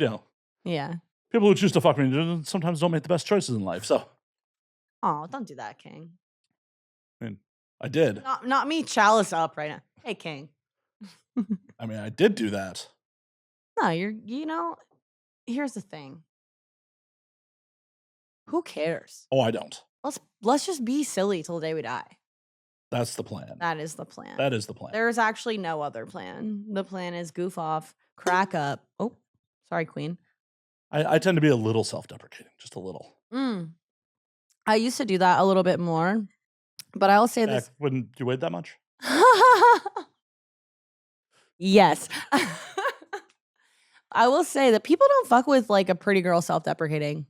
Yeah. people who choose to fuck me sometimes don't make the best choices in life. So. Oh, don't do that, King. I mean, I did. Not me, chalice up right now. Hey, King. I mean, I did do that. No, here's the thing. Who cares? Oh, I don't. Let's just be silly till the day we die. That's the plan. That is the plan. That is the plan. There's actually no other plan. The plan is goof off, crack up. Oh, sorry, Queen. I tend to be a little self-deprecating, just a little. I used to do that a little bit more, but I will say this. When you weighed that much? Yes. I will say that people don't fuck with like a pretty girl self-deprecating.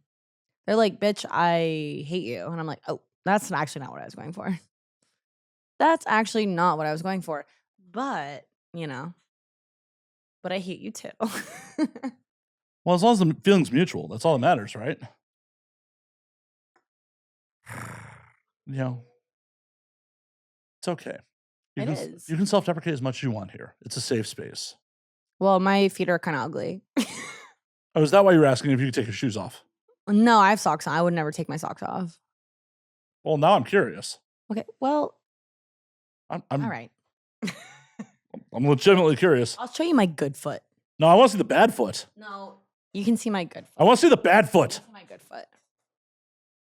They're like, "Bitch, I hate you." And I'm like, "Oh, that's actually not what I was going for. That's actually not what I was going for. But, but I hate you too." Well, as long as the feeling's mutual, that's all that matters, right? It's okay. You can self-deprecate as much as you want here. It's a safe space. Well, my feet are kind of ugly. Oh, is that why you were asking if you could take your shoes off? No, I have socks on. I would never take my socks off. Well, now I'm curious. Okay, well, I'm all right. I'm legitimately curious. I'll show you my good foot. No, I want to see the bad foot. No, you can see my good foot. I want to see the bad foot. My good foot.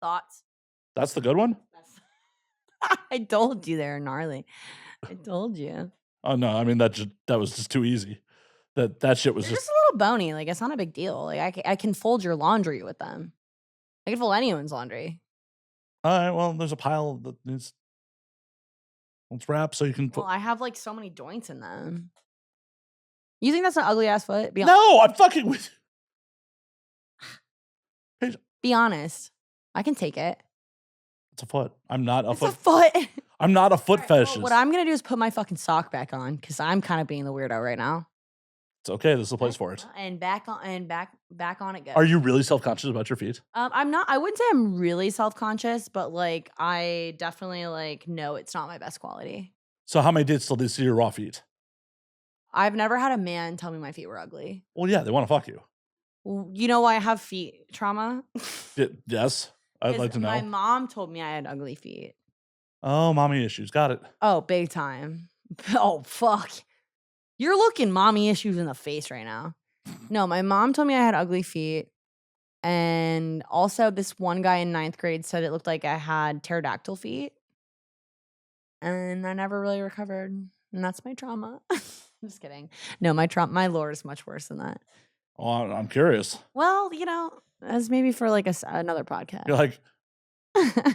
Thoughts? That's the good one? I told you they're gnarly. I told you. Oh no, I mean that was just too easy. That shit was They're just a little bony. Like, it's not a big deal. Like, I can fold your laundry with them. I can fold anyone's laundry. All right, well, there's a pile that needs. Let's wrap so you can. Well, I have like so many joints in them. You think that's an ugly ass foot? No, I'm fucking with you. Be honest. I can take it. It's a foot. I'm not a It's foot. a foot. I'm not a foot fetishist. Well, what I'm gonna do is put my fucking sock back on because I'm kind of being the weirdo right now. It's okay. This is the place for it. And back on it goes. Are you really self-conscious about your feet? I'm not. I wouldn't say I'm really self-conscious, but like I definitely like know it's not my best quality. So how many dates till they see your raw feet? I've never had a man tell me my feet were ugly. Well, yeah, they want to fuck you. You know why I have feet trauma? Yes, I'd like to know. My mom told me I had ugly feet. Oh, mommy issues. Got it. Oh, big time. Oh, fuck. You're looking mommy issues in the face right now. No, my mom told me I had ugly feet. And also, this one guy in 9th grade said it looked like I had pterodactyl feet. And I never really recovered. And that's my trauma. I'm just kidding. No, my lore is much worse than that. Oh, I'm curious. Well, you know, that's maybe for like another podcast. You're like,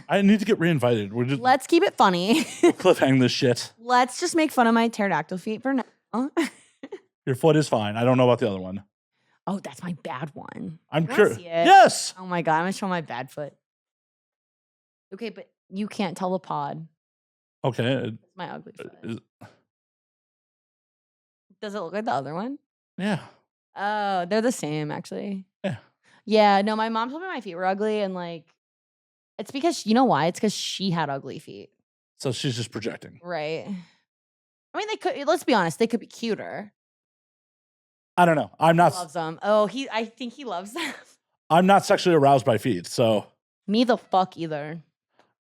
I need to get reinvited. We're just Let's keep it funny. cliffhang this shit. Let's just make fun of my pterodactyl feet for now. Your foot is fine. I don't know about the other one. Oh, that's my bad one. I'm You wanna curious. see it? Yes. Oh my God, I'm gonna show my bad foot. Okay, but you can't tell the pod. Okay. It's my ugly foot. Does it look like the other one? Yeah. Oh, they're the same actually. Yeah. Yeah, no, my mom told me my feet were ugly and like it's because you know why? It's because she had ugly feet. So she's just projecting. Right. I mean, they could, let's be honest, they could be cuter. I don't know. I'm He not. loves them. Oh, I think he loves them. I'm not sexually aroused by feet, so Me the fuck either.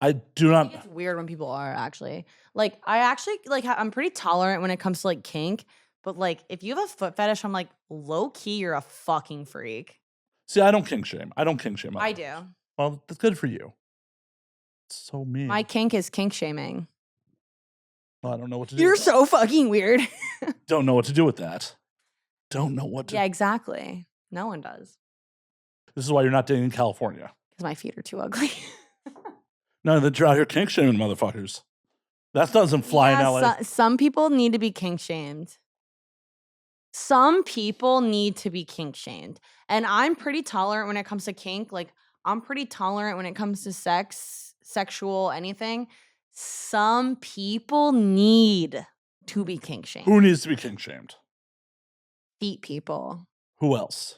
I do I not. think it's weird when people are actually. Like, I actually, like, I'm pretty tolerant when it comes to, like, kink. But, like, if you have a foot fetish, I'm like, low-key, you're a fucking freak. See, I don't kink shame. I don't kink shame. I others. do. Well, that's good for you. It's so mean. My kink is kink shaming. Well, I don't know what to do. You're with so fucking weird. that. Don't know what to do with that. Don't know what to. Yeah, exactly. No one does. This is why you're not dating in California. Because my feet are too ugly. No, that you're out here kink shaming motherfuckers. That doesn't fly in LA. Some people need to be kink shamed. Some people need to be kink shamed. And I'm pretty tolerant when it comes to kink. Like, I'm pretty tolerant when it comes to sex, sexual, anything. Some people need to be kink shamed. Who needs to be kink shamed? Feet people. Who else?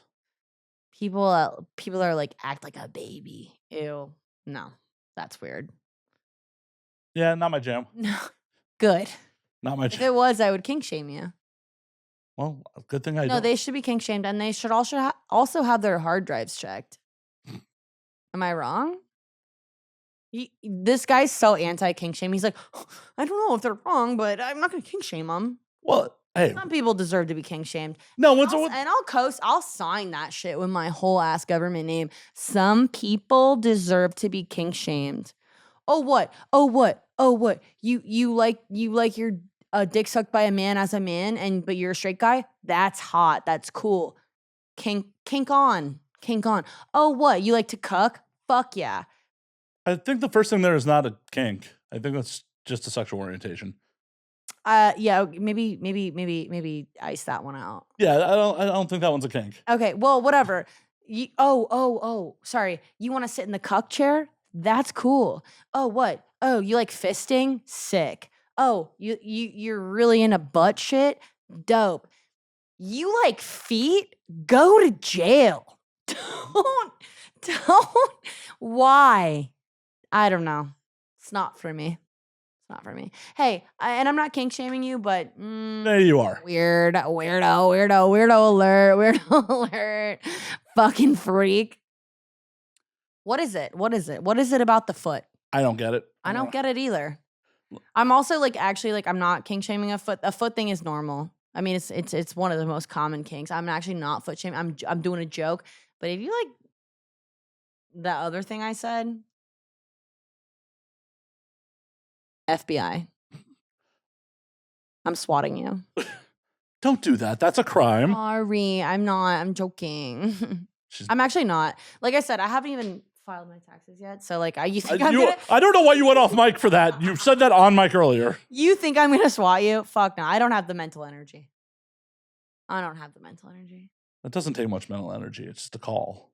People are like, act like a baby. Ew. No, that's weird. Yeah, not my jam. No. Good. Not my If jam. it was, I would kink shame you. Well, good thing I No, don't. they should be kink shamed, and they should also have their hard drives checked. Am I wrong? This guy's so anti kink shame. He's like, I don't know if they're wrong, but I'm not going to kink shame them. Well, hey. Some people deserve to be kink shamed. No, I'll sign that shit with my whole ass government name. Some people deserve to be kink shamed. Oh what? Oh what? Oh what? You like your dick sucked by a man as a man, but you're a straight guy? That's hot. That's cool. Kink on. Oh what? You like to cuck? Fuck yeah. I think the first thing there is not a kink. I think that's just a sexual orientation. Yeah, maybe ice that one out. Yeah, I don't think that one's a kink. Okay, well, whatever. Sorry. You want to sit in the cuck chair? That's cool. Oh, what? Oh, you like fisting? Sick. Oh, you're really into butt shit? Dope. You like feet? Go to jail. Don't. Why? I don't know. It's not for me. Hey, and I'm not kink shaming you, but There you are. Weirdo alert. Fucking freak. What is it? What is it about the foot? I don't get it. I don't get it either. I'm also I'm not kink shaming a foot. A foot thing is normal. I mean, it's one of the most common kinks. I'm actually not foot shaming. I'm doing a joke. But if you like that other thing I said, FBI. I'm swatting you. Don't do that. That's a crime. Sorry, I'm not. I'm joking. I'm actually not. Like I said, I haven't even filed my taxes yet. So like, I don't know why you went off mic for that. You said that on mic earlier. You think I'm gonna swat you? Fuck no. I don't have the mental energy. That doesn't take much mental energy. It's just a call.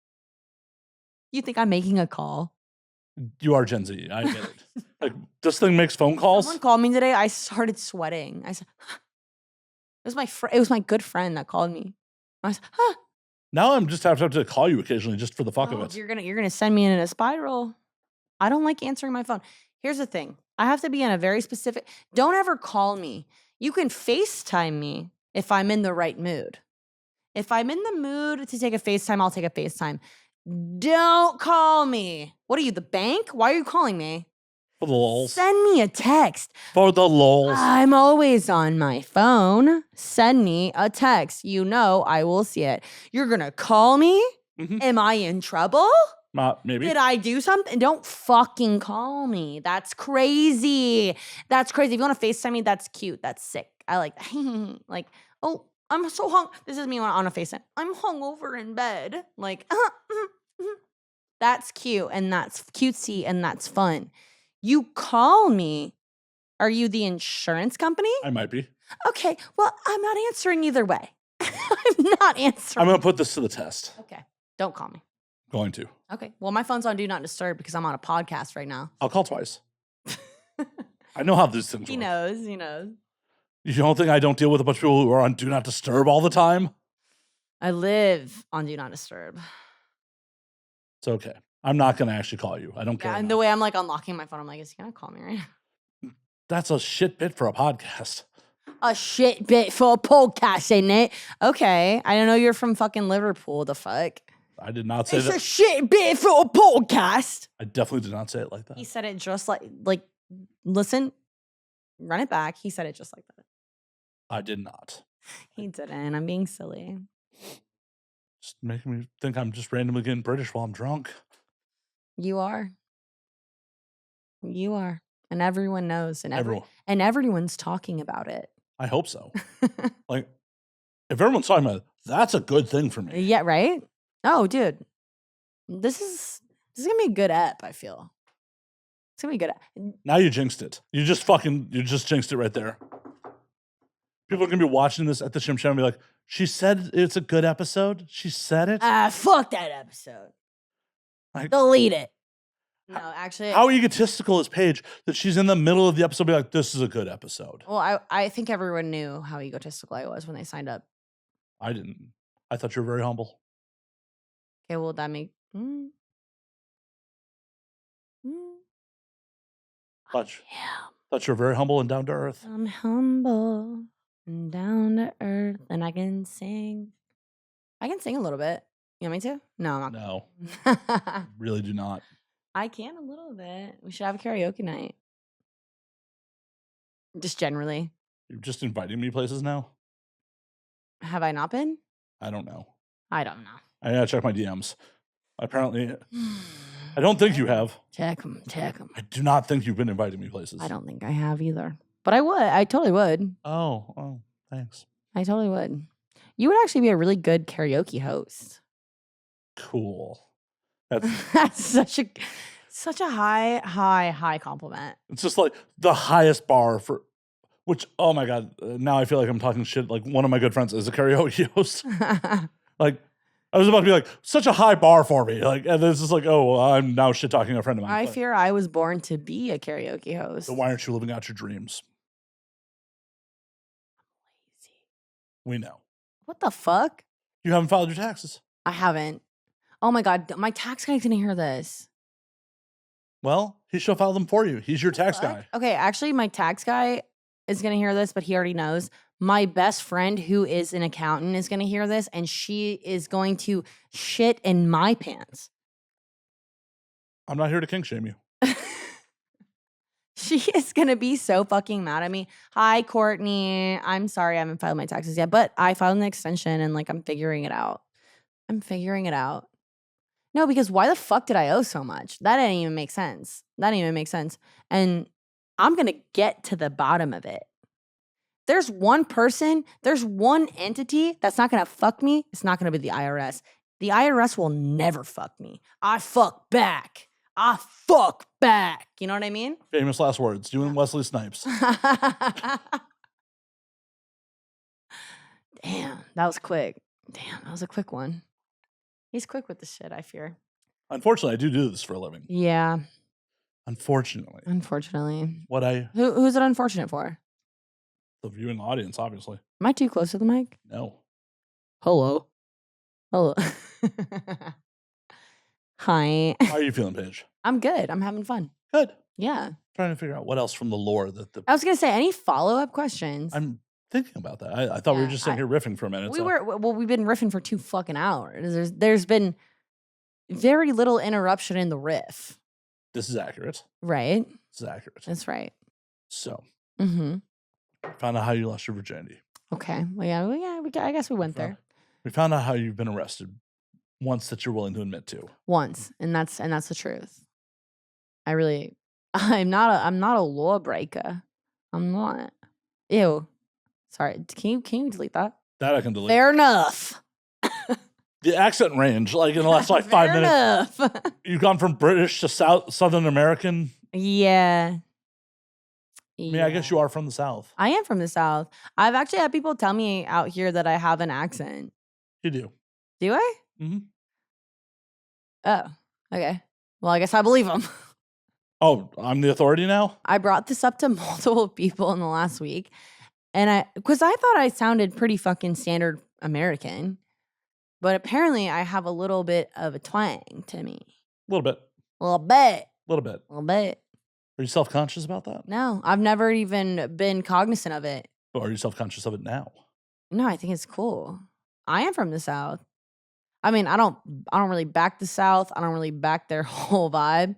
You think I'm making a call? You are Gen Z. I get it. Like, this thing makes phone calls. Someone called me today. I started sweating. I said, It was my good friend that called me. I was, huh. Now I'm just have to call you occasionally just for the fuck of it. You're gonna send me in a spiral. I don't like answering my phone. Here's the thing. I have to be in a very specific. Don't ever call me. You can FaceTime me if I'm in the right mood. If I'm in the mood to take a FaceTime, I'll take a FaceTime. Don't call me. What are you, the bank? Why are you calling me? For the lols. Send me a text. For the lols. I'm always on my phone. Send me a text. You know I will see it. You're going to call me? Mm-hmm. Am I in trouble? Maybe. Did I do something? Don't fucking call me. That's crazy. That's crazy. If you want to FaceTime me, that's cute. That's sick. I like that. Like, oh, I'm so hung. This is me on a FaceTime. I'm hungover in bed. Like, that's cute and that's cutesy and that's fun. You call me. Are you the insurance company? I might be. Okay. Well, I'm not answering either way. I'm not answering. I'm going to put this to the test. Okay. Don't call me. Going to. Okay. Well, my phone's on Do Not Disturb because I'm on a podcast right now. I'll call twice. I know how these things work. He knows. You don't think I don't deal with a bunch of people who are on Do Not Disturb all the time? I live on Do Not Disturb. It's okay. I'm not going to actually call you. I don't care. Yeah, and the way I'm like unlocking my phone, I'm like, is he going to call me right now? That's a shit bit for a podcast. A shit bit for a podcast, ain't it? Okay. I don't know you're from fucking Liverpool. The fuck? I did not say that. It's a shit bit for a podcast. I definitely did not say it like that. He said it just like, listen, run it back. He said it just like that. I did not. He didn't. I'm being silly. Just making me think I'm just randomly getting British while I'm drunk. You are. You are. And everyone knows. And everyone's talking about it. I hope so. Like, if everyone's talking about it, that's a good thing for me. Yeah, right? Oh, dude. This is gonna be a good ep, I feel. It's gonna be a good ep. Now you jinxed it. You just jinxed it right there. People are gonna be watching this at the Shim Sham and be like, she said it's a good episode? She said it? Fuck that episode. Like, delete it. No, actually. How egotistical is Paige that she's in the middle of the episode be like, this is a good episode? Well, I think everyone knew how egotistical I was when they signed up. I didn't. I thought you were very humble. Okay, well, that make... Thought you were very humble and down to earth. I'm humble and down to earth, and I can sing. I can sing a little bit. You want me to? No, I'm not. No. Really do not. I can a little bit. We should have a karaoke night. Just generally. You're just inviting me places now? Have I not been? I don't know. I don't know. I gotta check my DMs. Apparently, I don't think you have. Check them. I do not think you've been inviting me places. I don't think I have either. But I would. I totally would. Oh, thanks. I totally would. You would actually be a really good karaoke host. Cool. That's such a high compliment. It's just like the highest bar for which, oh my God, now I feel like I'm talking shit. Like one of my good friends is a karaoke host. Like, I was about to be like, such a high bar for me. Like, and this is like, oh, I'm now shit talking a friend of mine. I fear I was born to be a karaoke host. So why aren't you living out your dreams? Lazy. We know. What the fuck? You haven't filed your taxes. I haven't. Oh my God, my tax guy's gonna hear this. Well, he should file them for you. He's your tax guy. Okay, actually, my tax guy is gonna hear this, but he already knows. My best friend, who is an accountant, is gonna hear this, and she is going to shit in my pants. I'm not here to kink shame you. She is gonna be so fucking mad at me. Hi, Courtney. I'm sorry I haven't filed my taxes yet, but I filed an extension and like I'm figuring it out. No, because why the fuck did I owe so much? That didn't even make sense. And I'm gonna get to the bottom of it. There's one person, there's one entity that's not gonna fuck me. It's not gonna be the IRS. The IRS will never fuck me. I fuck back. You know what I mean? Famous last words. You and Wesley Snipes. Damn, that was quick. Damn, that was a quick one. He's quick with the shit, I fear. Unfortunately, I do this for a living. Yeah. Unfortunately. Unfortunately. What I... Who's it unfortunate for? The viewing audience, obviously. Am I too close to the mic? No. Hello. Hello. Hi. How are you feeling, Paige? I'm good. I'm having fun. Good. Yeah. Trying to figure out what else from the lore that the I was gonna say, any follow-up questions? I'm thinking about that. I thought we were Yeah, just sitting here riffing for a minute. We've been riffing for 2 fucking hours. There's been very little interruption in the riff. This is accurate. Right? This is accurate. That's right. So, Mm-hmm. found out how you lost your virginity. Okay. Well, yeah. I guess we went there We found out how you've been arrested once that you're willing to admit to. once, and that's the truth. I'm not a lawbreaker. I'm not. Ew. Sorry. Can you delete that? That I can delete. Fair enough. The accent range, like in the last like 5 Fair minutes, enough. you've gone from British to Southern American. Yeah. I mean, I guess you are from the South. I am from the South. I've actually had people tell me out here that I have an accent. You do. Do I? Mm-hmm. Oh, okay. Well, I guess I believe them. Oh, I'm the authority now? I brought this up to multiple people in the last week, and because I thought I sounded pretty fucking standard American, but apparently I have a little bit of a twang to me. A little bit. A little bit. A little bit. A little bit. Are you self-conscious about that? No, I've never even been cognizant of it. Or are you self-conscious of it now? No, I think it's cool. I am from the South. I mean, I don't really back the South. I don't really back their whole vibe.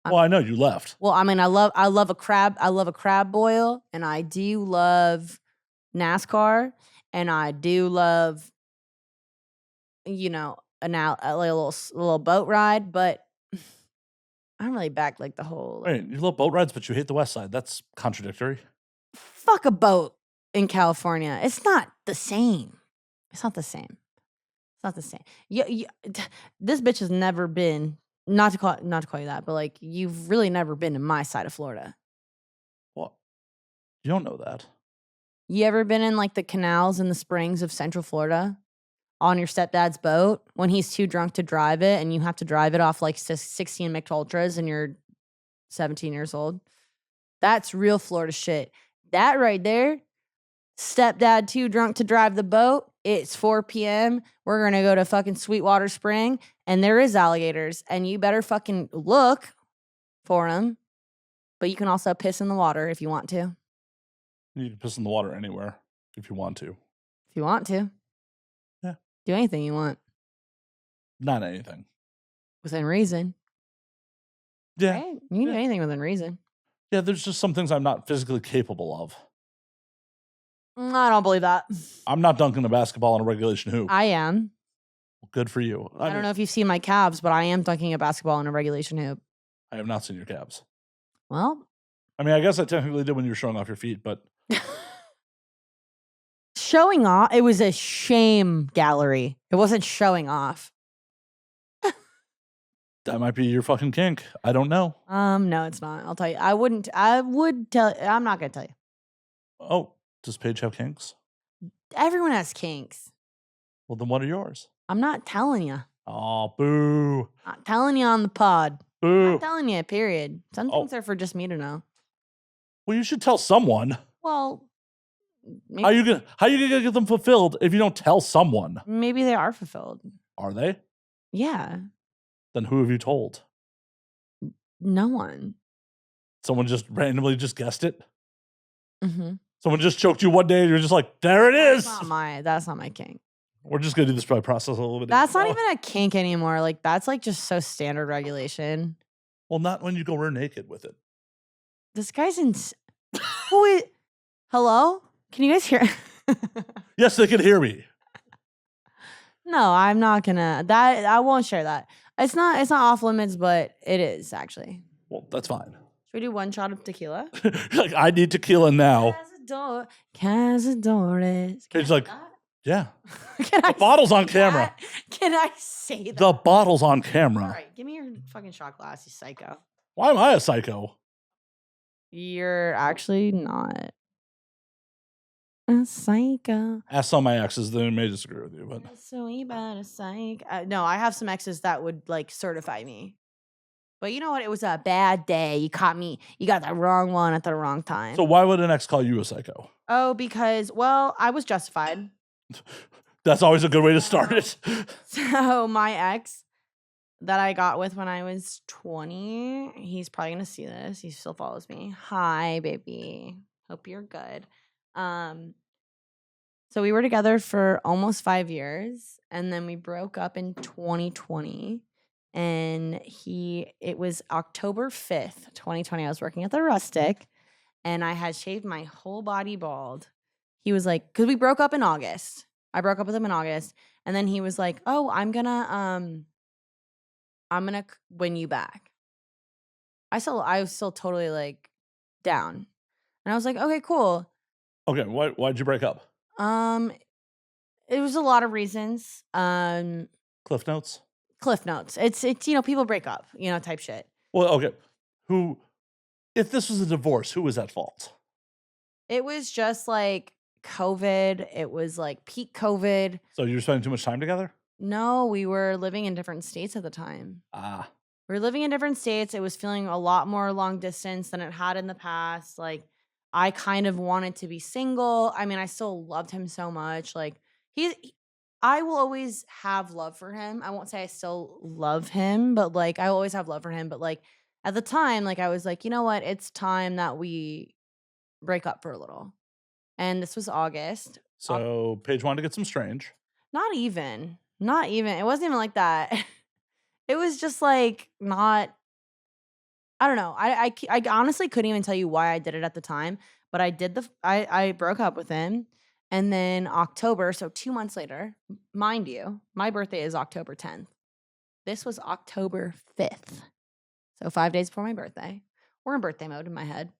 Well, I know you left. Well, I mean, I love a crab. I love a crab boil, and I do love NASCAR, and I do love, you know, a little boat ride. But I don't really back like the whole. Wait, you love boat rides, but you hate the West Side. That's contradictory. Fuck a boat in California. It's not the same. It's not the same. It's not the same. This bitch has never been. Not to call you that, but like you've really never been to my side of Florida. What? You don't know that. You ever been in like the canals and the springs of Central Florida on your stepdad's boat when he's too drunk to drive it and you have to drive it off like 16 Mick Ultras and you're 17 years old? That's real Florida shit. That right there, stepdad too drunk to drive the boat. It's 4 p.m. We're going to go to fucking Sweetwater Spring and there is alligators and you better fucking look for them. But you can also piss in the water if you want to. You can piss in the water anywhere if you want to. If you want to. Yeah. Do anything you want. Not anything. Within reason. Yeah. Right? You can do anything within reason. Yeah, there's just some things I'm not physically capable of. I don't believe that. I'm not dunking a basketball in a regulation hoop. I am. Good for you. I don't know if you've seen my calves, but I am dunking a basketball in a regulation hoop. I have not seen your calves. Well. I mean, I guess I technically did when you were showing off your feet, but. Showing off? It was a shame gallery. It wasn't showing off. That might be your fucking kink. I don't know. No, it's not. I'll tell you. I would tell. I'm not going to tell you. Oh, does Paige have kinks? Everyone has kinks. Well, then what are yours? I'm not telling you. Oh, boo. Not telling you on the pod. Boo. I'm not telling you, period. Some things are for just me to know. Well, you should tell someone. Well, maybe, how you gonna get them fulfilled if you don't tell someone? Maybe they are fulfilled. Are they? Yeah. Then who have you told? No one. Someone just randomly just guessed it? Mm-hmm. Someone just choked you one day and you're just like, there it is. That's not my kink. We're just gonna do this by process a little bit. That's not even a kink anymore. Like that's like just so standard regulation. Well, not when you go rear naked with it. This guy's Wait. Hello? Can you guys hear? Yes, they can hear me. No, I'm not gonna. I won't share that. It's not off limits, but it is actually. Well, that's fine. Should we do one shot of tequila? Like, I need tequila now. Cazadores. It's like, yeah. The bottle's on camera. Can I say that? The bottle's on camera. All right, give me your fucking shot glass, you psycho. Why am I a psycho? You're actually not a psycho. Ask some of my exes, they may disagree with you, but So we about a psych. No, I have some exes that would like certify me, But you know what? It was a bad day. You caught me. You got the wrong one at the wrong time. So why would an ex call you a psycho? Oh, because, well, I was justified. That's always a good way to start it. So my ex that I got with when I was 20, he's probably going to see this. He still follows me. Hi, baby. Hope you're good. So we were together for almost 5 years, and then we broke up in 2020. And it was October 5th, 2020. I was working at the Rustic, and I had shaved my whole body bald. He was like, because we broke up in August. I broke up with him in August, and then he was like, "Oh, I'm gonna win you back." I was still totally like down, and I was like, "Okay, cool." Okay, why'd you break up? It was a lot of reasons. Cliff notes. Cliff notes. It's people break up, type shit. Well, okay. If this was a divorce, who was at fault? It was just like COVID. It was like peak COVID. So you were spending too much time together? No, we were living in different states at the time. We were living in different states. It was feeling a lot more long distance than it had in the past. Like, I kind of wanted to be single. I mean, I still loved him so much. Like, I will always have love for him. I won't say I still love him, but like, I always have love for him. But like, at the time, like, I was like, you know what? It's time that we break up for a little. And this was August. So Paige wanted to get some strange. Not even. It wasn't even like that. It was just like not. I don't know. I honestly couldn't even tell you why I did it at the time, but I did I broke up with him, and then October, so 2 months later, mind you, my birthday is October 10th. This was October 5th, so 5 days before my birthday. We're in birthday mode in my head.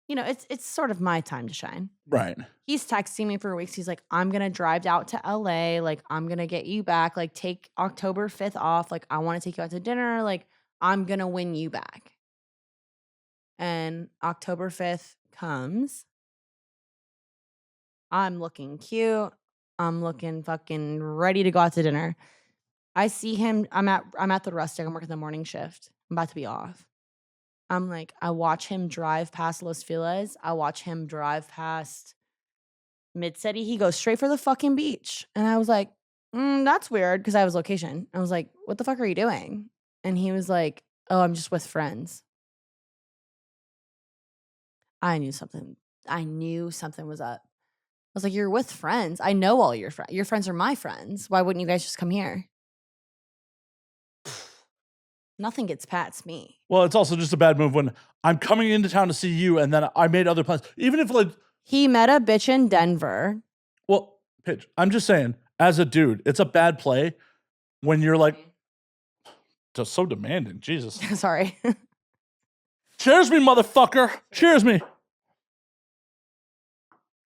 It's sort of my time to shine. Right. He's texting me for weeks. He's like, "I'm going to drive out to LA. Like, I'm going to get you back. Like, take October 5th off. Like, I want to take you out to dinner. Like, I'm going to win you back." And October 5th comes. I'm looking cute. I'm looking fucking ready to go out to dinner. I see him. I'm at the Rustic. I'm working the morning shift. I'm about to be off. I'm like, I watch him drive past Los Feliz. I watch him drive past Mid-City. He goes straight for the fucking beach. And I was like, that's weird, because I was location. I was like, "What the fuck are you doing?" And he was like, "Oh, I'm just with friends." I knew something was up. I was like, "You're with friends. I know all your friends. Your friends are my friends. Why wouldn't you guys just come here?" Nothing gets past me. Well, it's also just a bad move when I'm coming into town to see you, and then I made other plans. Even if like he met a bitch in Denver. Well, Paige, I'm just saying, as a dude, it's a bad play when you're like just so demanding. Jesus. Sorry. Cheers me, motherfucker. Cheers me.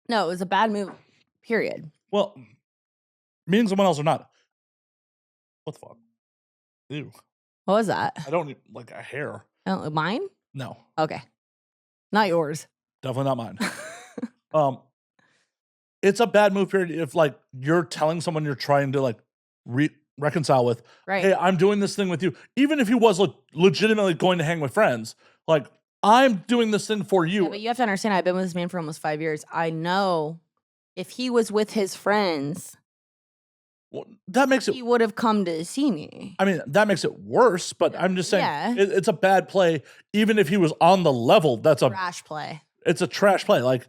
No, it was a bad move. Period. Well, me and someone else or not. What the fuck? Ew. What was that? I don't need like a hair. Mine? No. Okay. Not yours. Definitely not mine. It's a bad move period if like you're telling someone you're trying to like reconcile with, right? Hey, I'm doing this thing with you. Even if he was legitimately going to hang with friends, like I'm doing this thing for you. Yeah, but you have to understand, I've been with this man for almost 5 years. I know if he was with his friends, well, that makes it. He would have come to see me. I mean, that makes it worse. But I'm just saying, yeah. It's a bad play. Even if he was on the level, that's a trash play. It's a trash play. Like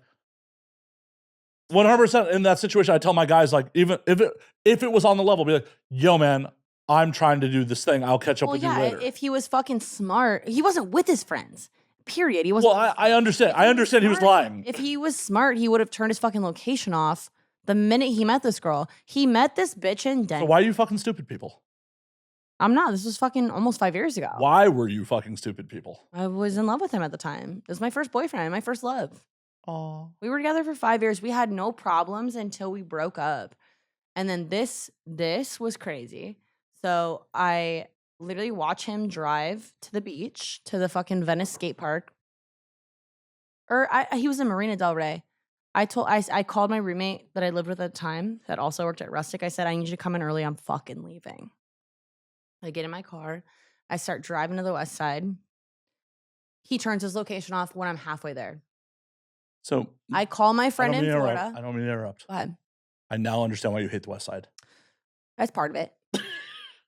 100% in that situation, I tell my guys, like, even if it was on the level, be like, "Yo, man, I'm trying to do this thing. I'll catch up with you later." If he was fucking smart, he wasn't with his friends. Period. He wasn't. Well, I understand. I understand he was lying. If he was smart, he would have turned his fucking location off the minute he met this girl. He met this bitch in Denver. So why are you fucking stupid people? I'm not. This was fucking almost 5 years ago. Why were you fucking stupid people? I was in love with him at the time. It was my first boyfriend, my first love. Oh. We were together for 5 years. We had no problems until we broke up. And then this was crazy. So I literally watch him drive to the beach, to the fucking Venice skate park. He was in Marina Del Rey. I called my roommate that I lived with at the time that also worked at Rustic. I said, "I need you to come in early. I'm fucking leaving." I get in my car. I start driving to the west side. He turns his location off when I'm halfway there. So I call my friend in Florida. I don't mean to interrupt. Go ahead. I now understand why you hate the West Side. That's part of it.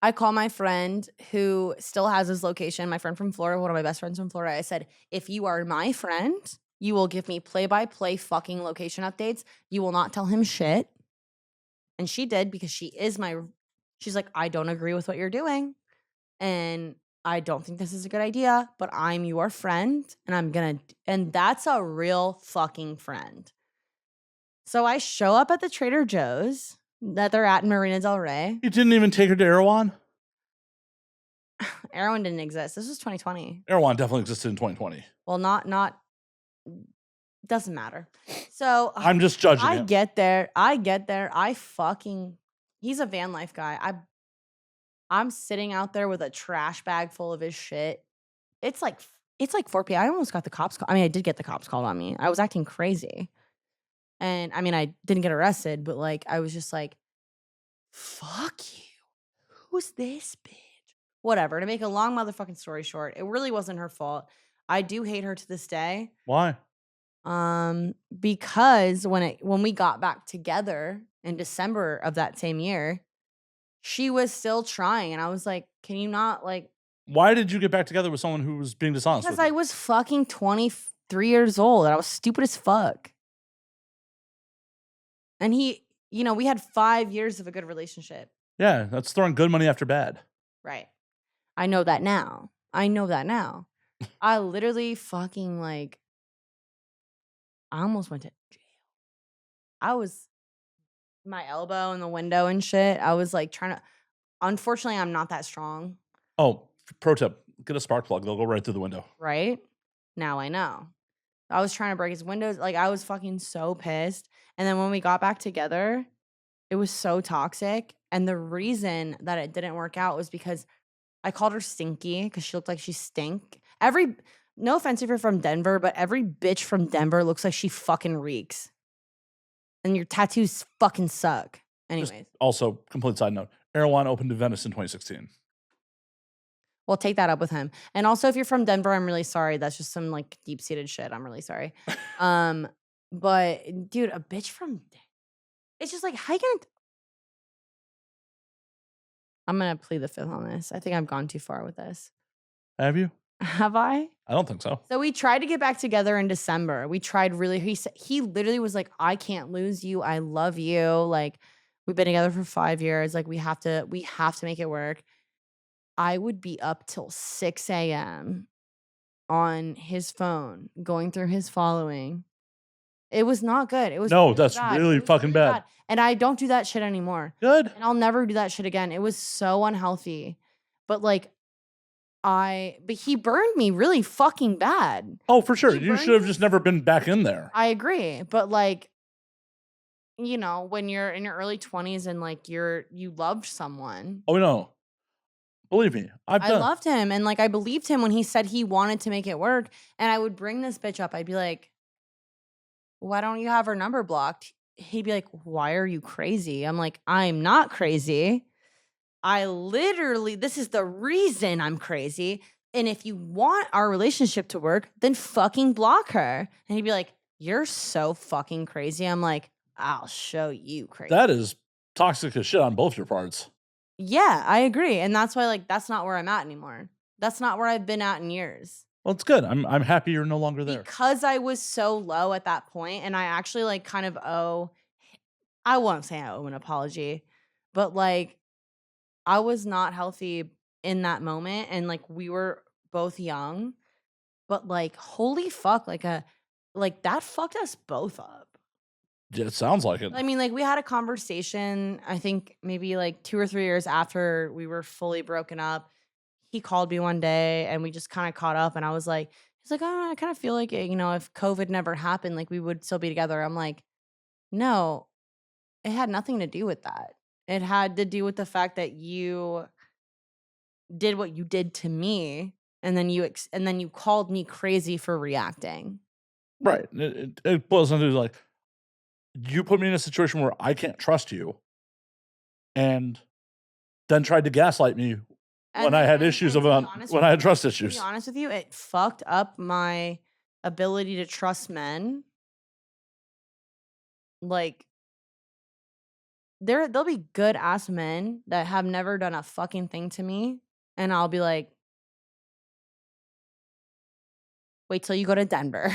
I call my friend who still has his location, my friend from Florida, one of my best friends from Florida. I said, if you are my friend, you will give me play-by-play fucking location updates. You will not tell him shit. And she did because she's like, I don't agree with what you're doing. And I don't think this is a good idea, but I'm your friend and that's a real fucking friend. So I show up at the Trader Joe's that they're at in Marina Del Rey. You didn't even take her to Erewhon? Erewhon didn't exist. This was 2020. Erewhon definitely existed in 2020. Well, not doesn't matter. So I'm just judging him. I get there. He's a van life guy. I'm sitting out there with a trash bag full of his shit. It's like 4 p.m. I almost got the cops called. I mean, I did get the cops called on me. I was acting crazy. And I mean, I didn't get arrested, but like, I was just like, fuck you. Who's this bitch? Whatever. To make a long motherfucking story short, it really wasn't her fault. I do hate her to this day. Why? Because when we got back together in December of that same year, she was still trying. And I was like, can you not like. Why did you get back together with someone who was being dishonest? Because I was fucking 23 years old. And I was stupid as fuck. And he, we had 5 years of a good relationship. Yeah, that's throwing good money after bad. Right. I know that now. I literally fucking like, I almost went to jail. I was my elbow in the window and shit. I was like unfortunately, I'm not that strong. Oh, pro tip, get a spark plug. They'll go right through the window. Right? Now I know. I was trying to break his windows. Like, I was fucking so pissed. And then when we got back together, it was so toxic. And the reason that it didn't work out was because I called her stinky because she looked like she stink. No offense if you're from Denver, but every bitch from Denver looks like she fucking reeks. And your tattoos fucking suck. Anyways. Just also, complete side note, Erewhon opened to Venice in 2016. Well, take that up with him. And also, if you're from Denver, I'm really sorry. That's just some like deep-seated shit. I'm really sorry. But dude, a bitch from it's just like, how you gonna I'm gonna plead the fifth on this. I think I've gone too far with this. Have you? Have I? I don't think so. So we tried to get back together in December. We tried really. He literally was like, I can't lose you. I love you. Like, we've been together for 5 years. Like, we have to make it work. I would be up till 6 a.m. on his phone, going through his following. It was not good. It was that's bad. really fucking bad. And I don't do that shit anymore. Good. And I'll never do that shit again. It was so unhealthy. But like, but he burned me really fucking bad. Oh, for sure. You should have just never been back in there. I agree. But like, when you're in your early 20s and like you loved someone. Oh, no. Believe me, I loved him. And like, I believed him when he said he wanted to make it work. And I would bring this bitch up. I'd be like, why don't you have her number blocked? He'd be like, why are you crazy? I'm like, I'm not crazy. This is the reason I'm crazy. And if you want our relationship to work, then fucking block her. And he'd be like, you're so fucking crazy. I'm like, I'll show you crazy. That is toxic as shit on both your parts. Yeah, I agree. And that's why, like, that's not where I'm at anymore. That's not where I've been at in years. Well, it's good. I'm happy you're no longer there. Because I was so low at that point, and I actually like kind of I won't say I owe an apology, but like, I was not healthy in that moment, and like, we were both young, but like, holy fuck, like that fucked us both up. Yeah, it sounds like it. I mean, like, we had a conversation, I think maybe like 2 or 3 years after we were fully broken up. He called me one day and we just kind of caught up, and I was like, he's like, oh, I kind of feel like, if COVID never happened, like, we would still be together. I'm like, no, it had nothing to do with that. It had to do with the fact that you did what you did to me, and then you called me crazy for reacting. Right. It boils down to like, you put me in a situation where I can't trust you, and then tried to gaslight me when I had issues about when I had trust To issues. be honest with you, it fucked up my ability to trust men. Like, there'll be good ass men that have never done a fucking thing to me, and I'll be like, wait till you go to Denver.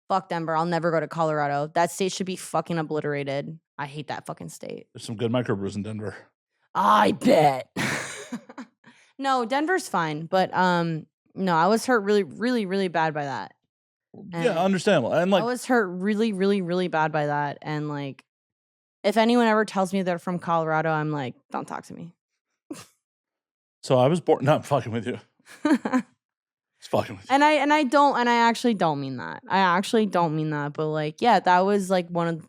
Fuck Denver. I'll never go to Colorado. That state should be fucking obliterated. I hate that fucking state. There's some good microbrews in Denver. I bet. No, Denver's fine, but no, I was hurt really, really, really bad by that. Yeah, understandable. And like, I was hurt really, really, really bad by that. And like, if anyone ever tells me they're from Colorado, I'm like, don't talk to me. so I was born. Not fucking with you. It's fucking with you. And I actually don't mean that. I actually don't mean that. But like, yeah, that was like one of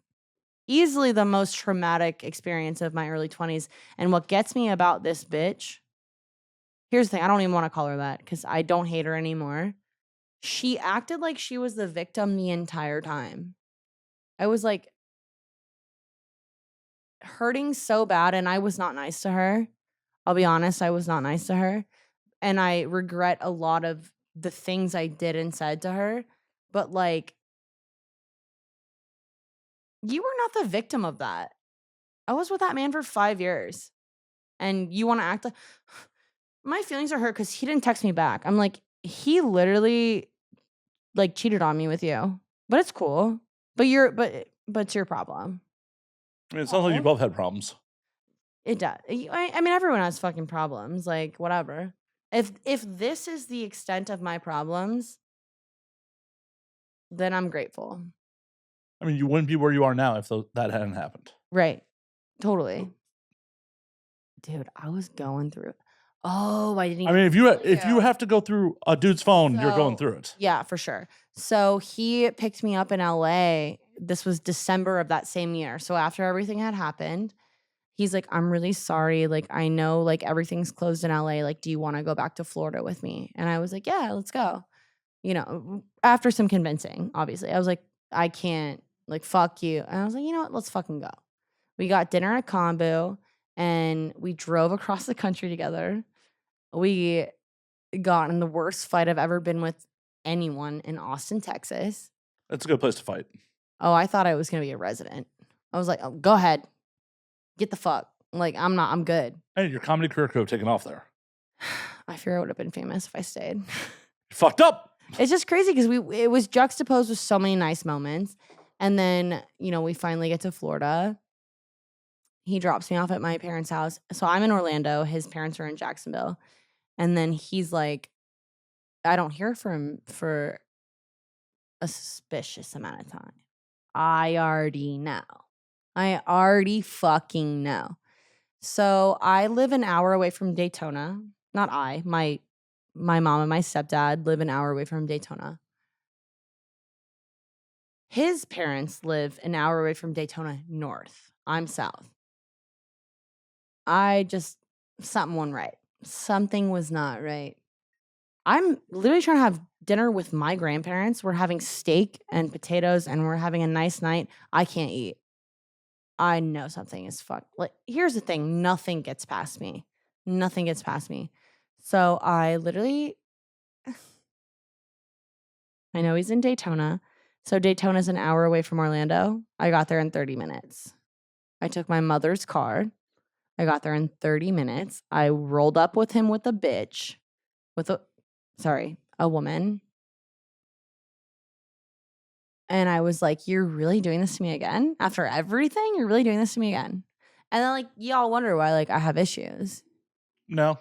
easily the most traumatic experience of my early 20s. And what gets me about this bitch, here's the thing, I don't even want to call her that because I don't hate her anymore. She acted like she was the victim the entire time. I was like hurting so bad, and I was not nice to her. I'll be honest, I was not nice to her. And I regret a lot of the things I did and said to her. But like, you were not the victim of that. I was with that man for 5 years. And you want to act like my feelings are hurt because he didn't text me back. I'm like, he literally like cheated on me with you. But it's cool. But it's your problem. I mean, it sounds like you both had problems. It does. I mean, everyone has fucking problems. Like, whatever. If this is the extent of my problems, then I'm grateful. I mean, you wouldn't be where you are now if that hadn't happened. Right. Totally. Dude, I was going through. Oh, I didn't. I mean, if you have to go through a dude's phone, you're going through it. Yeah, for sure. So he picked me up in LA. This was December of that same year. So after everything had happened, he's like, I'm really sorry. Like, I know like everything's closed in LA. Like, do you want to go back to Florida with me? And I was like, yeah, let's go. You know, after some convincing, obviously. I was like, I can't, like, fuck you. And I was like, you know what? Let's fucking go. We got dinner at Kombu and we drove across the country together. We got in the worst fight I've ever been with anyone in Austin, Texas. That's a good place to fight. Oh, I thought I was going to be a resident. I was like, oh, go ahead. Get the fuck. Like, I'm good. Hey, your comedy career could have taken off there. I fear I would have been famous if I stayed. You fucked up. It's just crazy because it was juxtaposed with so many nice moments. And then, you know, we finally get to Florida. He drops me off at my parents' house. So I'm in Orlando. His parents are in Jacksonville. And then he's like, I don't hear from him for a suspicious amount of time. I already know. I already fucking know. So I live an hour away from Daytona. Not I. My mom and my stepdad live an hour away from Daytona. His parents live an hour away from Daytona north. I'm south. Something wasn't right. Something was not right. I'm literally trying to have dinner with my grandparents. We're having steak and potatoes and we're having a nice night. I can't eat. I know something is fucked. Like, here's the thing. Nothing gets past me. Nothing gets past me. So I literally, I know he's in Daytona. So Daytona's an hour away from Orlando. I got there in 30 minutes. I took my mother's car. I got there in 30 minutes. I rolled up with him with a bitch, a woman. And I was like, you're really doing this to me again? After everything, you're really doing this to me again? And then like, y'all wonder why like I have issues. No.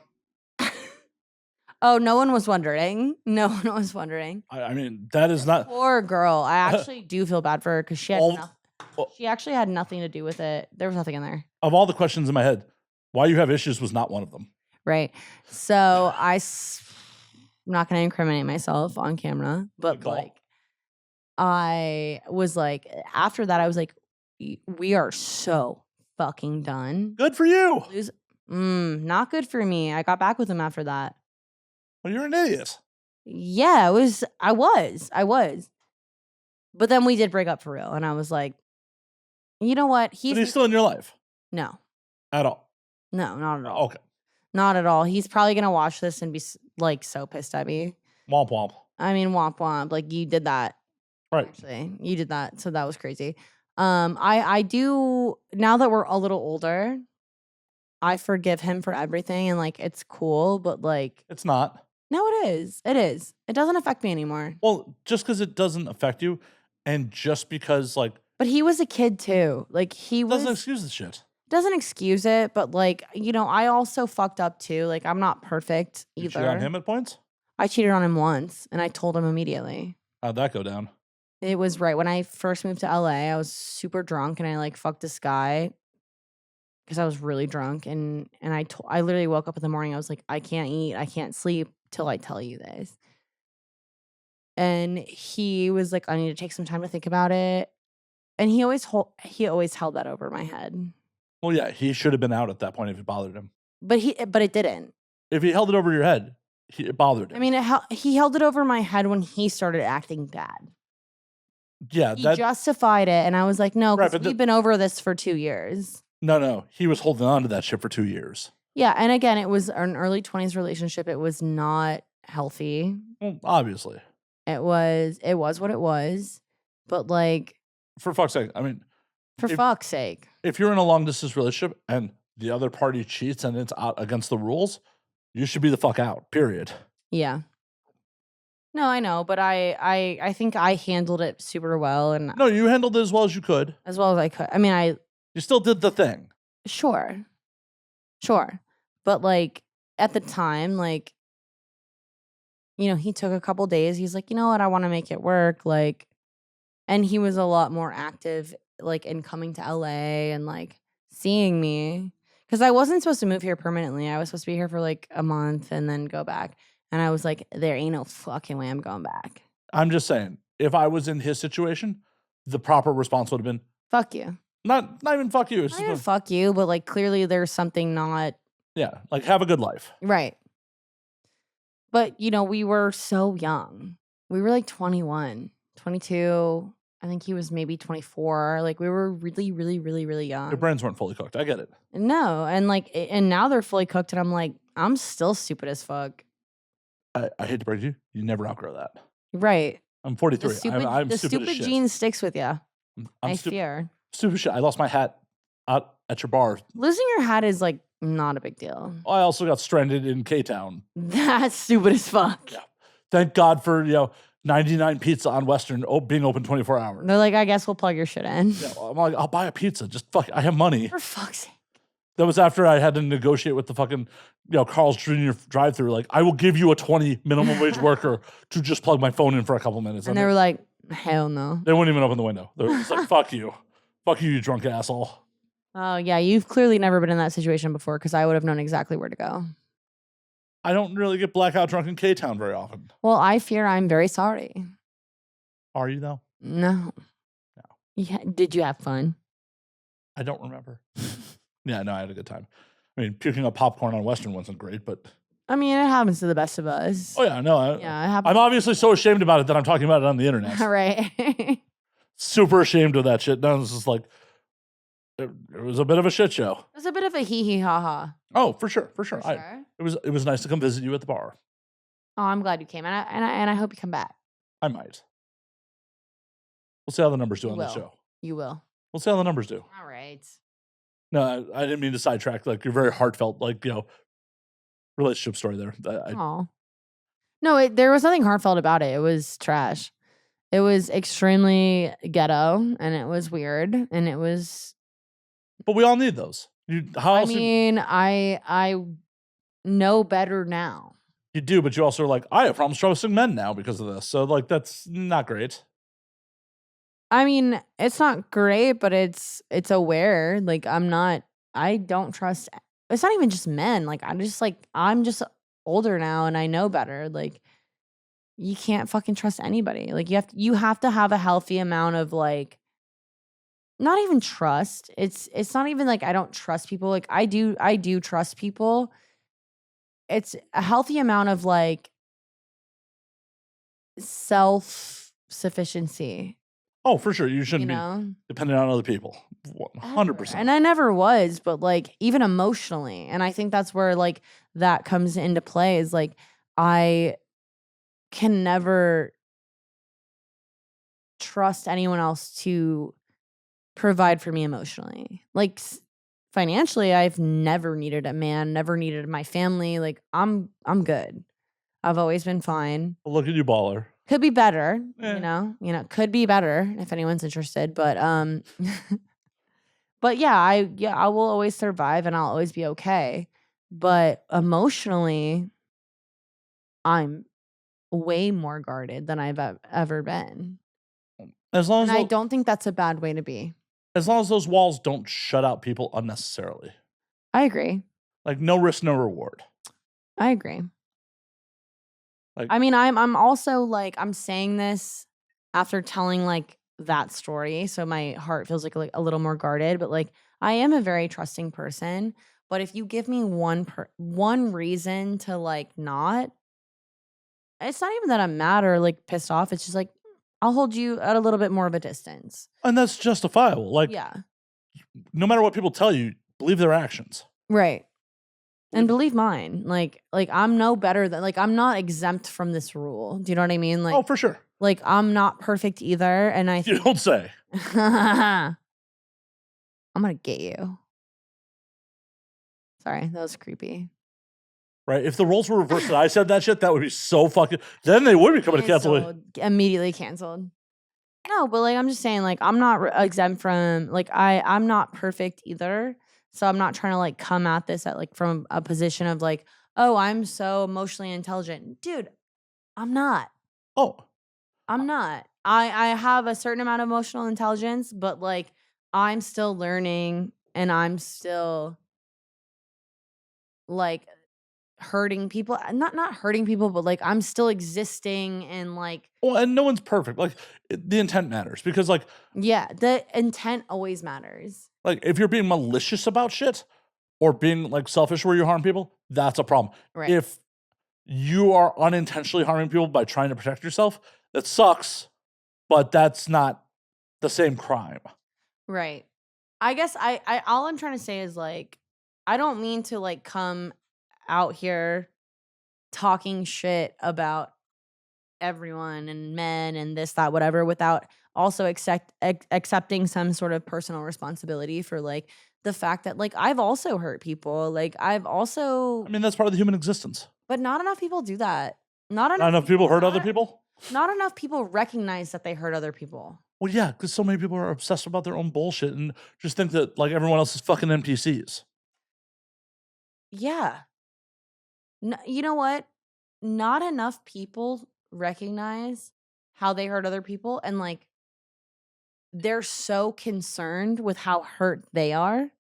Oh, no one was wondering. No one was wondering. I mean, that is not... Poor girl. I actually do feel bad for her because she actually had nothing to do with it. There was nothing in there. Of all the questions in my head, why you have issues was not one of them. Right. So I'm not going to incriminate myself on camera, but like I was like, after that, I was like, we are so fucking done. Good for you. Not good for me. I got back with him after that. Well, you're an idiot. Yeah, I was. But then we did break up for real. And I was like, you know what? But he's still in your life? No. At all? No, not at all. Okay. Not at all. He's probably gonna watch this and be like so pissed at me. Womp womp. I mean, womp womp. Like you did that. Right. Actually, you did that. So that was crazy. I do now that we're a little older, I forgive him for everything and like it's cool, but like It's not. no, it is. It is. It doesn't affect me anymore. Well, just because it doesn't affect you, and just because like But he was a kid too. Like he was doesn't excuse the shit. doesn't excuse it, but like, you know, I also fucked up too. Like I'm not perfect You either. cheat on him at points? I cheated on him once and I told him immediately. How'd that go down? It was right when I first moved to LA. I was super drunk and I like fucked this guy because I was really drunk and I literally woke up in the morning. I was like, I can't eat, I can't sleep till I tell you this. And he was like, I need to take some time to think about it. And he always held that over my head. Well, yeah, he should have been out at that point if it bothered him. But it didn't. If he held it over your head, it bothered him. I mean, he held it over my head when he started acting bad. Yeah, He justified it, and I was like, no, because we've been over this for 2 years. No, he was holding on to that shit for 2 years. Yeah, and again, it was an early 20s relationship. It was not healthy. Well, obviously. It was what it was. But like, for fuck's sake, I mean, fuck's sake. If you're in a long distance relationship and the other party cheats and it's out against the rules, you should be the fuck out, period. Yeah. No, I know, but I think I handled it super well. And no, you handled it as well as you could. As well as I could. I mean, you still did the thing. Sure. But like at the time, like, you know, he took a couple days. He's like, you know what? I want to make it work. Like, and he was a lot more active, like in coming to LA and like seeing me. Because I wasn't supposed to move here permanently. I was supposed to be here for like a month and then go back. And I was like, there ain't no fucking way I'm going back. I'm just saying, if I was in his situation, the proper response would have been, fuck you. Not even fuck you. Not even fuck you, but like clearly there's something not. Yeah, like have a good life. Right. But, you know, we were so young. We were like 21, 22. I think he was maybe 24. Like we were really, really, really, really young. Your brains weren't fully cooked. I get it. No. And like, and now they're fully cooked. And I'm like, I'm still stupid as fuck. I hate to break you. You never outgrow that. Right. I'm 43. The stupid gene sticks with you. I fear. Stupid shit. I lost my hat out at your bar. Losing your hat is like not a big deal. I also got stranded in K-Town. That's stupid as fuck. Yeah. Thank God for, 99 Pizza on Western being open 24 hours. They're like, I guess we'll plug your shit in. Yeah, I'm like, I'll buy a pizza. Just fuck, I have money. For fuck's sake. That was after I had to negotiate with the fucking, Carl's Jr. drive-thru. Like, I will give you a 20 minimum wage worker to just plug my phone in for a couple minutes. And they were like, hell no. They wouldn't even open the window. They were just like, fuck you. Fuck you, you drunk asshole. Oh, yeah. You've clearly never been in that situation before because I would have known exactly where to go. I don't really get blackout drunk in K-Town very often. Well, I fear I'm very sorry. Are you, though? No. Yeah. Did you have fun? I don't remember. Yeah, no, I had a good time. I mean, puking up popcorn on Western wasn't great, but... I mean, it happens to the best of us. Oh, yeah, no. Yeah, it happens. I'm obviously so ashamed about it that I'm talking about it on the internet. Right. Super ashamed of that shit. No, this is like... It was a bit of a shit show. It was a bit of a hee-hee-ha-ha. Oh, for sure. For sure. It was nice to come visit you at the bar. Oh, I'm glad you came. And I hope you come back. I might. We'll see how the numbers do on the show. You will. We'll see how the numbers do. All right. No, I didn't mean to sidetrack. Like, you're very heartfelt, like, relationship story there. Oh. No, there was nothing heartfelt about it. It was trash. It was extremely ghetto, and it was weird, and it was... But we all need those. I know better now. You do, but you also are like, I have problems trusting men now because of this. So, like, that's not great. I mean, it's not great, but it's aware. Like, I don't trust... It's not even just men. Like, I'm just older now, and I know better. Like, you can't fucking trust anybody. Like, you have to have a healthy amount of, like, not even trust. It's not even like I don't trust people. Like, I do trust people. It's a healthy amount of, like, self-sufficiency. Oh, for sure. You shouldn't be dependent on other people. 100%. And I never was, but like even emotionally. And I think that's where like that comes into play is like I can never trust anyone else to provide for me emotionally. Like financially, I've never needed a man, never needed my family. Like I'm good. I've always been fine. Well, look at you, baller. Could be better, Eh. you know, could be better if anyone's interested, but but yeah, I will always survive and I'll always be okay. But emotionally, I'm way more guarded than I've ever been. As long And as I don't think that's a bad way to be. as long as those walls don't shut out people unnecessarily. I agree. Like no risk, no reward. I agree. Like I mean, I'm also like I'm saying this after telling like that story, so my heart feels like a little more guarded. But like I am a very trusting person. But if you give me one reason to like not, it's not even that I'm mad or like pissed off. It's just like I'll hold you at a little bit more of a distance. and that's justifiable. Like Yeah, no matter what people tell you, believe their actions. right. And believe mine. Like I'm no better than like I'm not exempt from this rule. Do you know what I mean? Like Oh, for sure. like I'm not perfect either. And I You don't say. I'm gonna get you. Sorry, that was creepy. Right? If the roles were reversed and I said that shit, that would be so fucking. Then they would be coming to cancel me. Immediately canceled. No, but like I'm just saying, like I'm not exempt from like I'm not perfect either. So I'm not trying to like come at this at like from a position of like, oh, I'm so emotionally intelligent, dude. I'm not. Oh, I'm not. I have a certain amount of emotional intelligence, but like I'm still learning and I'm still like hurting people. Not hurting people, but like I'm still existing and like well, and no one's perfect. Like the intent matters because, yeah, the intent always matters. like if you're being malicious about shit or being like selfish where you harm people, that's a problem. Right. If you are unintentionally harming people by trying to protect yourself, that sucks, but that's not the same crime. Right. I guess I all I'm trying to say is like I don't mean to like come out here talking shit about everyone and men and this that whatever without also accepting some sort of personal responsibility for like the fact that like I've also hurt people. Like I've also I mean, that's part of the human existence. but not enough people do that. Not Not enough people hurt other not- people. Not enough people recognize that they hurt other people. Well, yeah, because so many people are obsessed about their own bullshit and just think that like everyone else is fucking NPCs. Yeah. You know what? Not enough people recognize how they hurt other people and like they're so concerned with how hurt they are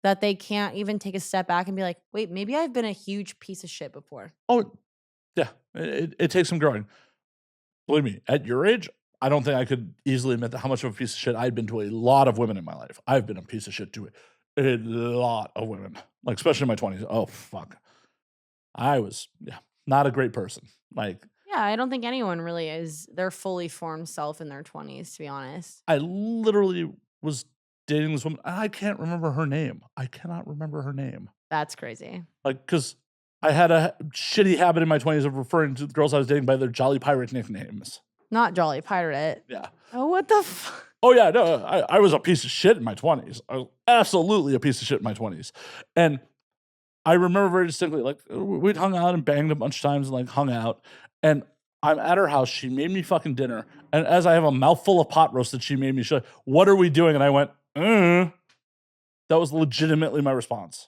that they can't even take a step back and be like, wait, maybe I've been a huge piece of shit before. Oh, yeah, it takes some growing. Believe me, at your age, I don't think I could easily admit how much of a piece of shit I've been to a lot of women in my life. I've been a piece of shit to a lot of women, like especially in my 20s. Oh, fuck. I was, not a great person. Like, Yeah, I don't think anyone really is their fully formed self in their 20s, to be honest. I literally was dating this woman. And I can't remember her name. I cannot remember her name. That's crazy. Like, because I had a shitty habit in my 20s of referring to the girls I was dating by their Jolly Pirate nicknames. Not Jolly Pirate. Yeah. Oh, what the fuck? Oh, yeah, no, I was a piece of shit in my 20s. I was absolutely a piece of shit in my 20s. And I remember very distinctly, like, we'd hung out and banged a bunch of times and, like, hung out. And I'm at her house. She made me fucking dinner. And as I have a mouthful of pot roast that she made me, she's like, what are we doing? And I went, That was legitimately my response.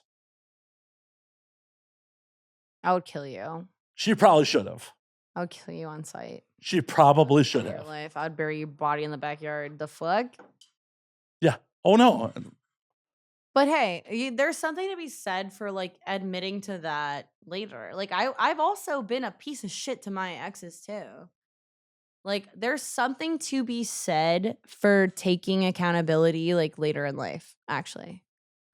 I would kill you. She probably should have. I would kill you on sight. She probably should In your have. life. I'd bury your body in the backyard. The fuck? Yeah. Oh, no. But hey, there's something to be said for like admitting to that later. Like I've also been a piece of shit to my exes too. Like there's something to be said for taking accountability like later in life, actually.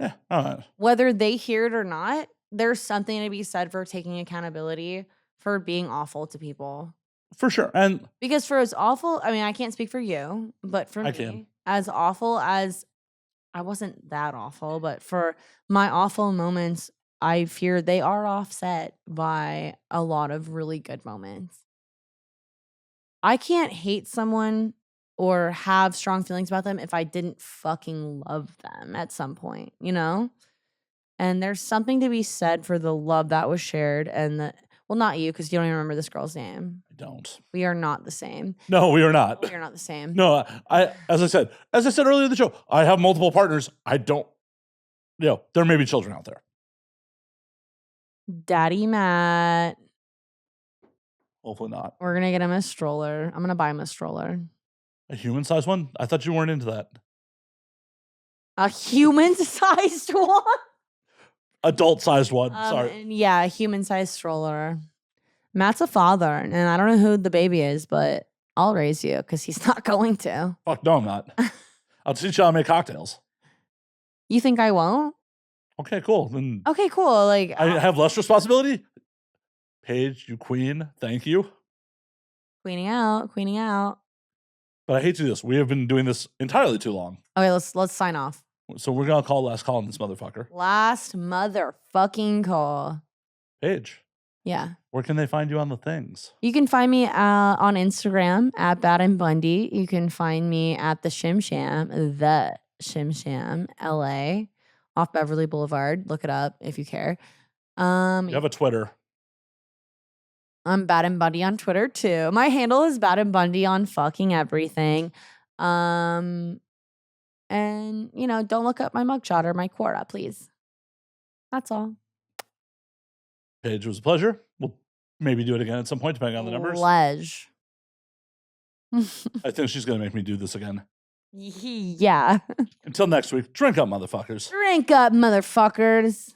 Yeah. All right. Whether they hear it or not, there's something to be said for taking accountability for being awful to people. For sure. And because for as awful, I mean, I can't speak for you, but for I me, can. as awful as I wasn't that awful, but for my awful moments, I fear they are offset by a lot of really good moments. I can't hate someone or have strong feelings about them if I didn't fucking love them at some point, you know? And there's something to be said for the love that was shared and the well, not you, because you don't even remember this girl's name. I don't. We are not the same. No, we are not. We are not the same. No, as I said earlier in the show, I have multiple partners. I don't, there may be children out there. Daddy Matt. Hopefully not. We're gonna get him a stroller. I'm gonna buy him a stroller. A human-sized one? I thought you weren't into that. A human-sized one? Adult-sized one. Sorry. And yeah, a human-sized stroller. Matt's a father, and I don't know who the baby is, but I'll raise you because he's not going to. Fuck no, I'm not. I'll teach you how to make cocktails. You think I won't? Okay, cool. Then Okay, cool. Like I have less responsibility. Paige, you queen. Thank you. Queening out. But I hate to do this. We have been doing this entirely too long. Okay, let's sign off. So we're gonna call last call on this motherfucker. Last motherfucking call. Paige, Yeah. where can they find you on the things? You can find me on Instagram at Bad and Bundy. You can find me at the Shim Sham LA off Beverly Boulevard. Look it up if you care. You have a Twitter. I'm Bad and Bundy on Twitter too. My handle is Bad and Bundy on fucking everything. And don't look up my mugshot or my Quora, please. That's all. Paige, it was a pleasure. We'll maybe do it again at some point, depending on the numbers. Pledge. I think she's gonna make me do this again. Yeah. Until next week, drink up, motherfuckers. Drink up, motherfuckers.